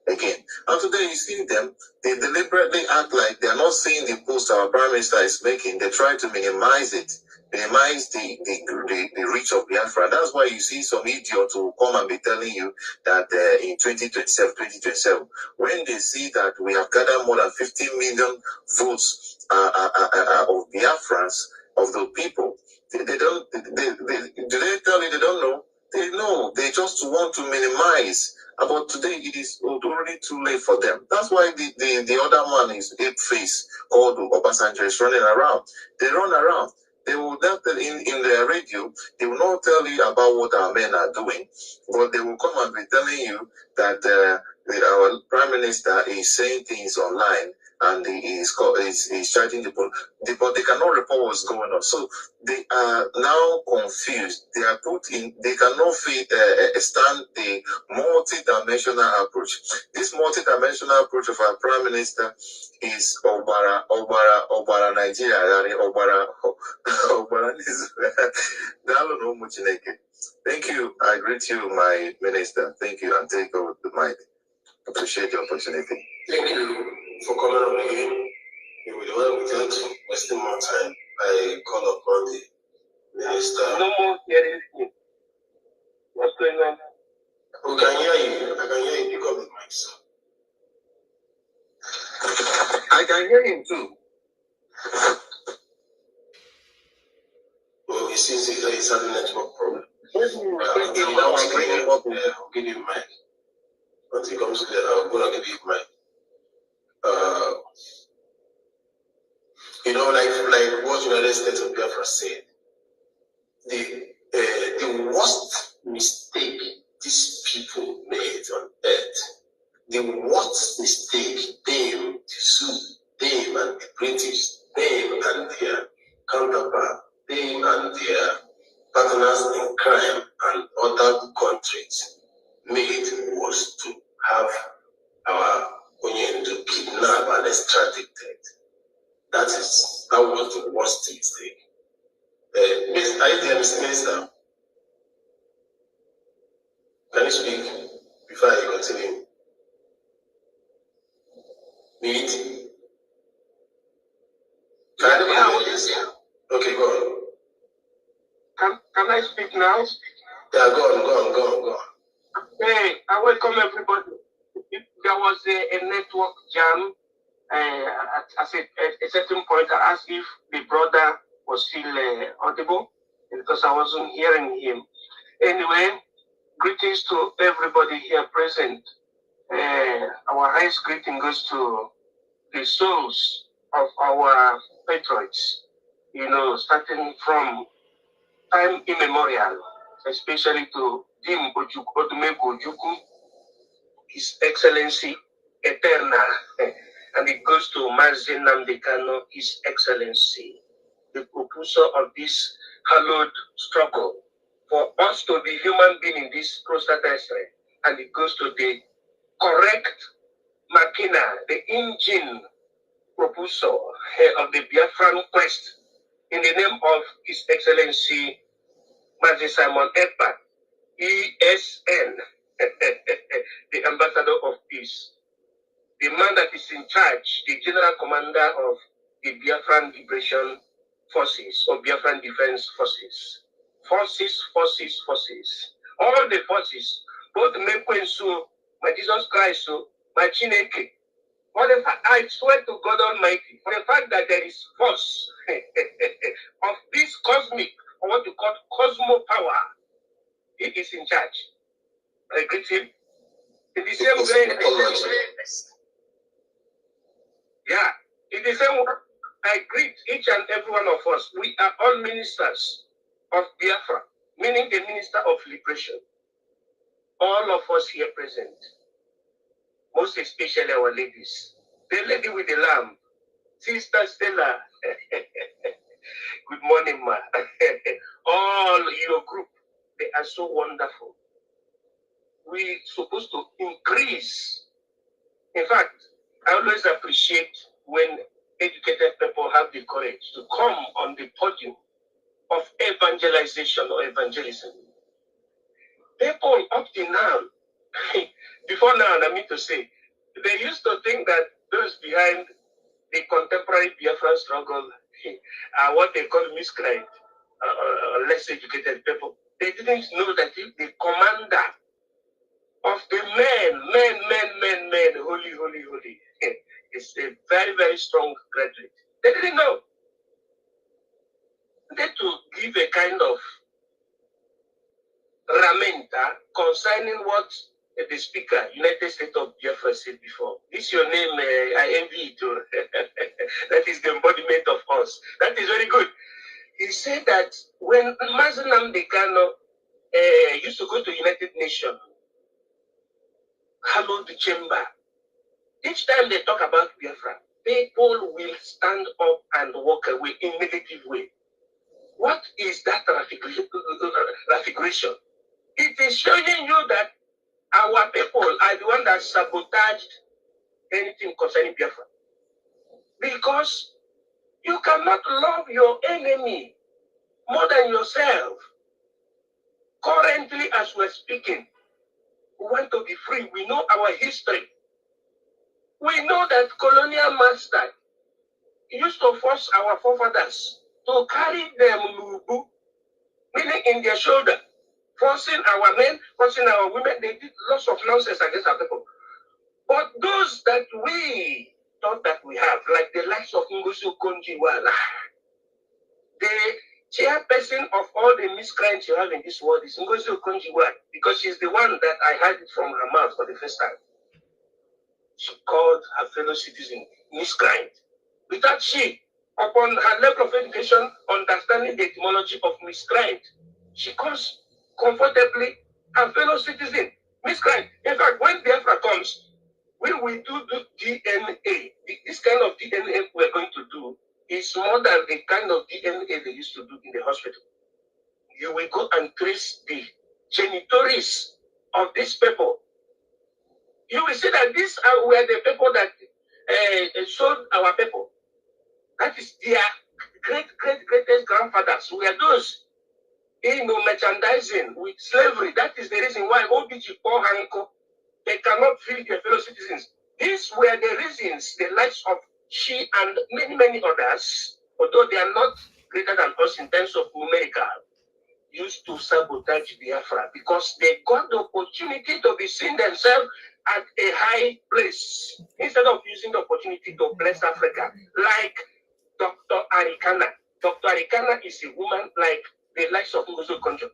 [SPEAKER 3] again. And today you see them, they deliberately act like they are not seeing the post our Prime Minister is making. They try to minimize it, minimize the reach of Biafra. That's why you see some idiot who come and be telling you that in 2027, when they see that we have gathered more than 50 million votes of Biafrans, of the people, do they tell you they don't know? They know. They just want to minimize. But today it is already too late for them. That's why the other man is ape-face called Obasanjo is running around. They run around. They will not in their radio. They will not tell you about what our men are doing, but they will come and be telling you that our Prime Minister is saying things online and he is charging the police. But they cannot report what's going on. So they are now confused. They are put in. They cannot stand the multi-dimensional approach. This multi-dimensional approach of our Prime Minister is Obara Nigeria, Obara. Thank you. I greet you, my minister. Thank you, and take over the mic. Appreciate the opportunity.
[SPEAKER 5] Thank you for coming on again. Without wasting more time, I call upon the minister.
[SPEAKER 4] No more hearing you. What's going on?
[SPEAKER 5] We can hear you. I can hear you. Pick up the mic, sir.
[SPEAKER 3] I can hear him too.
[SPEAKER 5] Well, it seems he's having a network problem.
[SPEAKER 3] I'll
[SPEAKER 5] give you mic. Once he comes there, I'm going to give you mic. Like what United States of Biafra said, the worst mistake these people made on earth, the worst mistake them to sue them and the British, them and their counterpart, them and their partners in crime and other countries made was to have our Union to kidnap and extradite. That was the worst mistake. Are you there, Mr. Minister? Can you speak before I continue? Meet. Okay, go on.
[SPEAKER 7] Can I speak now?
[SPEAKER 5] Yeah, go on.
[SPEAKER 7] Hey, I welcome everybody. There was a network jam at a certain point. I asked if the brother was still audible because I wasn't hearing him. Anyway, greetings to everybody here present. Our highest greeting goes to the souls of our patriots, starting from time immemorial, especially to Dim Ojukwu, His Excellency Eterna, and it goes to Mazi Nnamdi Kanu, His Excellency, the propulsor of this hallowed struggle for us to be human beings in this prostate, and it goes to the correct machina, the engine propulsor of the Biafran quest, in the name of His Excellency Mazi Simon Ekpa, ESN, the Ambassador of Peace, the man that is in charge, the General Commander of the Biafran Liberation Forces or Biafran Defense Forces. Forces. All the forces, both Mekwensu, my Jesus Christ, my Chineke. I swear to God Almighty, for the fact that there is force of this cosmic, or what you call cosmo power, he is in charge. I greet him. In the same way, in the same way, I greet each and every one of us. We are all ministers of Biafra, meaning the minister of liberation. All of us here present, most especially our ladies. The lady with the lamb, Sister Stella. Good morning, ma. All your group, they are so wonderful. We're supposed to increase. In fact, I always appreciate when educated people have the courage to come on the podium of evangelization or evangelism. People up to now, before now, I mean to say, they used to think that those behind the contemporary Biafran struggle are what they call miscreant, less educated people. They didn't know that if the commander of the men, holy, is a very, very strong graduate. They didn't know. They had to give a kind of ramenta concerning what the speaker, United States of Biafra, said before. This your name, I envy it. That is the embodiment of us. That is very good. He said that when Mazi Nnamdi Kanu used to go to United Nations, hallowed chamber, each time they talk about Biafra, people will stand up and walk away in a negative way. What is that raffiguration? It is showing you that our people are the ones that sabotaged anything concerning Biafra. Because you cannot love your enemy more than yourself. Currently, as we're speaking, we want to be free. We know our history. We know that colonial master used to force our forefathers to carry them lubu, meaning in their shoulder, forcing our men, forcing our women. They did lots of nonsense against our people. But those that we thought that we have, like the likes of Ngozi Okonjo-Iweala, the chairperson of all the miscreants you have in this world is Ngozi Okonjo-Iweala, because she's the one that I heard it from her mouth for the first time. She called her fellow citizen miscreant. Without she, upon her level of education, understanding the etymology of miscreant, she calls comfortably her fellow citizen miscreant. In fact, when Biafra comes, When we do the DNA, this kind of DNA we're going to do is more than the kind of DNA they used to do in the hospital. You will go and trace the genitories of these people. You will see that these were the people that sold our people. That is their greatest grandfathers. We are those, merchandising with slavery. That is the reason why OGOJA or Hanko, they cannot feed their fellow citizens. These were the reasons the likes of she and many others, although they are not greater than us in terms of numerical, used to sabotage Biafra because they got the opportunity to be seen themselves at a high place instead of using the opportunity to bless Africa, like Dr. Arikana. Dr. Arikana is a woman like the likes of Ngozo Konjo.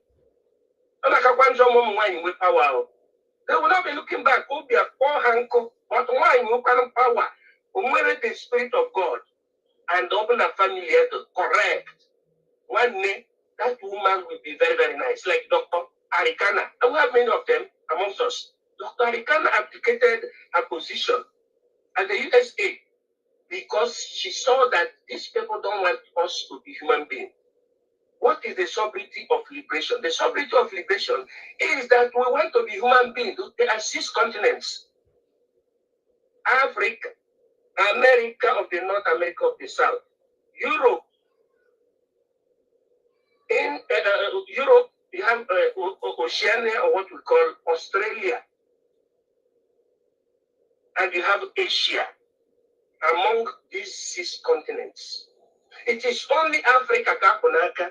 [SPEAKER 7] They will not be looking back. Oh, be a poor Hanko, but why you can power? Where the Spirit of God and open a family to correct. One day, that woman will be very nice, like Dr. Arikana. And we have many of them amongst us. Dr. Arikana abdicated her position at the USA because she saw that these people don't want us to be human beings. What is the sovereignty of liberation? The sovereignty of liberation is that we want to be human beings. There are 6 continents. Africa, America of the North, America of the South, Europe. In Europe, you have Oceania, or what we call Australia. And you have Asia among these 6 continents. It is only Africa, Kapunaka.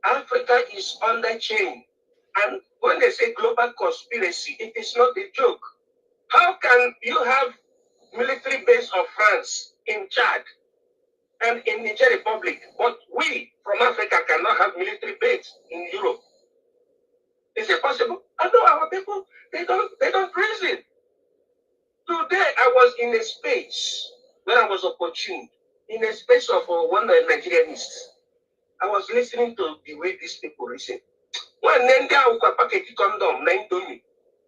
[SPEAKER 7] Africa is under chain. And when they say global conspiracy, it is not a joke. How can you have military base of France in Chad and in Niger Republic, but we from Africa cannot have military base in Europe? Is it possible? I know our people, they don't reason. Today I was in a space when I was opportune, in a space of one Nigerianist. I was listening to the way these people reason. When then they are packet condom, 9 to me.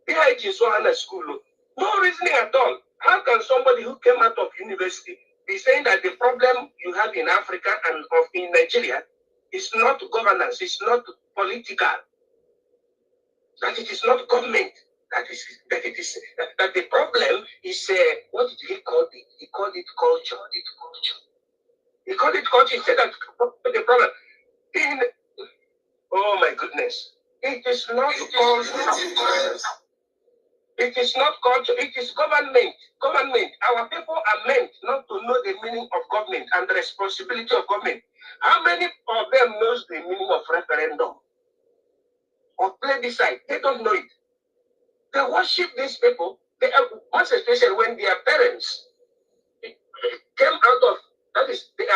[SPEAKER 7] They are just one school. No reasoning at all. How can somebody who came out of university be saying that the problem you have in Africa and in Nigeria is not governance, it's not political, that it is not government, that the problem is what did he call it? He called it culture. He called it culture. He said that the problem oh my goodness. It is not culture. It is not culture. It is government. Government. Our people are meant not to know the meaning of government and the responsibility of government. How many of them knows the meaning of referendum or plebiscite? They don't know it. They worship these people. They are, most especially when their parents came out of, that is, they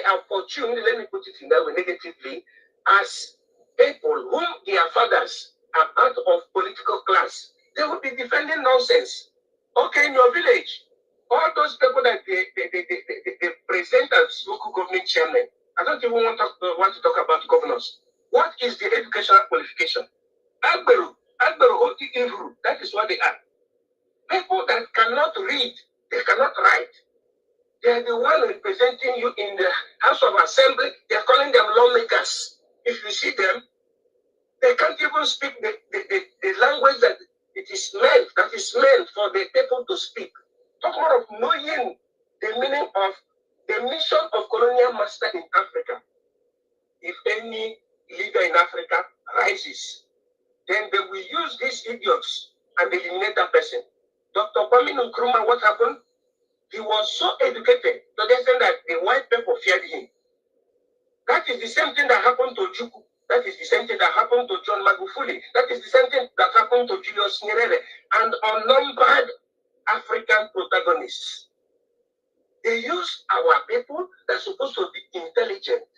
[SPEAKER 7] are fortunate, let me put it in that way negatively, as people whom their fathers are out of political class. They will be defending nonsense. Okay, in your village, all those people that they present as local government chairman, I don't even want to talk about governors. What is the educational qualification? Agberu, that is what they are. People that cannot read, they cannot write. They are the one representing you in the House of Assembly. They are calling them lawmakers. If you see them, they can't even speak the language that is meant for the people to speak. Talk more of knowing the meaning of the mission of colonial master in Africa. If any leader in Africa rises, then they will use these idiots and eliminate that person. Dr. Kwame Nkrumah, what happened? He was so educated to the extent that the white people feared him. That is the same thing that happened to Juku. That is the same thing that happened to John Magufuli. That is the same thing that happened to Julius Nyerere and unnumbered African protagonists. They use our people that are supposed to be intelligent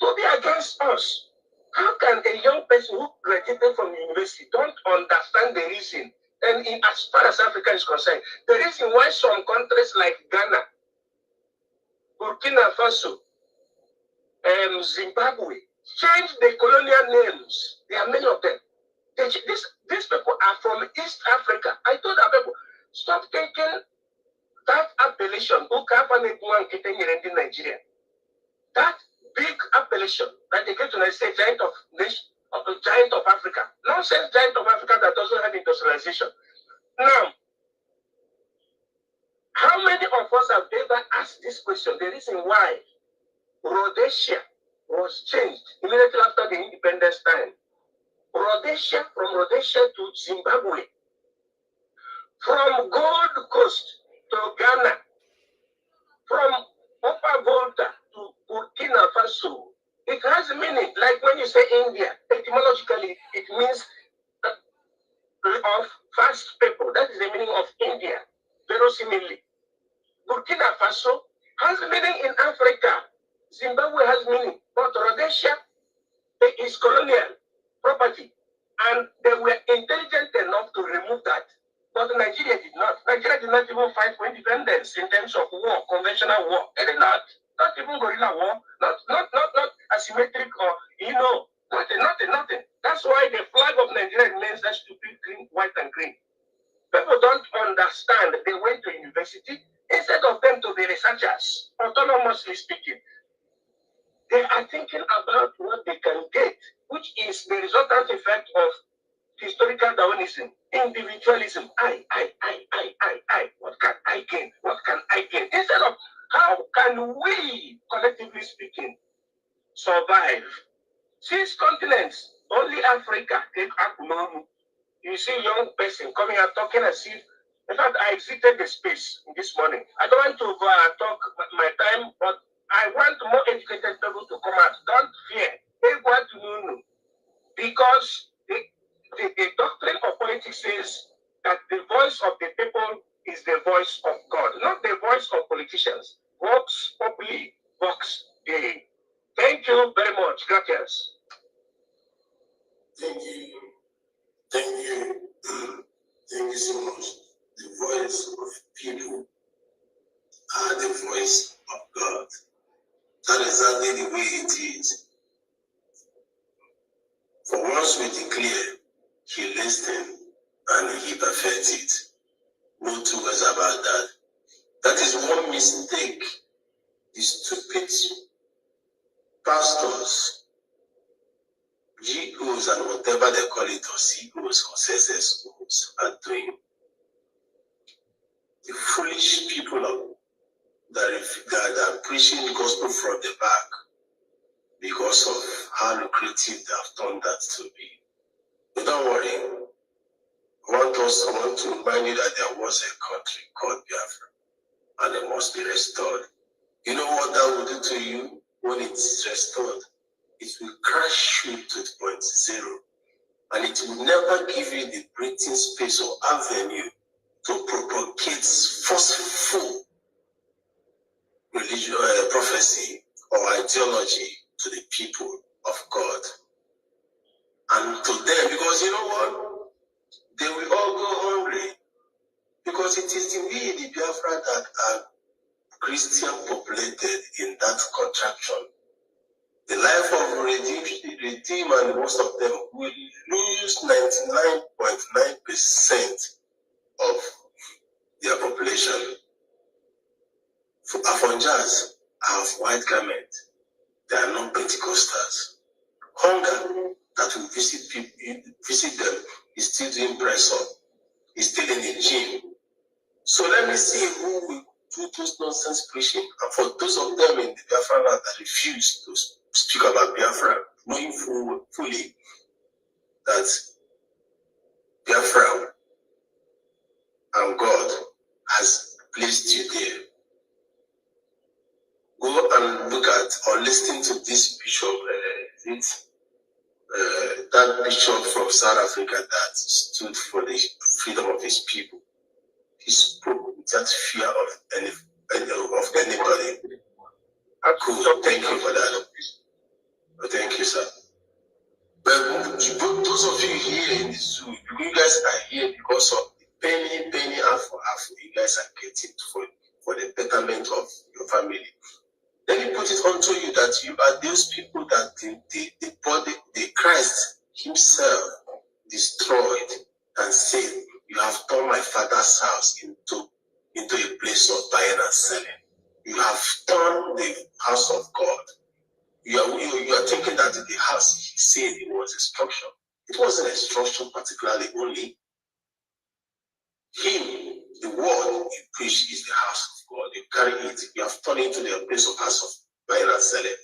[SPEAKER 7] to be against us. How can a young person who graduated from university don't understand the reason? And as far as Africa is concerned, the reason why some countries like Ghana, Burkina Faso, Zimbabwe change the colonial names. There are many of them. These people are from East Africa. I told our people, Stop taking that appellation, in Nigeria. That big appellation that they get to say giant of nation, of the giant of Africa. Nonsense giant of Africa that doesn't have industrialization. Now, how many of us have ever asked this question? The reason why Rhodesia was changed immediately after the independence time. Rhodesia, from Rhodesia to Zimbabwe, from Gold Coast to Ghana, from Upper Volta to Burkina Faso. It has a meaning, like when you say India, etymologically, it means of fast people. That is the meaning of India, verosimilarly. Burkina Faso has meaning in Africa. Zimbabwe has meaning, but Rhodesia is colonial property, and they were intelligent enough to remove that. But Nigeria did not. Nigeria did not even fight for independence in terms of war, conventional war. They did not. Not even guerrilla war. Not asymmetric or nothing. That's why the flag of Nigeria remains that stupid green, white, and green. People don't understand. They went to university instead of them to be researchers, autonomously speaking. They are thinking about what they can get, which is the resultant effect of historical Darwinism, individualism. I. What can I gain? What can I gain? Instead of how can we, collectively speaking, survive? 6 continents, only Africa take up none. You see young person coming out talking as if, in fact, I exited the space this morning. I don't want to talk my time, but I want more educated people to come out. Don't fear. They want to know. Because the doctrine of politics says that the voice of the people is the voice of God, not the voice of politicians. Vox populi, vox Dei. Thank you very much. Gracias.
[SPEAKER 5] Thank you. Thank you. Thank you so much. The voice of people are the voice of God. That is exactly the way it is. For once we declare, He listens and He perfects it. No two ways about that. That is one mistake the stupid pastors, GOs and whatever they call it, or COs or SSOs are doing. The foolish people that are preaching the gospel from the back because of how lucrative they have turned that to be. But don't worry. I want to remind you that there was a country called Biafra, and it must be restored. You know what that will do to you when it's restored? It will crash you to point zero, and it will never give you the breathing space or avenue to propagate forceful religion, prophecy or ideology to the people of God. And to them, because you know what? They will all go hungry, because it is the way the Biafra that are Christian populated in that contraction. The life of redeem and most of them will lose 99.9% of their population. For Afonjas have white garment. They are not Pentecostals. Hunger that will visit them is still doing press up. He's still in the gym. So let me see who will do those nonsense preaching. And for those of them in the Biafra that refuse to speak about Biafra, knowing fully that Biafra and God has placed you there. Go and look at or listen to this bishop, that bishop from South Africa that stood for the freedom of his people. He spoke without fear of anybody. Cool. Thank you for that. Thank you, sir. But those of you here in the zoo, you guys are here because of the penny half for half you guys are getting for the betterment of your family. Let me put it onto you that you are those people that the Christ himself destroyed and saved You have turned my father's house into a place of buying and selling. You have turned the house of God. You are thinking that the house he said it was a structure. It wasn't a structure particularly only. Him, the word he preached is the house of God. You carry it. You have turned it into the place of house of buying and selling.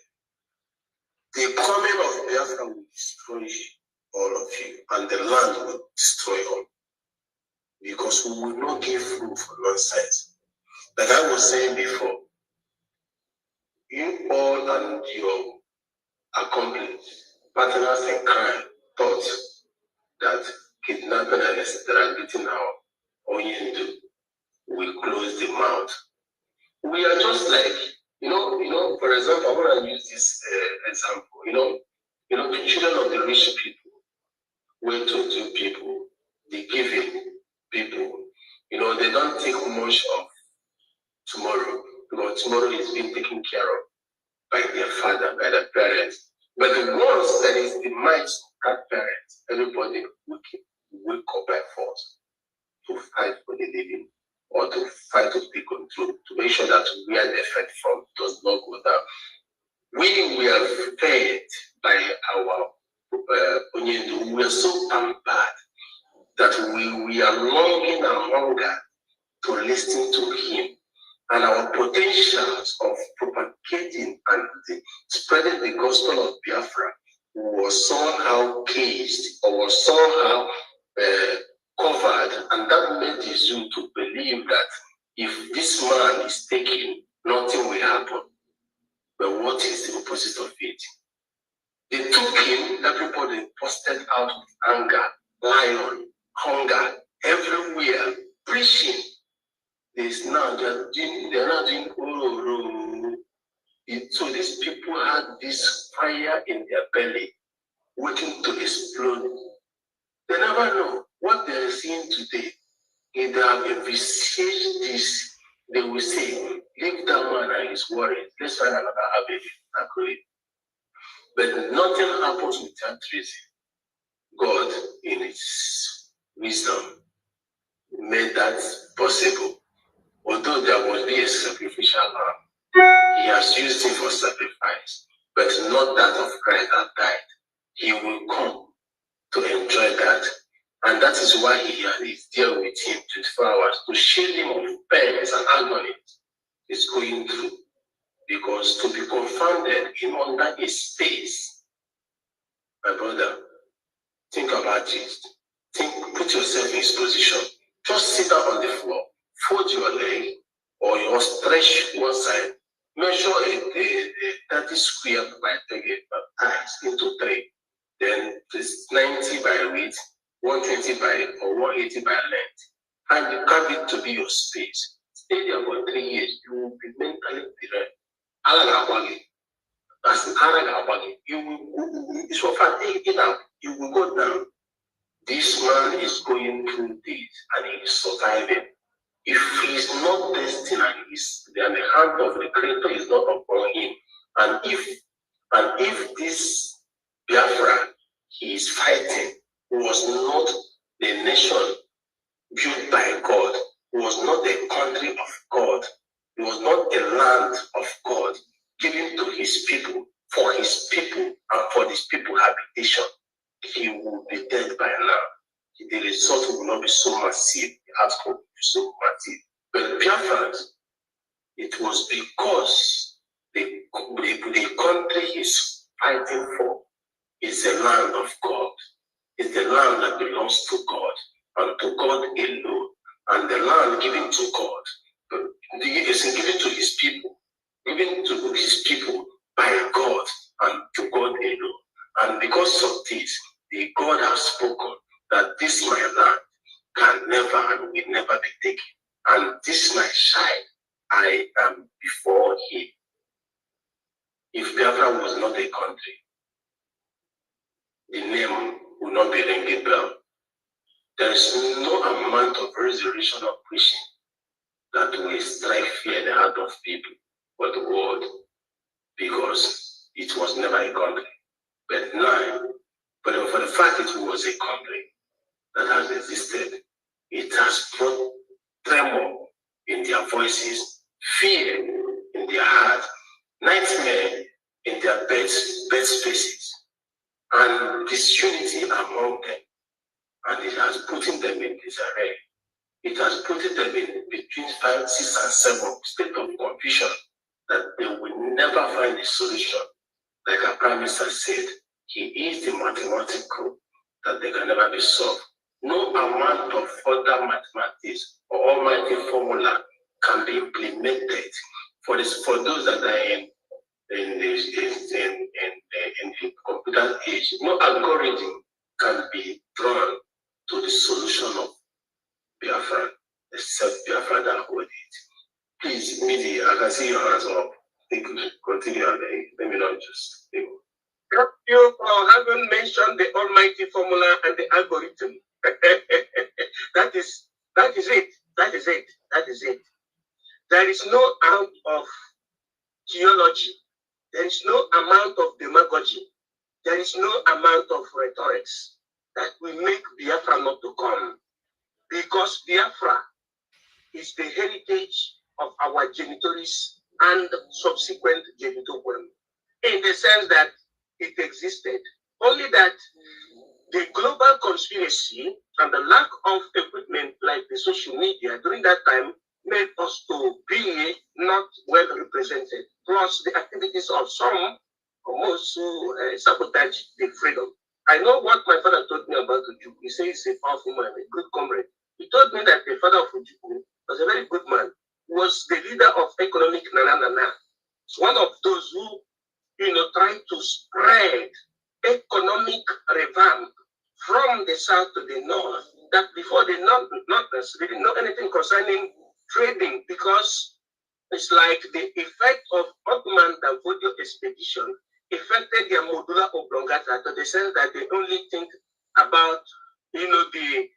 [SPEAKER 5] The coming of Biafra will destroy all of you, and the land will destroy all. Because we will not give room for nonsense. Like I was saying before, you all and your accomplices, partners in crime, thought that kidnapping and extraditing our Onyendu will close the mouth. We are just like, for example, I want to use this example. The children of the rich people, well-to-do people, the giving people, they don't think much of tomorrow, because tomorrow is being taken care of by their father, by their parents. But the ones that is the minds of that parents, everybody will up by force to fight for the living or to fight to be controlled, to make sure that where the effect from does not go down. We were fed by our Onyendu. We are so pampered that we are longing and hunger to listen to him. And our potentials of propagating and spreading the gospel of Biafra was somehow caged or was somehow covered, and that made the Zoo to believe that if this man is taken, nothing will happen. But what is the opposite of it? They took him, everybody posted out with anger, lion, hunger, everywhere, preaching. They're not doing so these people had this fire in their belly, waiting to explode. They never know what they're seeing today. If they have envisaged this, they will say, leave that man and his worries. Let's find another avenue. But nothing happens without reason. God, in His wisdom, made that possible. Although there will be a sacrificial lamb, He has used him for sacrifice, but not that of Christ that died. He will come to enjoy that. And that is why He is there with him 24 hours to shield him of pains and agonies he's going through. Because to be confounded in under a space, my brother, think about it. Put yourself in his position. Just sit down on the floor, fold your leg, or you stretch one side, measure a 30 square by 30 into 3. Then it's 90 by width, 120 by or 180 by length. And you carve it to be your space. Stay there for 3 years, you will be mentally deranged. You will go down. This man is going through this and he is surviving. If he is not destined and the hand of the Creator is not upon him, and if this Biafra he is fighting was not the nation built by God, was not the country of God, it was not the land of God given to His people, for His people and for His people habitation, he will be dead by now. The result will not be so massive, the outcome will be so massive. But Biafrans, it was because the country he's fighting for is the land of God. It's the land that belongs to God and to God alone. And the land given to God is given to His people, given to His people by God and to God alone. And because of this, the God has spoken that this my land can never and will never be taken. And this my child, I am before Him. If Biafra was not a country, the name would not be ringing bell. There is no amount of resurrection or preaching that will strike fear in the heart of people but the world, because it was never a country. But now, but for the fact it was a country that has existed, it voices, fear in their heart, nightmare in their bed spaces, and disunity among them. And it has put them in disarray. It has put them in between 5, 6, and 7 state of confusion that they will never find a solution. Like our Prime Minister said, he is the mathematical that they can never be solved. No amount of further mathematics or almighty formula can be implemented for those that are in the computer age. No algorithm can be drawn to the solution of Biafra, except Biafra that hold it. Please, media, I can see your hands up. Thank you. Continue, and let me not just.
[SPEAKER 7] You haven't mentioned the almighty formula and the algorithm. That is it. That is it. That is it. There is no amount of geology. There is no amount of demagogy. There is no amount of rhetoric that will make Biafra not to come. Because Biafra is the heritage of our genitories and subsequent genitoquem, in the sense that it existed. Only that the global conspiracy and the lack of equipment like the social media during that time made us to be not well represented. Plus the activities of some almost who sabotage the freedom. I know what my father told me about Ojukwu. He says he's a powerful man, a good comrade. He told me that the father of Ojukwu was a very good man. He was the leader of economic Nana. One of those who, tried to spread economic revamp from the south to the north. That before they didn't know anything concerning trading, because it's like the effect of Ottoman Danfodio expedition affected their modular oblongata to the sense that they only think about, the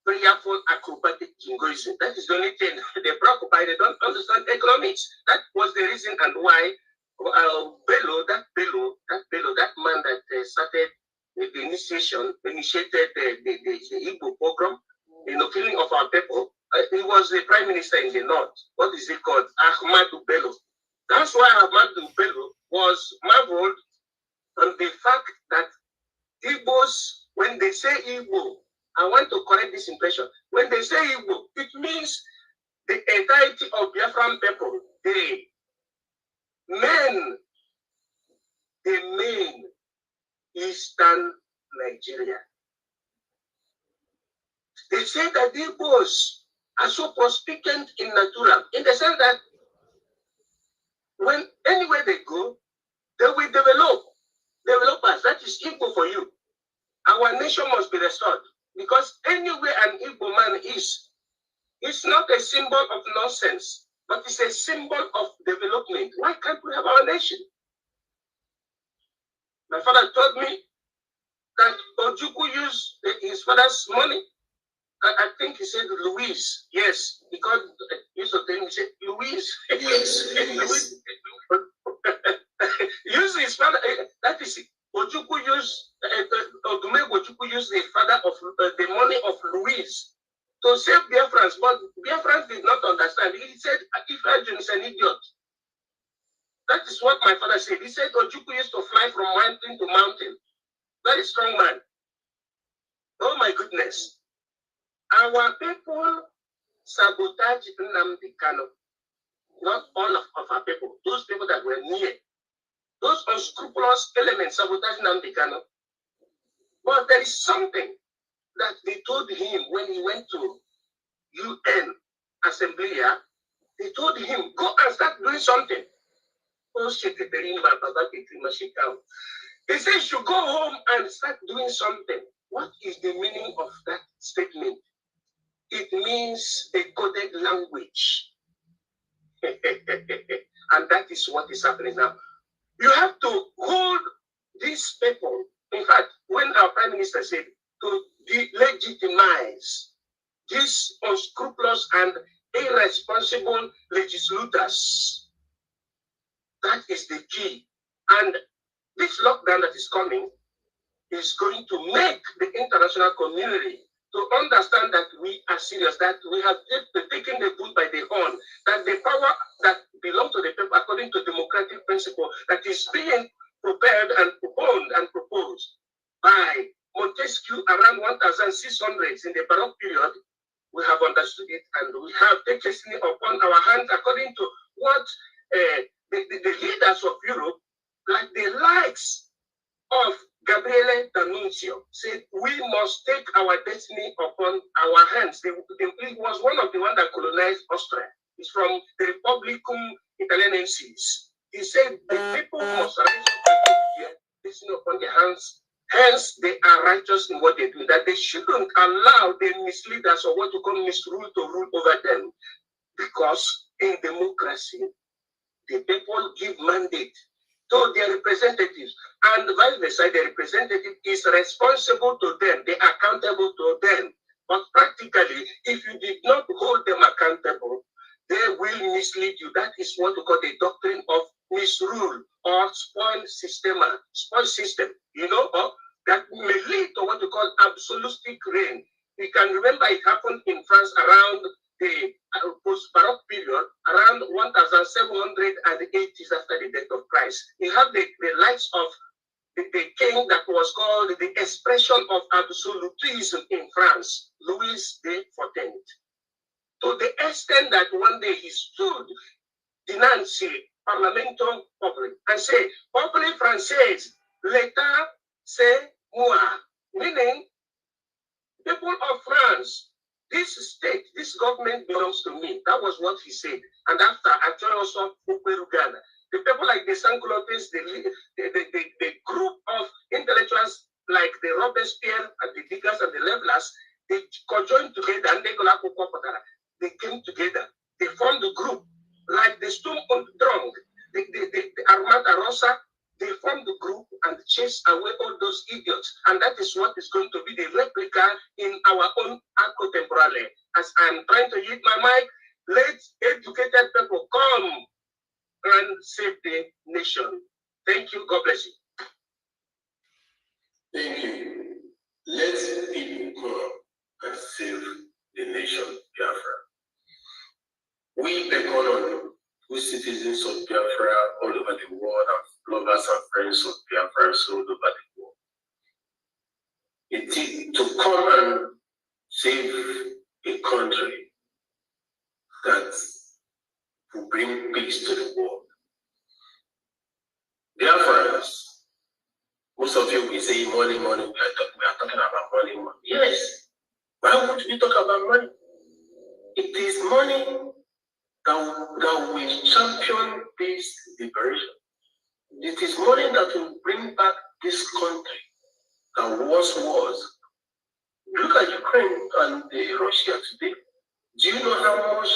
[SPEAKER 7] prayerful acrobatic jingoism. That is the only thing they're preoccupied. They don't understand economics. That was the reason and why that man that started the initiated the Igbo program, killing of our people. He was the prime minister in the north. What is it called? Ahmadu Bello. That's why Ahmadu Bello was marveled on the fact that Igbos, when they say Igbo, I want to correct this impression. When they say Igbo, it means the entirety of Biafran people. The main Eastern Nigeria. They say that the Igbos are so prospectant in natura, in the sense that when anywhere they go, they will develop us. That is Igbo for you. Our nation must be restored, because anywhere an Igbo man is, it's not a symbol of nonsense, but it's a symbol of development. Why can't we have our nation? My father told me that Ojukwu used his father's money. I think he said Louise. Yes, because he said Louise. Yes. Use his father. That is it. Ojukwu used Ojukwu used the father of the money of Louise to save Biafrans, but Biafrans did not understand. He said Ifeanyi is an idiot. That is what my father said. He said Ojukwu used to fly from mountain to mountain. Very strong man. Oh my goodness. Our people sabotage Nnamdi Kanu. Not all of our people. Those people that were near. Those unscrupulous elements sabotage Nnamdi Kanu. But there is something that they told him when he went to UN Assembly. They told him, go and start doing something. They said you should go home and start doing something. What is the meaning of that statement? It means a coded language. And that is what is happening now. You have to hold these people. In fact, when our Prime Minister said to delegitimize these unscrupulous and irresponsible legislators, that is the key. And this lockdown that is coming is going to make the international community to understand that we are serious, that we have taken the bull by the horn, that the power that belongs to the people according to democratic principle that is being prepared and proposed by Montesquieu around 1600s in the Baroque period, we have understood it and we have taken it upon our hands according to what the leaders of Europe, like the likes of Gabriele D'Annunzio, said we must take our destiny upon our hands. It was one of the ones that colonized Austria. It's from the Republicum Italienensis. He said the people must rise up and take their destiny upon their hands. Hence, they are righteous in what they do. That they shouldn't allow the misleaders or what you call misrule to rule over them. Because in democracy, the people give mandate to their representatives, and vice versa, the representative is responsible to them, they are accountable to them. But practically, if you did not hold them accountable, they will mislead you. That is what we call the doctrine of misrule or spoil system, you know, that may lead to what we call absolutistic reign. You can remember it happened in France around the post-Baroque period, around 1780s after the death of Christ. You have the likes of the king that was called the expression of absolutism in France, Louis XIV. To the extent that one day he stood, denouncing Parlamento Populi, and say, Populi Français, l'État c'est moi, meaning people of France, this state, this government belongs to me. That was what he said. And after, actually also, Uperugana. The people like the Saint-Clotes, the group of intellectuals like the Robespierre and the Diggers and the Levelers, they conjoined together and they came together. They formed a group like the Sturm und Drang, the Armada Rosa. They formed the group and chased away all those idiots. And that is what is going to be the replica in our own arco temporale. As I'm trying to use my mic, let educated people come and save the nation. Thank you. God bless you.
[SPEAKER 5] Thank you. Let people come and save the nation, Biafra. We beckon on we citizens of Biafra all over the world and lovers and friends of Biafra all over the world. It is to come and save a country that will bring peace to the world. Biafrans, most of you will say money, we are talking about money. Yes. Why would we talk about money? It is money that will champion this liberation. It is money that will bring back this country that once was. Look at Ukraine and Russia today. Do you know how much,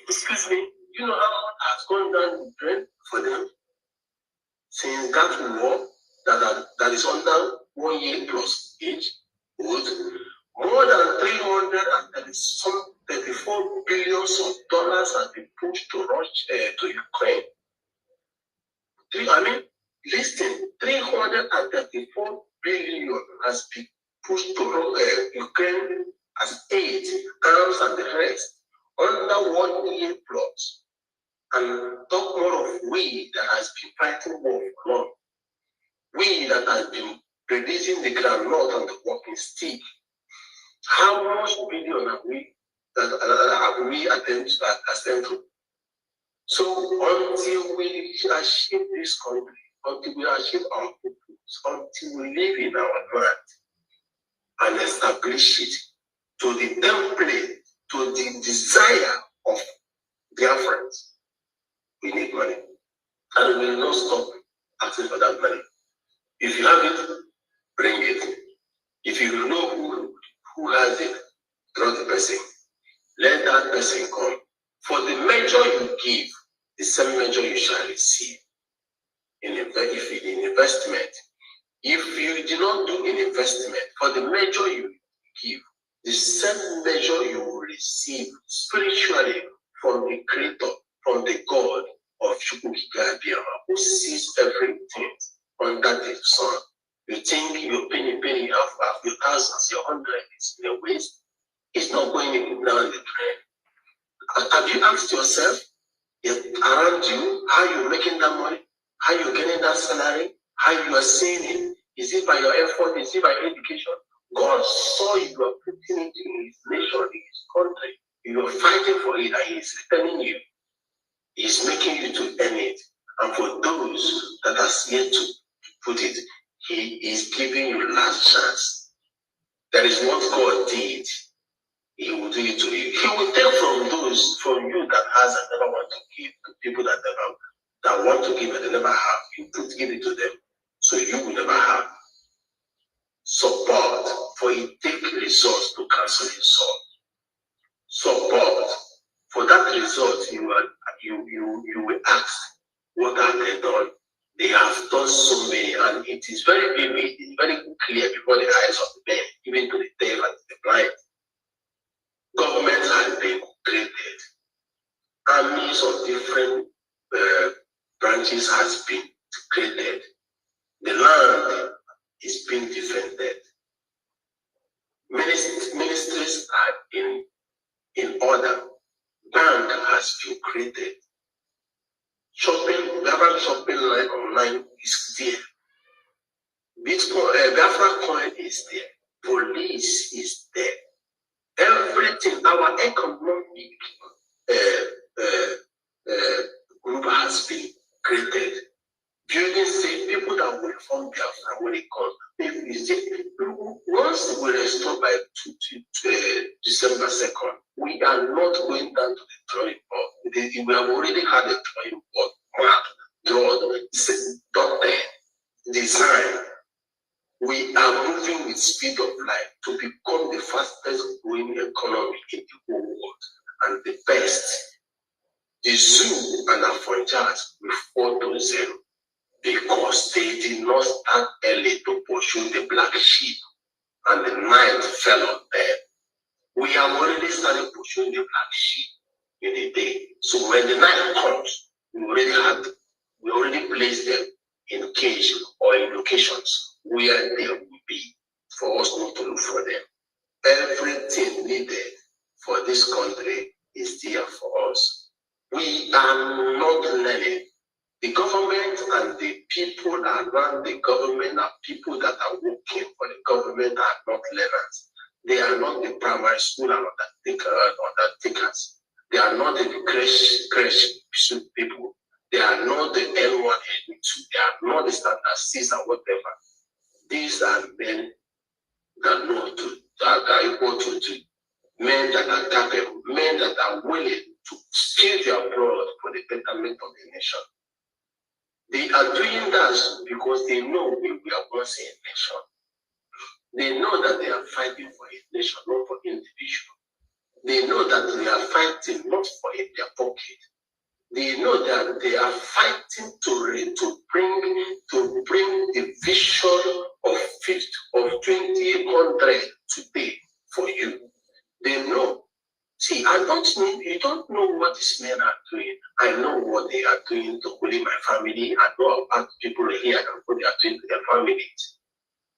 [SPEAKER 5] excuse me, do you know how much has gone down in Ukraine for them? Since that war that is under 1 year plus age, old, more than 334 billion of dollars have been pushed to Russia, to Ukraine. Listen, 334 billion has been pushed to Ukraine as aid, arms, and the rest under 1 year plus. And talk more of we that has been fighting war for long. We that has been releasing the groundnut and the walking stick. How much billion have we attempted to? So until we achieve this country, until we achieve our purpose, until we live in our land and establish it to the template, to the desire of Biafrans, we need money. And we will not stop asking for that money. If you have it, bring it. If you know who has it, draw the person. Let that person come. For the measure you give, the same measure you shall receive. In investment, if you do not do an investment, for the measure you give, the same measure you will receive spiritually from the Creator, from the God of EFIK-IBIBIO, who sees everything under the sun.
[SPEAKER 2] You think your penny, you have your thousands, your hundreds in your waist. It's not going down the drain. Have you asked yourself, around you, how you're making that money, how you're getting that salary, how you are seeing it? Is it by your effort? Is it by education? God saw you are putting it in his nation, in his country. You are fighting for it, and he is returning you. He is making you to earn it. And for those that are yet to put it, he is giving you last chance. That is what God did. He will do it to you. He will take from you that has and never want to give, to people that want to give and they never have. He will give it to them, so you will never have. Support, for it takes resource to cancel insult. Support, for that result you will ask, what have they done? They have done so many, and it is very vivid, it's very clear before the eyes of the men, even to the deaf and the blind. Government has been created. Armies of different branches has been created. The land is being defended. Ministries are in order. Bank has been created. Government shopping line online is there. BIAFRACOIN is there. Police is there. Everything, our economic group has been created. Building safe people that will form Biafra when it comes. Once we restore by December 2nd, we are not going down to the drawing board. We have already had a drawing board, map, drawn, dotted, design. We are moving with speed of light to become the fastest growing economy in the whole world and the best. The zoo and Afonjas will 4-0 because they did not start early to pursue the black sheep and the night fell on them. We have already started pursuing the black sheep in the day. So when the night comes, we already placed them in cage or in locations where they will be for us not to look for them. Everything needed for this country is there for us. We are not learning. The government and the people around the government are people that are working for the government are not learners. They are not the primary school and undertakers. They are not the creche people. They are not the L1, L2. They are not the standard 6 and whatever. These are men that know that are equal to men that are capable, men that are willing to spill their blood for the betterment of the nation. They are doing that because they know we are once a nation. They know that they are fighting for a nation, not for individual. They know that they are fighting not for their pocket. They know that they are fighting to bring the vision of 2000 today for you. They know. See, you don't know what these men are doing. I know what they are doing to bully my family. I know about people here and what they are doing to their families.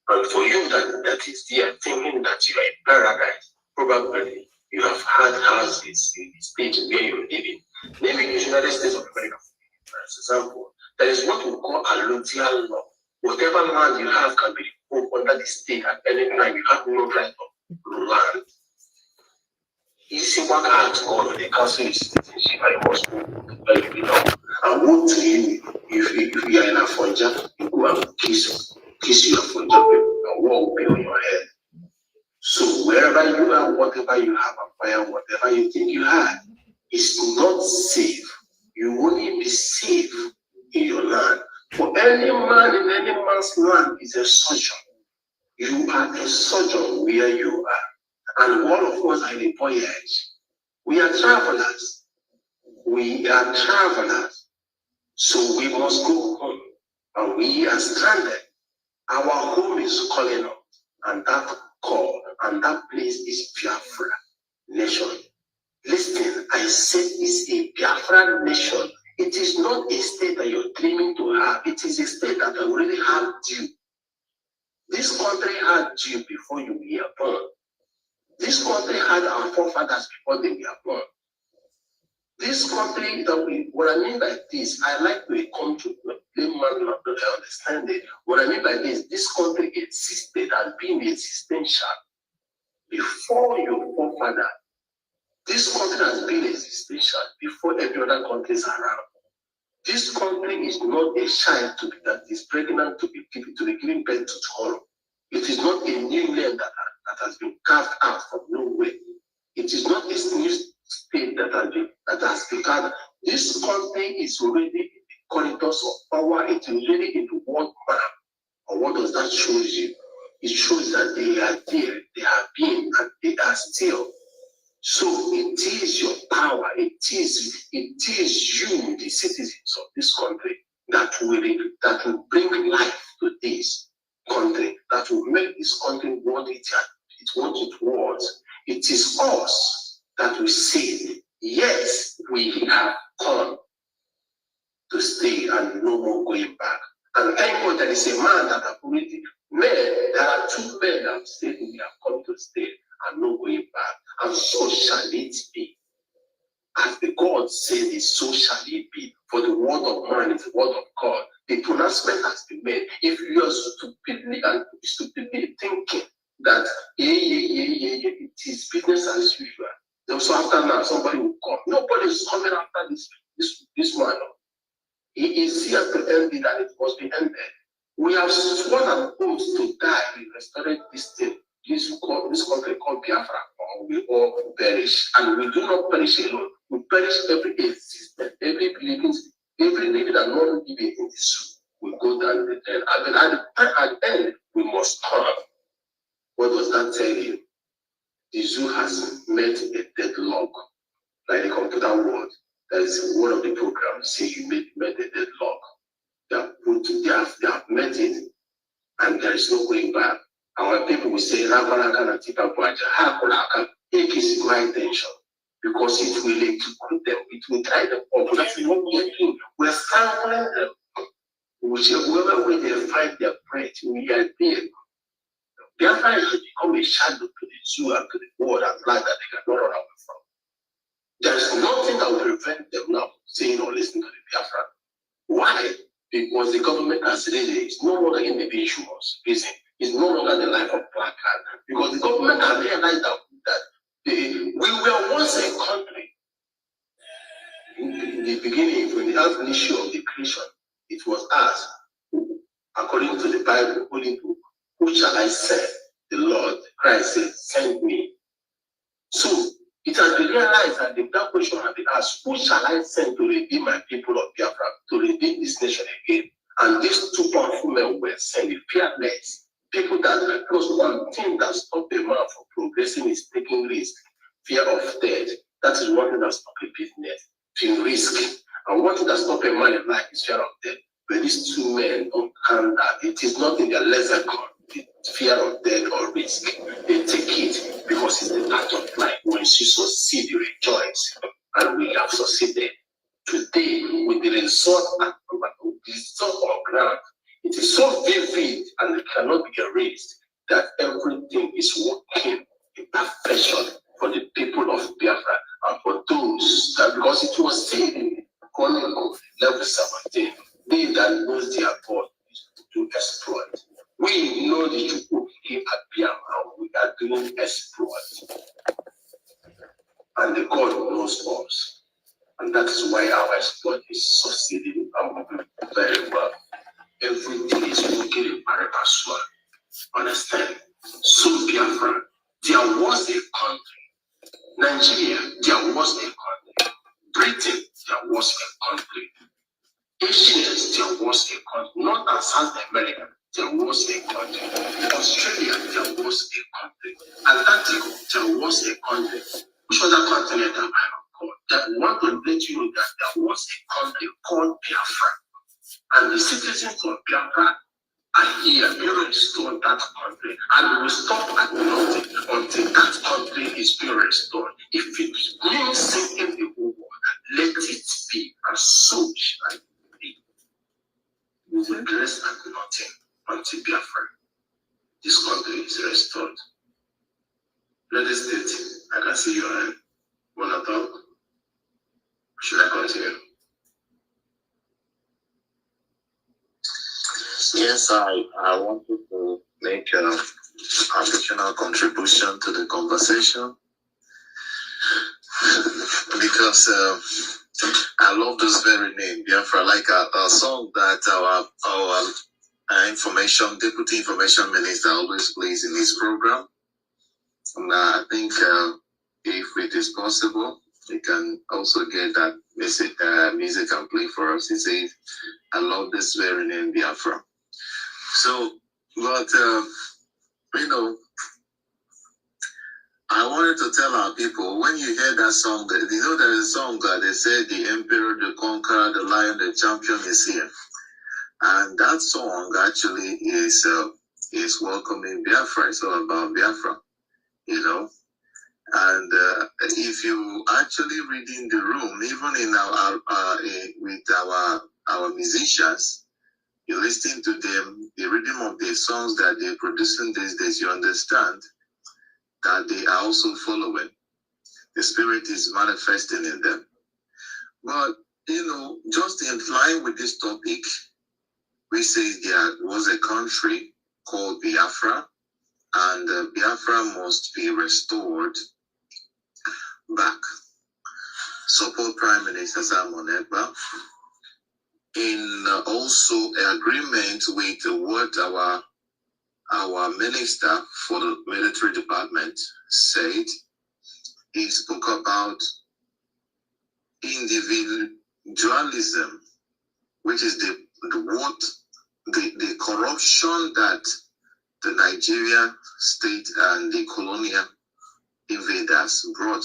[SPEAKER 2] And for you that is there thinking that you are in paradise, probably you have had houses in the state where you're living. Maybe in the United States of America, for example, there is what we call allodial law. Whatever land you have can be put under the state at any time. You have no right of land. You see what I have to go on the council is citizenship, I must go where you belong. And what to you, if you are in Afonja, you go and kiss your Afonja people, and what will be on your head. So wherever you are, whatever you have acquired, whatever you think you have, is not safe. You will only be safe in your land. For any man in any man's land is a sojourn. You are a sojourn where you are. And all of us are in voyage. We are travelers. We are travelers. So we must go home. And we are stranded. Our home is calling us. And that call and that place is Biafra nation. Listen, I said it's a Biafra nation. It is not a state that you're dreaming to have. It is a state that already have you.
[SPEAKER 5] This country had you before you were born. This country had our forefathers before they were born. This country, what I mean by this, I like to come to layman understanding. What I mean by this country existed and been existential before your forefather. This country has been existential before every other countries around. This country is not a child that is pregnant to be giving birth to tomorrow. It is not a new land that has been carved out from nowhere. It is not a new state that has become. This country is already in the corridors of power. It is already in the world map. And what does that show you? It shows that they are there, they have been, and they are still. So it is your power, it is you, the citizens of this country, that will bring life to this country, that will make this country what it was. It is us that will say, yes, we have come to stay and no more going back. And thank God there is a man that have already there are two men that have said we have come to stay and no going back. And so shall it be. As the God said it, so shall it be. For the word of man is the word of God. The pronouncement has been made. If you are stupidly thinking that it is business as usual, then so after now somebody will come. Nobody is coming after this man. He is here to end it, and it must be ended. We have sworn an oath to die in restoring this thing, this country called Biafra, or we all perish. And we do not perish alone. We perish every existence, every living and non-living in this will go down the end. And then at the end, we must come. What does that tell you? The zoo has met a deadlock, like the computer world. That is one of the programs say you met a deadlock. They have met it, and there is no going back. And when people will say, take his right attention, because it will execute them, it will try them up. That's what we are doing. We are sampling them. Whoever way they find their breath, we are there. Biafra has become a shadow to the zoo and to the world and life that they cannot run away from. There is nothing that will prevent them now saying or listening to the Biafra. Why? Because the government has said it's no longer individuals. It's no longer the life of black hand. Because the government has realized that we were once a country. In the beginning, when the issue of the creation, it was us, according to the Bible, Holy Book, who shall I send? The Lord, Christ said, send me. So it has been realized that that question has been asked, who shall I send to redeem my people of Biafra, to redeem this nation again? And these two powerful men were sent, fearless. People that, because one thing that stops a man from progressing is taking risk, fear of death. That is one thing that stops a business, taking risk. And one thing that stops a man in life is fear of death. But these two men don't count that. It is not in their lexicon, fear of death or risk. They take it because it's the part of life. When you succeed, you rejoice. And we have succeeded. Today, with the result on ground, it is so vivid and it cannot be erased that everything is working in perfection for the people of Biafra and for those that, because it was said in Chronicle level 17, they that knows their God to exploit. We know the people here at Biafra and we are doing exploit. And the God knows us. And that is why our exploit is succeeding and moving very well. Everything is working in parallel. Understand? So Biafra, there was a country. Nigeria, there was a country. Britain, there was a country. Asians, there was a country. North and South America, there was a country. Australia, there was a country. Atlantic, there was a country. Which other continent am I called? That we want to let you know that there was a country called Biafra. And the citizens of Biafra are here, being restored that country. And we will stop at nothing until that country is being restored. If it means sinking the whole world, let it be, and so shall it be. We will rest at nothing until Biafra
[SPEAKER 2] this country is restored. United States, I can see your hand. Wanna talk? Should I continue?
[SPEAKER 3] Yes, I wanted to make an additional contribution to the conversation because I love this very name, Biafra, like a song that our Deputy Information Minister always plays in his program. And I think if it is possible, we can also get that music and play for us. He says, I love this very name, Biafra. So, but, I wanted to tell our people, when you hear that song, there's a song that they say, the Emperor, the Conqueror, the Lion, the Champion is here. And that song actually is welcoming Biafra. It's all about Biafra, And if you actually read in the room, even in with our musicians, you listen to them, the rhythm of the songs that they're producing these days, you understand that they are also following. The Spirit is manifesting in them. But, just in line with this topic, we say there was a country called Biafra, and Biafra must be restored back. Support Prime Minister Simon Ekpa in also agreement with what our minister for the military department said. He spoke about individualism, which is the corruption that the Nigeria state and the colonial invaders brought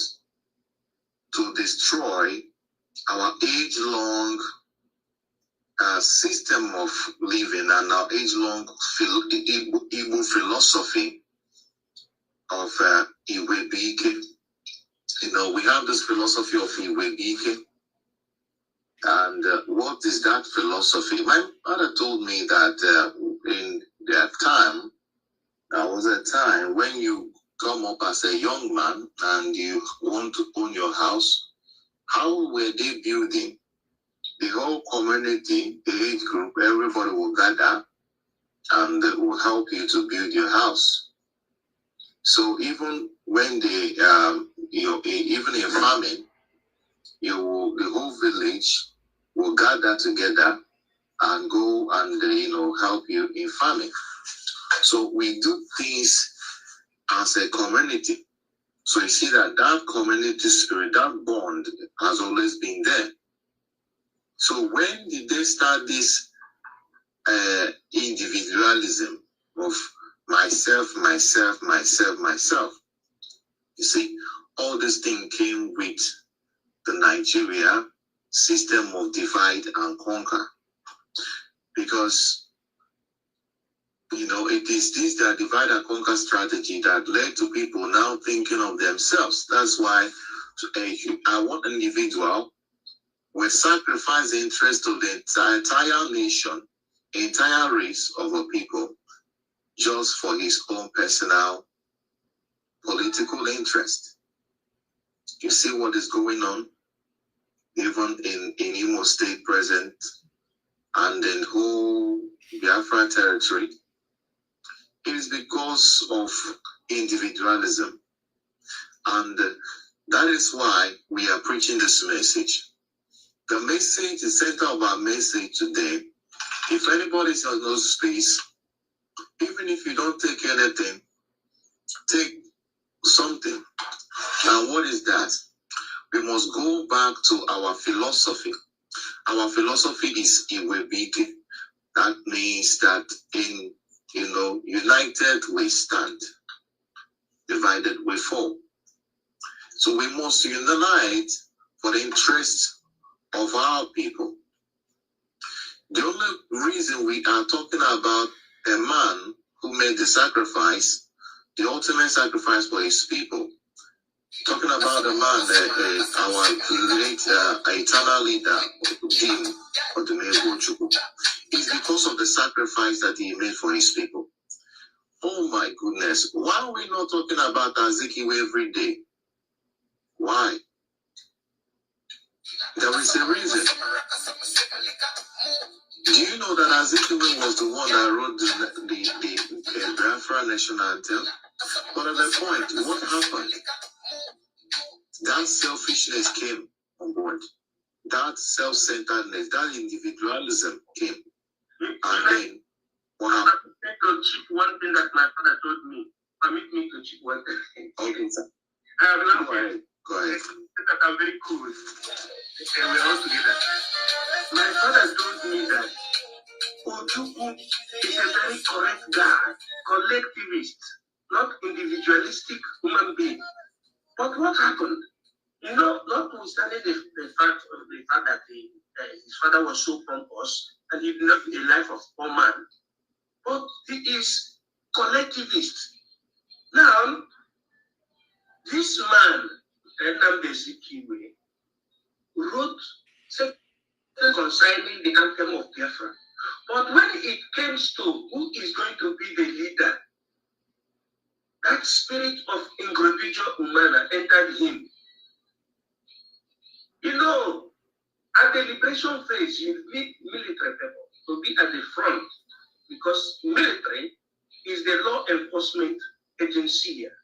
[SPEAKER 3] to destroy our age-long system of living and our age-long Igbo philosophy of Iwebike. We have this philosophy of Iwebike. And what is that philosophy? My mother told me that in their time, there was a time when you come up as a young man and you want to own your house. How were they building? The whole community, the age group, everybody will gather and will help you to build your house. So even when they, even in farming, the whole village will gather together and go and help you in farming. So we do things as a community. So you see that community spirit, that bond has always been there. So when did they start this individualism of myself? You see, all this thing came with the Nigeria system of divide and conquer. Because, it is this that divide and conquer strategy that led to people now thinking of themselves. That's why one individual will sacrifice the interest of the entire nation, entire race of a people, just for his own personal political interest. You see what is going on, even in Imo State present, and in whole Biafra territory. It is because of individualism. And that is why we are preaching this message. The message, the center of our message today, if anybody has no space, even if you don't take anything, take something. And what is that? We must go back to our philosophy. Our philosophy is Iwebike. That means that united we stand, divided we fall. So we must unite for the interest of our people. The only reason we are talking about a man who made the sacrifice, the ultimate sacrifice for his people, talking about a man, our late eternal leader, King Odumegwu Chukwu, is because of the sacrifice that he made for his people. Oh my goodness. Why are we not talking about Azikiwe every day? Why? There is a reason. Do you know that Azikiwe was the one that wrote the Biafra national anthem? But at the point, what happened? That selfishness came on board. That self-centeredness, that individualism came. And then, what happened?
[SPEAKER 7] To chip one thing that my father told me. Permit me to chip one thing.
[SPEAKER 3] Okay, sir.
[SPEAKER 7] I have learned from him.
[SPEAKER 3] Go ahead.
[SPEAKER 7] That I'm very cool. And we're all together. My father told me that Ojuku is a very correct guy, collectivist, not individualistic human being. But what happened? You know, notwithstanding the fact that his father was so pompous and he did not live a life of poor man, but he is collectivist. Now, this man, Nnamdi Azikiwe, wrote something concerning the anthem of Biafra. But when it came to who is going to be the leader, that spirit of ingravitio humana entered him. You know, at the liberation phase, you need military people to be at the front because military is the law enforcement agency here.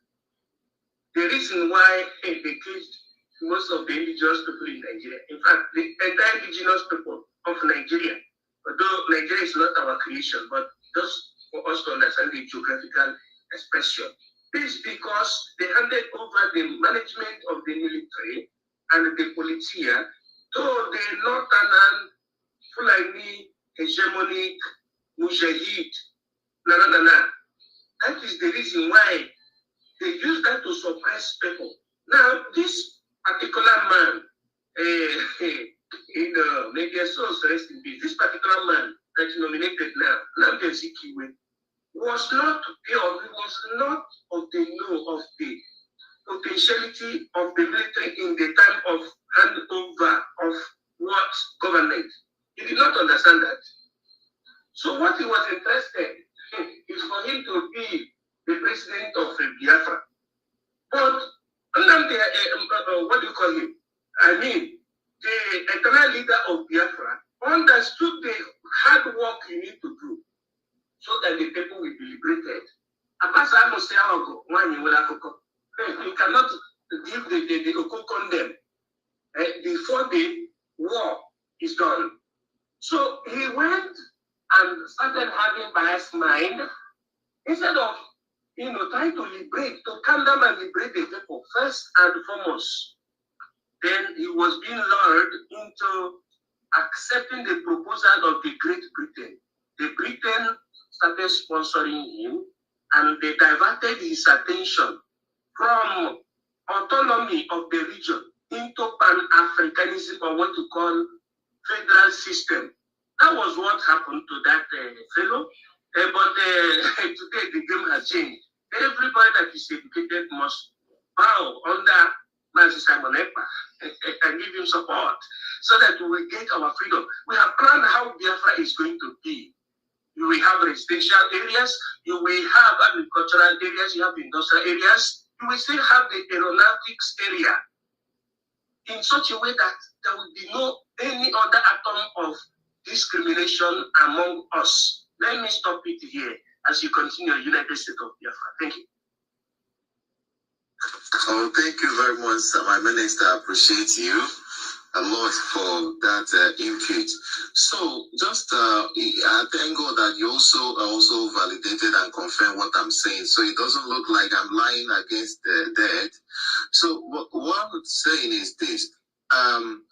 [SPEAKER 7] The reason why they killed most of the indigenous people in Nigeria, in fact, the entire indigenous people of Nigeria, although Nigeria is not our creation, but just for us to understand the geographical expression, is because they handed over the management of the military and the politia to the northern Fulani hegemonic Mujahid. That is the reason why they use that to suppress people. Now, this particular man, maybe a source rest in peace, this particular man that is nominated now, Nnamdi Azikiwe, was not of the know of the potentiality of the military in the time of handover of what government. He did not understand that. So what he was interested in is for him to be the president of Biafra. But what do you call him? I mean, the eternal leader of Biafra understood the hard work you need to do so that the people will be liberated. You cannot give the Okoko them before the war is done. So he went and started having biased mind instead of trying to liberate, to calm down and liberate the people first and foremost. Then he was being lured into accepting the proposal of the Great Britain. The Britain started sponsoring him and they diverted his attention from autonomy of the region into Pan-Africanism, or what you call federal system. That was what happened to that fellow. But today the game has changed. Everybody that is educated must bow under Master Simon Ekpa and give him support so that we will get our freedom. We have planned how Biafra is going to be. You will have residential areas, you will have agricultural areas, you have industrial areas, you will still have the aeronautics area in such a way that there will be no any other atom of discrimination among us. Let me stop it here as you continue United States of Biafra. Thank you.
[SPEAKER 3] Oh, thank you very much, sir. My minister. I appreciate you a lot for that input. So, just I thank God that you also validated and confirmed what I'm saying. So it doesn't look like I'm lying against the dead. So what I'm saying is this: when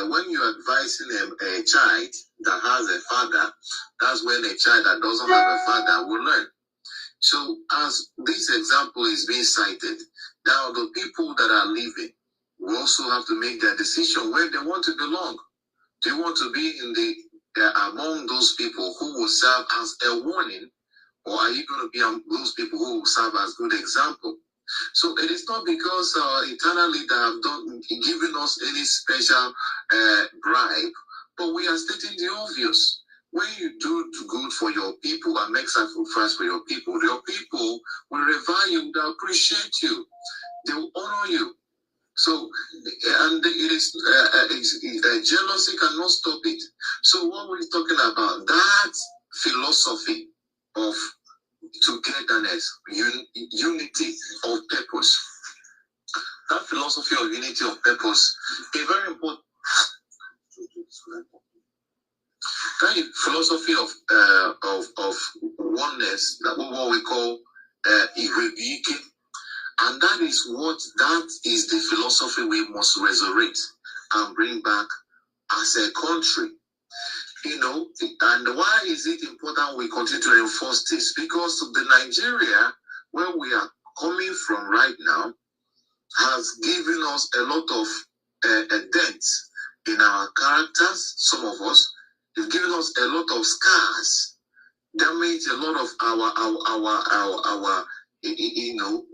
[SPEAKER 3] when you're advising a child that has a father, that's when a child that doesn't have a father will learn. So as this example is being cited, now the people that are living will also have to make their decision where they want to belong. Do you want to be in among those people who will serve as a warning, or are you going to be among those people who will serve as good example? So it is not because eternal leader have given us any special bribe, but we are stating the obvious. when you do good for your people and make sacrifice for your people will revere you, they appreciate you, they will honor you. So, and it is jealousy cannot stop it. So, what we're talking about, that philosophy of togetherness, unity of purpose. That philosophy of unity of purpose is very important. That philosophy of oneness, that what we call EFIK-IBIBIO, and that is the philosophy we must resurrect and bring back as a country. You know, and why is it important we continue to enforce this? Because the Nigeria where we are coming from right now has given us a lot of dents in our characters. Some of us, it's given us a lot of scars, damaged a lot of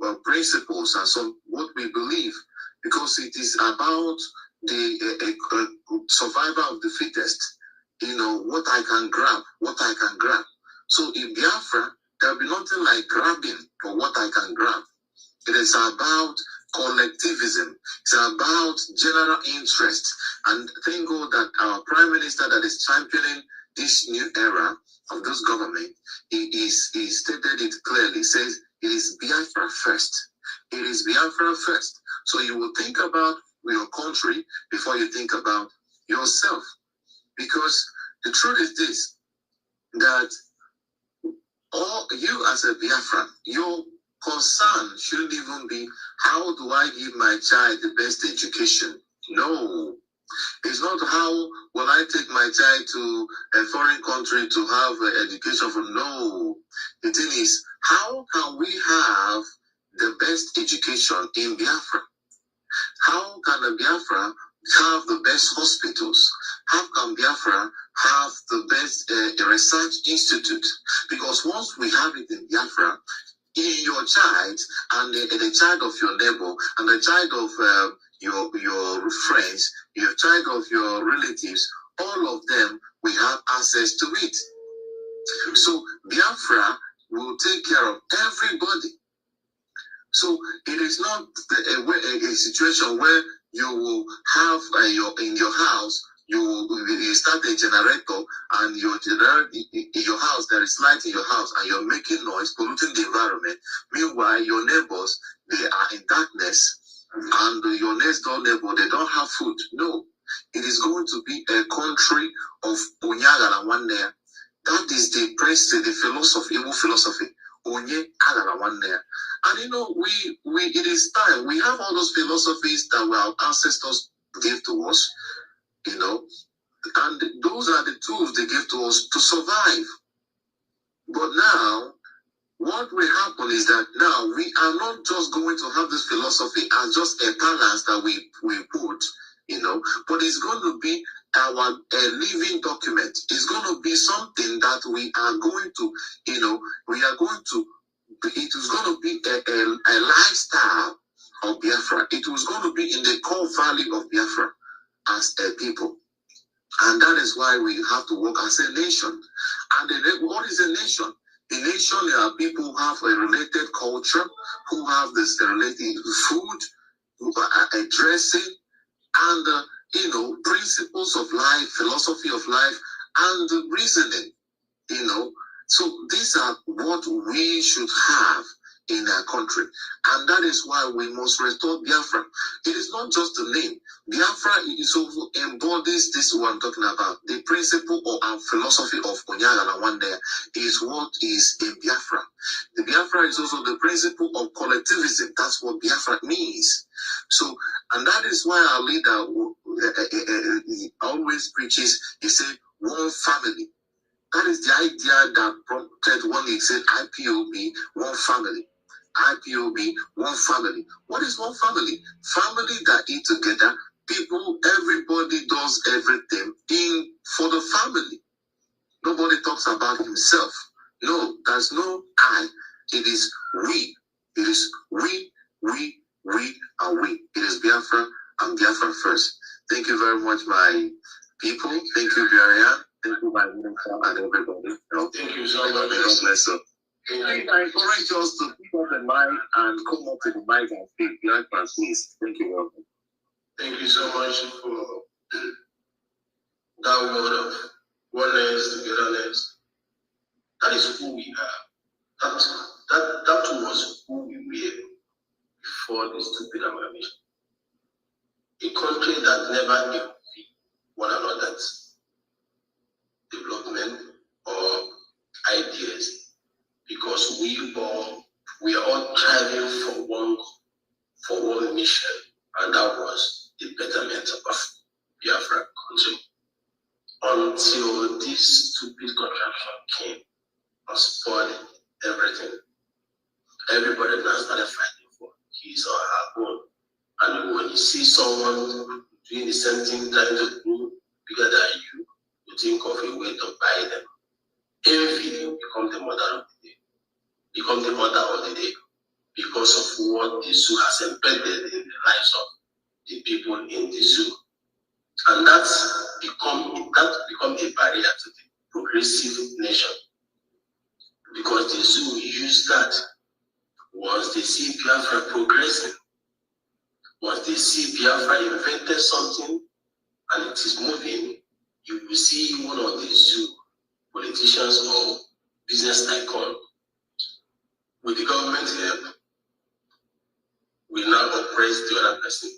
[SPEAKER 3] our principles and some what we believe, because it is about the survival of the fittest. You know, what I can grab. So in Biafra, there'll be nothing like grabbing for what I can grab. It is about collectivism. It's about general interest. And thank God that our Prime Minister that is championing this new era of this government, he stated it clearly. He says it is Biafra first. It is Biafra first. So you will think about your country before you think about yourself. Because the truth is this, that all you as a Biafran, your concern shouldn't even be, how do I give my child the best education? No. It's not how will I take my child to a foreign country to have education from. No. The thing is, how can we have the best education in Biafra? How can a Biafra have the best hospitals? How can Biafra have the best research institute? Because once we have it in Biafra, in your child and the child of your neighbor and the child of your friends, your child of your relatives, all of them will have access to it. So Biafra will take care of everybody. So it is not a situation where you will have in your house, you start a generator and your generator in your house, there is light in your house and you're making noise, polluting the environment. Meanwhile, your neighbors, they are in darkness, and your next door neighbor, they don't have food. No, it is going to be a country of Onyaga and one there. That is the philosophy, evil philosophy. And you know, it is time. We have all those philosophies that our ancestors gave to us, you know, and those are the tools they give to us to survive. But now, what will happen is that now we are not just going to have this philosophy as just a balance that we put, you know, but it's going to be our living document. It's going to be something that we are going to, you know, it is going to be a lifestyle of Biafra. It was going to be in the core value of Biafra as a people. And that is why we have to work as a nation. And what is a nation? A nation are people who have a related culture, who have this related food, who are dressing, and you know, principles of life, philosophy of life, and reasoning. You know, so these are what we should have in our country, and that is why we must restore Biafra. It is not just the name. Biafra is also embodies this what I'm talking about. The principle or philosophy of Onyaga and one there is what is in Biafra. The Biafra is also the principle of collectivism. That's what Biafra means. So, and that is why our leader always preaches. He said, "One family." That is the idea that prompted when he said IPOB, one family. IPOB, one family. What is one family? Family that eat together. People, everybody does everything for the family. Nobody talks about himself. No, there's no I. It is we. It is we, and we. It is Biafra and Biafra first. Thank you very much, my people. Thank you, Marianne.
[SPEAKER 2] Thank you, my minister, and everybody.
[SPEAKER 5] Thank you so much.
[SPEAKER 2] God bless you. I encourage us to pick up the mic and come up to the mic and speak. Please. Thank you very much.
[SPEAKER 5] Thank you so much for that word of oneness, togetherness. That is who we are. That was who we were before the stupid amalgamation. A country that never envy one another's development or ideas, because we are all driving for one mission, and that was the betterment of Biafra country. Until this stupid contraction came and spoiled everything. Everybody now started fighting for his or her own. And when you see someone doing the same thing, trying to do bigger than you, you think of a way to buy them. Envy becomes the mother of the day, become the mother of the day, because of what the zoo has embedded in the lives of the people in the zoo. And that's become a barrier to the progressive nation, because the zoo use that. Once they see Biafra progressing, once they see Biafra invented something and it is moving, you will see one of the zoo politicians or business icon with the government help will now oppress the other person,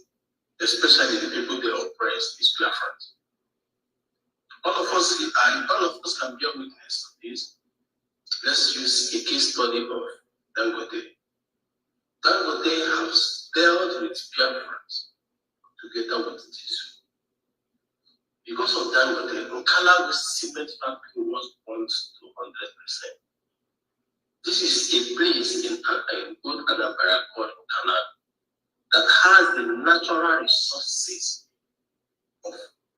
[SPEAKER 5] especially the people they oppress is Biafrans. All of us can bear witness to this. Let's use a case study of Dangote. Dangote has dealt with Biafrans together with this. Because of Dangote, Okala's cement factory was burnt to 100%. This is a place in Good Anambra called Okala that has the natural resources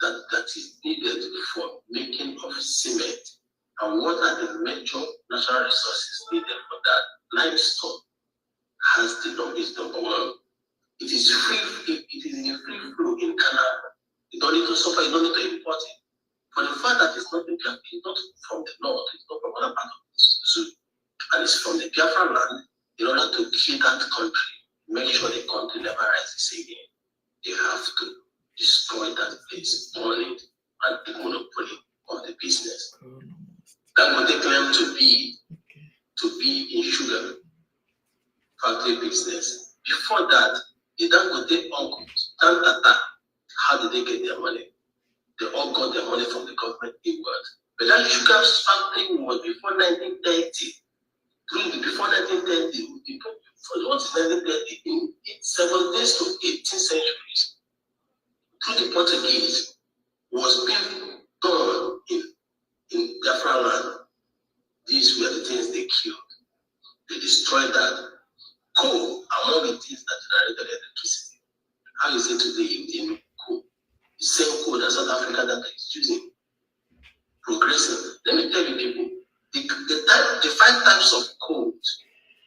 [SPEAKER 5] that is needed for making of cement. And what are the major natural resources needed for that? Limestone is number one. It is free. It is in free flow in Canada. You don't need to suffer. You don't need to import it. For the fact that it's not from the north, it's not from other part of the zoo, and it's from the Biafra land. In order to kill that country, make sure the country never rises again, they have to destroy that place, burn it, and the monopoly of the business. That would they claim to be in sugar factory business. Before that, the Dangote uncles, Tantata, how did they get their money? They all got their money from the government inward. But that sugar factory was before 1930. Before 1930, what is 1930? In 17th to 18th centuries, through the Portuguese, was being done in Biafra land. These were the things they killed. They destroyed that. Coal, among the things that generated electricity. How is it today in coal? The same coal that South Africa that is using. Progressive. Let me tell you people, the 5 types of coal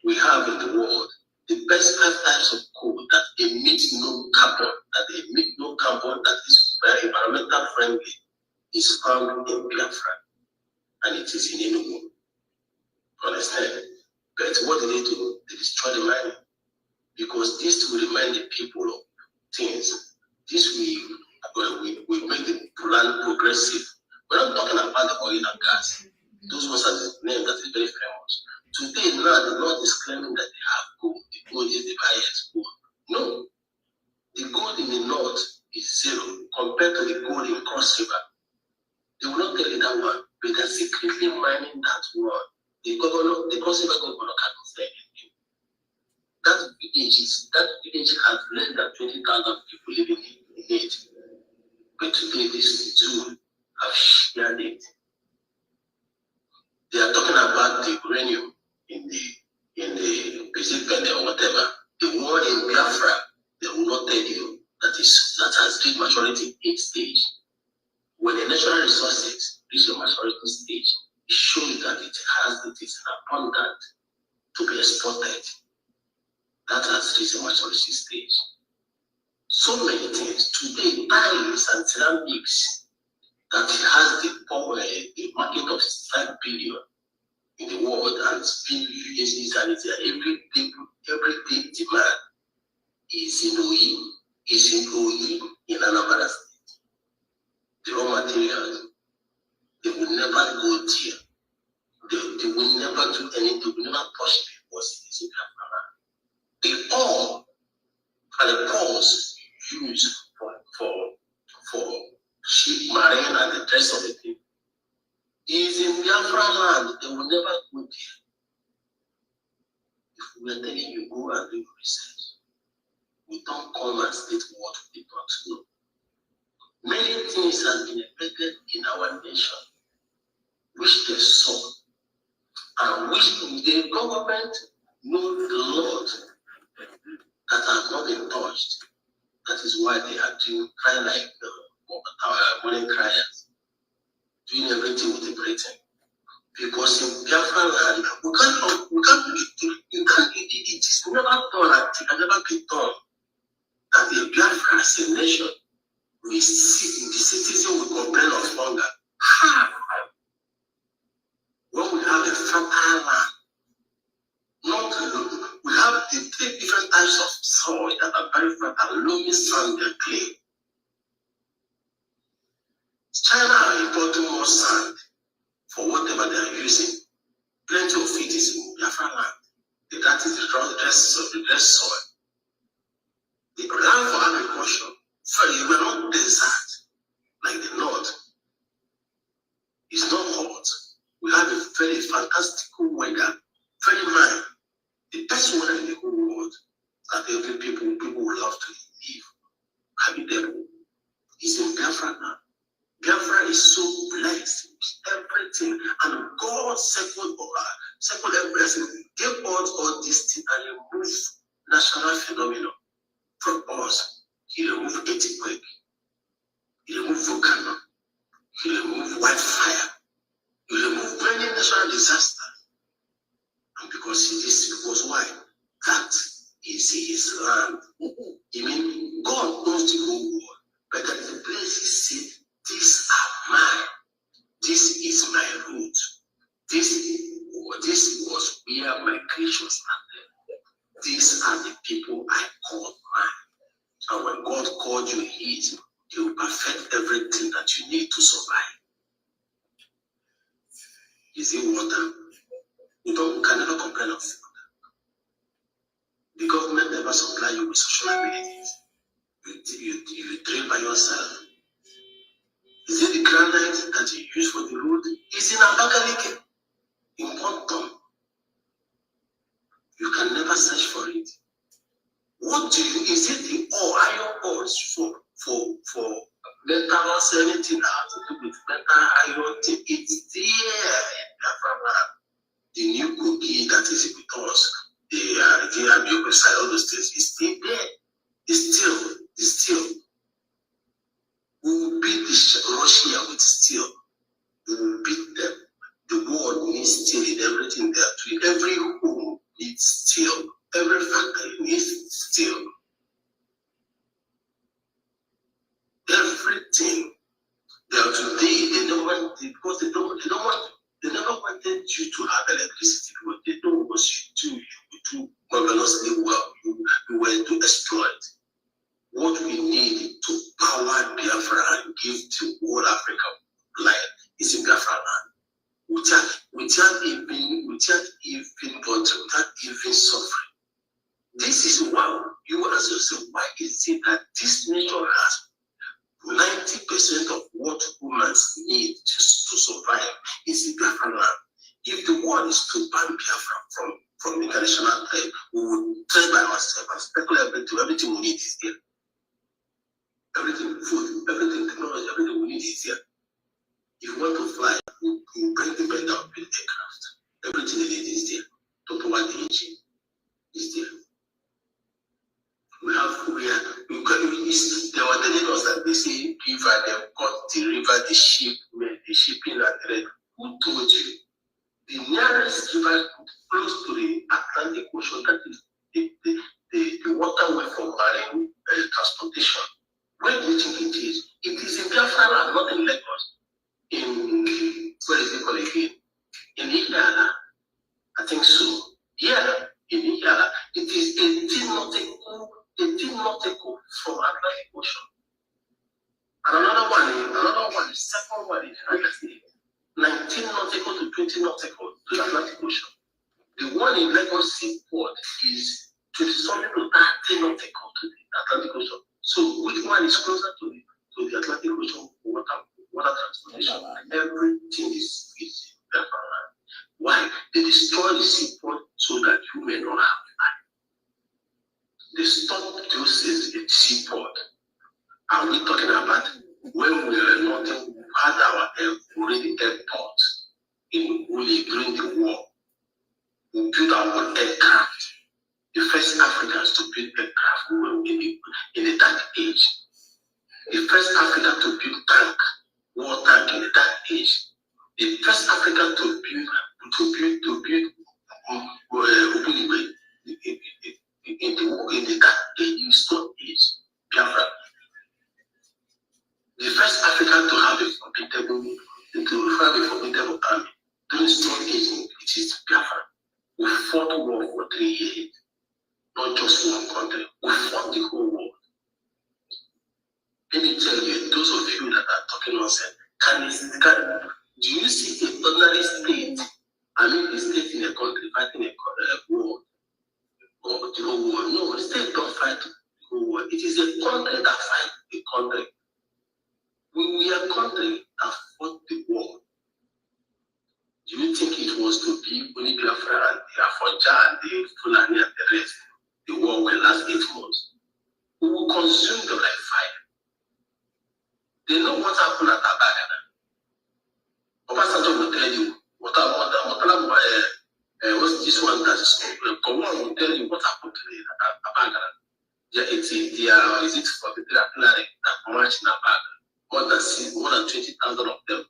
[SPEAKER 5] we have in the world, the best 5 types of coal that emit no carbon, that is very environmental friendly, is found in Biafra. And it is in Enugu. Understand? But what did they do? They destroyed the mining. Because this will remind the people of things. This will make the land progressive. We're not talking about the oil and gas. Those ones are the names that is very famous. Today, now the Lord is claiming that they have gold. The gold is the highest gold. No. The gold in the north is 0 compared to the gold in Cross River. They will not tell you that one, but they're secretly mining that one. The Cross River governor cannot say anything. That village has less than 20,000 people living in it. But today, these two have shared it. They are talking about the uranium in the basic pen or whatever. The war in Biafra, they will not tell you that has reached maturity 8 stage. When the natural resources reach a maturity stage, it shows that it is abundant to be exported. That has reached a maturity stage. So many things. Today, tiles and ceramics
[SPEAKER 2] that has the market of 5 billion in the world and still uses and everyday demand is in OE in another state. The raw materials, they will never go there. They will never do anything, they will never touch it because it is in Biafra. The ore and the pores used for ship, marine, and the rest of the thing is in Biafra land. They will never go there. If we are telling you, go and do research, we don't come and state what we don't know. Many things have been embedded in our nation, which they saw, and which the government knows a lot that have not been touched. That is why they are doing crying like money criers, doing everything with the Britain. Because in Biafra land, it is never done, it can never be done that the Biafra as a nation, the citizen will complain of hunger. How? When we have a fertile land, we have the 3 different types of soil that are very fertile: loamy, sand, and clay. China are importing more sand for whatever they are using. Plenty of it is in Biafra land. That is the dress soil. The land for agriculture, so you were not desert like the north. It's not hot. We have a very fantastical weather, very mild. The best weather in the whole world that every people would love to live, habitable, is in Biafra now. Biafra is so blessed with everything, and God settled everything, gave us all these things, and removed national phenomenon from us. He removed earthquake, he removed volcano, he removed wildfire, he removed many natural disasters. And because why? That is his land. I mean, God owns the whole world, but that is the place he said, these are mine. This is my root. This was where my creation started. These are the people I called mine. And when God called you his, he will perfect everything that you need to survive. Is it water? You can never complain of water. The government never supply you with social abilities. You train by yourself. Is it the granite that you use for the road? It's in Abakaliki, in Ponton. You can never search for it. Is it the iron ores for metal, anything that to do with metal, iron? It's there in Biafra. The new cookie that is with us, the EFIK-IBIBIO, all those things, is still there. It's still. We will beat Russia with steel. We will beat them. The world needs steel in everything they are doing. Every home needs steel. Every factory needs steel. Everything. They are today. They don't want it because they never wanted you to have electricity. What they don't want you to do marvelously well. You were to exploit. What we need to power Biafra and give to all Africa life is in Biafra land. Without even suffering. This is why you ask yourself, why is it that this nation has 90% of what humans need just to survive is in Biafra land? If the world is to ban Biafra from international trade, we will trade by ourselves and speculate everything we need is there. Everything, food, everything, technology, everything we need is here. If you want to fly, you bring the bed down, build aircraft. Everything they need is there. To provide the engine is there. They were telling us that they say river, they cut the river, the shipping and the red. Who told you? The nearest river close to the Atlantic Ocean, that is the waterway for marine transportation. Where do you think it is? It is in Biafra and not in Lagos. where is it called again? In Iyala, I think so. Yeah, in Iyala, it is 18 nautical from Atlantic Ocean. And another one, the second one is 19 nautical to 20 nautical to the Atlantic Ocean. The one in Lagos Seaport is 20-something to 30 nautical to the Atlantic Ocean. So which one is closer to the Atlantic Ocean water transportation? Everything is Biafra. Why? They destroy the seaport so that you may not have life. They stop those seaport. Are we talking about when we were not had our already airport in Uli during the war? We built our own aircraft. The first Africans to build aircraft were in the dark age. The first African to build war tank in the dark age. The first African to build in the dark age, in stone age, Biafra. The first African to have a formidable army during stone age, it is Biafra. We fought war for 3 years, not just one country. We fought the whole world. Let me tell you, those of you that are talking nonsense, do you see a ordinary state? I mean, a state in a country fighting a war or the whole war? No, the state don't fight the whole war. It is a country that fights the country. We are a country that fought the war. Do you think it was to be only Biafra and the Afonja and the Fulani and the rest? The war will last 8 months. We will consume them like fire. They know what happened at Abagana. Obasanjo will tell you what's this one that is Gowon will tell you what happened to the Abagana. Yeah, is it for the artillery that marched in Abagana? More than 20,000 of them.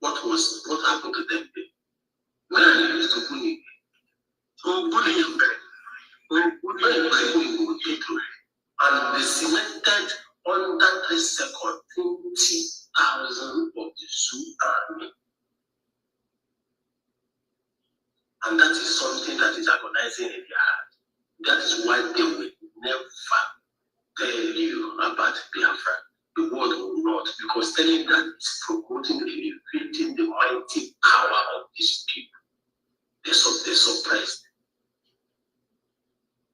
[SPEAKER 2] What happened to them? When I used to bully, so bullying you and they cemented under 3 seconds 20,000 of the Sioux army. And that is something that is agonizing in their heart. That is why they will never tell you about Biafra. The world will not, because telling that is promoting and elevating the mighty power of these people. They're surprised.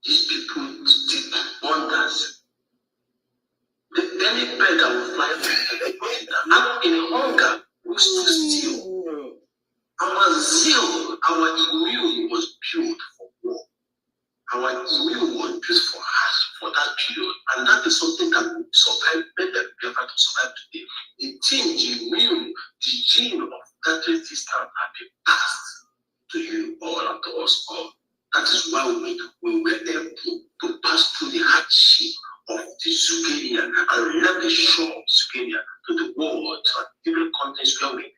[SPEAKER 2] These people did wonders. Any bird that will fly in hunger was to steal. Our zeal, our immune was built for war. Our immune was built for us for that period. And that is something that will survive, made them be able to survive today. The gene of that resistance have been passed to you all and to us all. That is why we were able to pass through the hardship of the Zugenia and let the show of Zugenia to the world, to different countries where we are.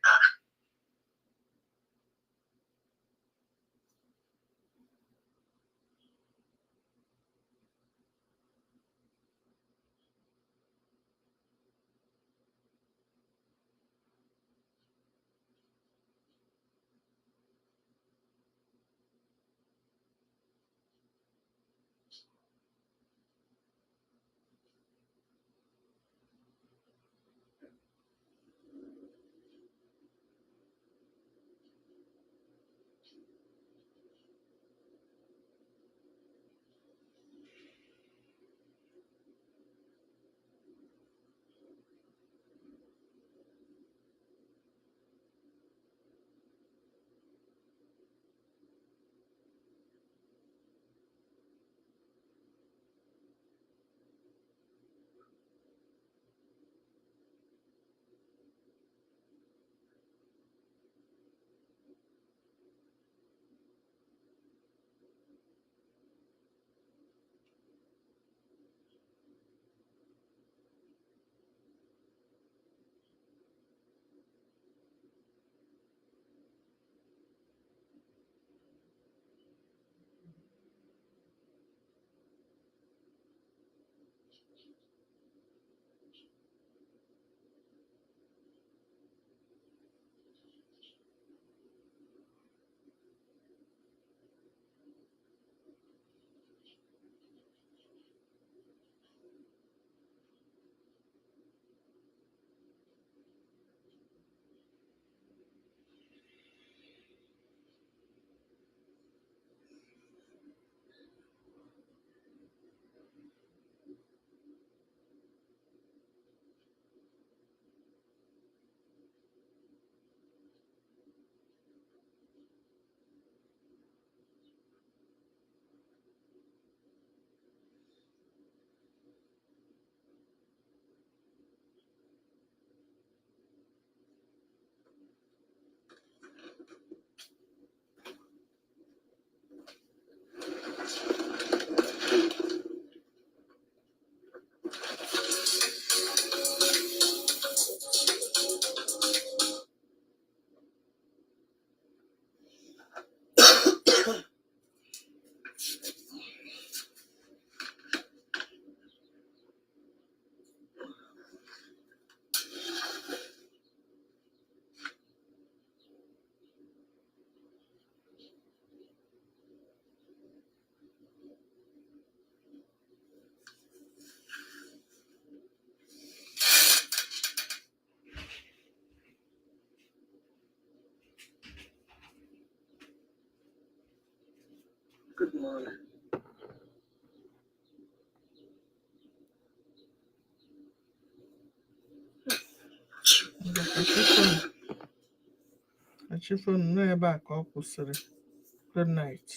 [SPEAKER 8] Good morning. Good night.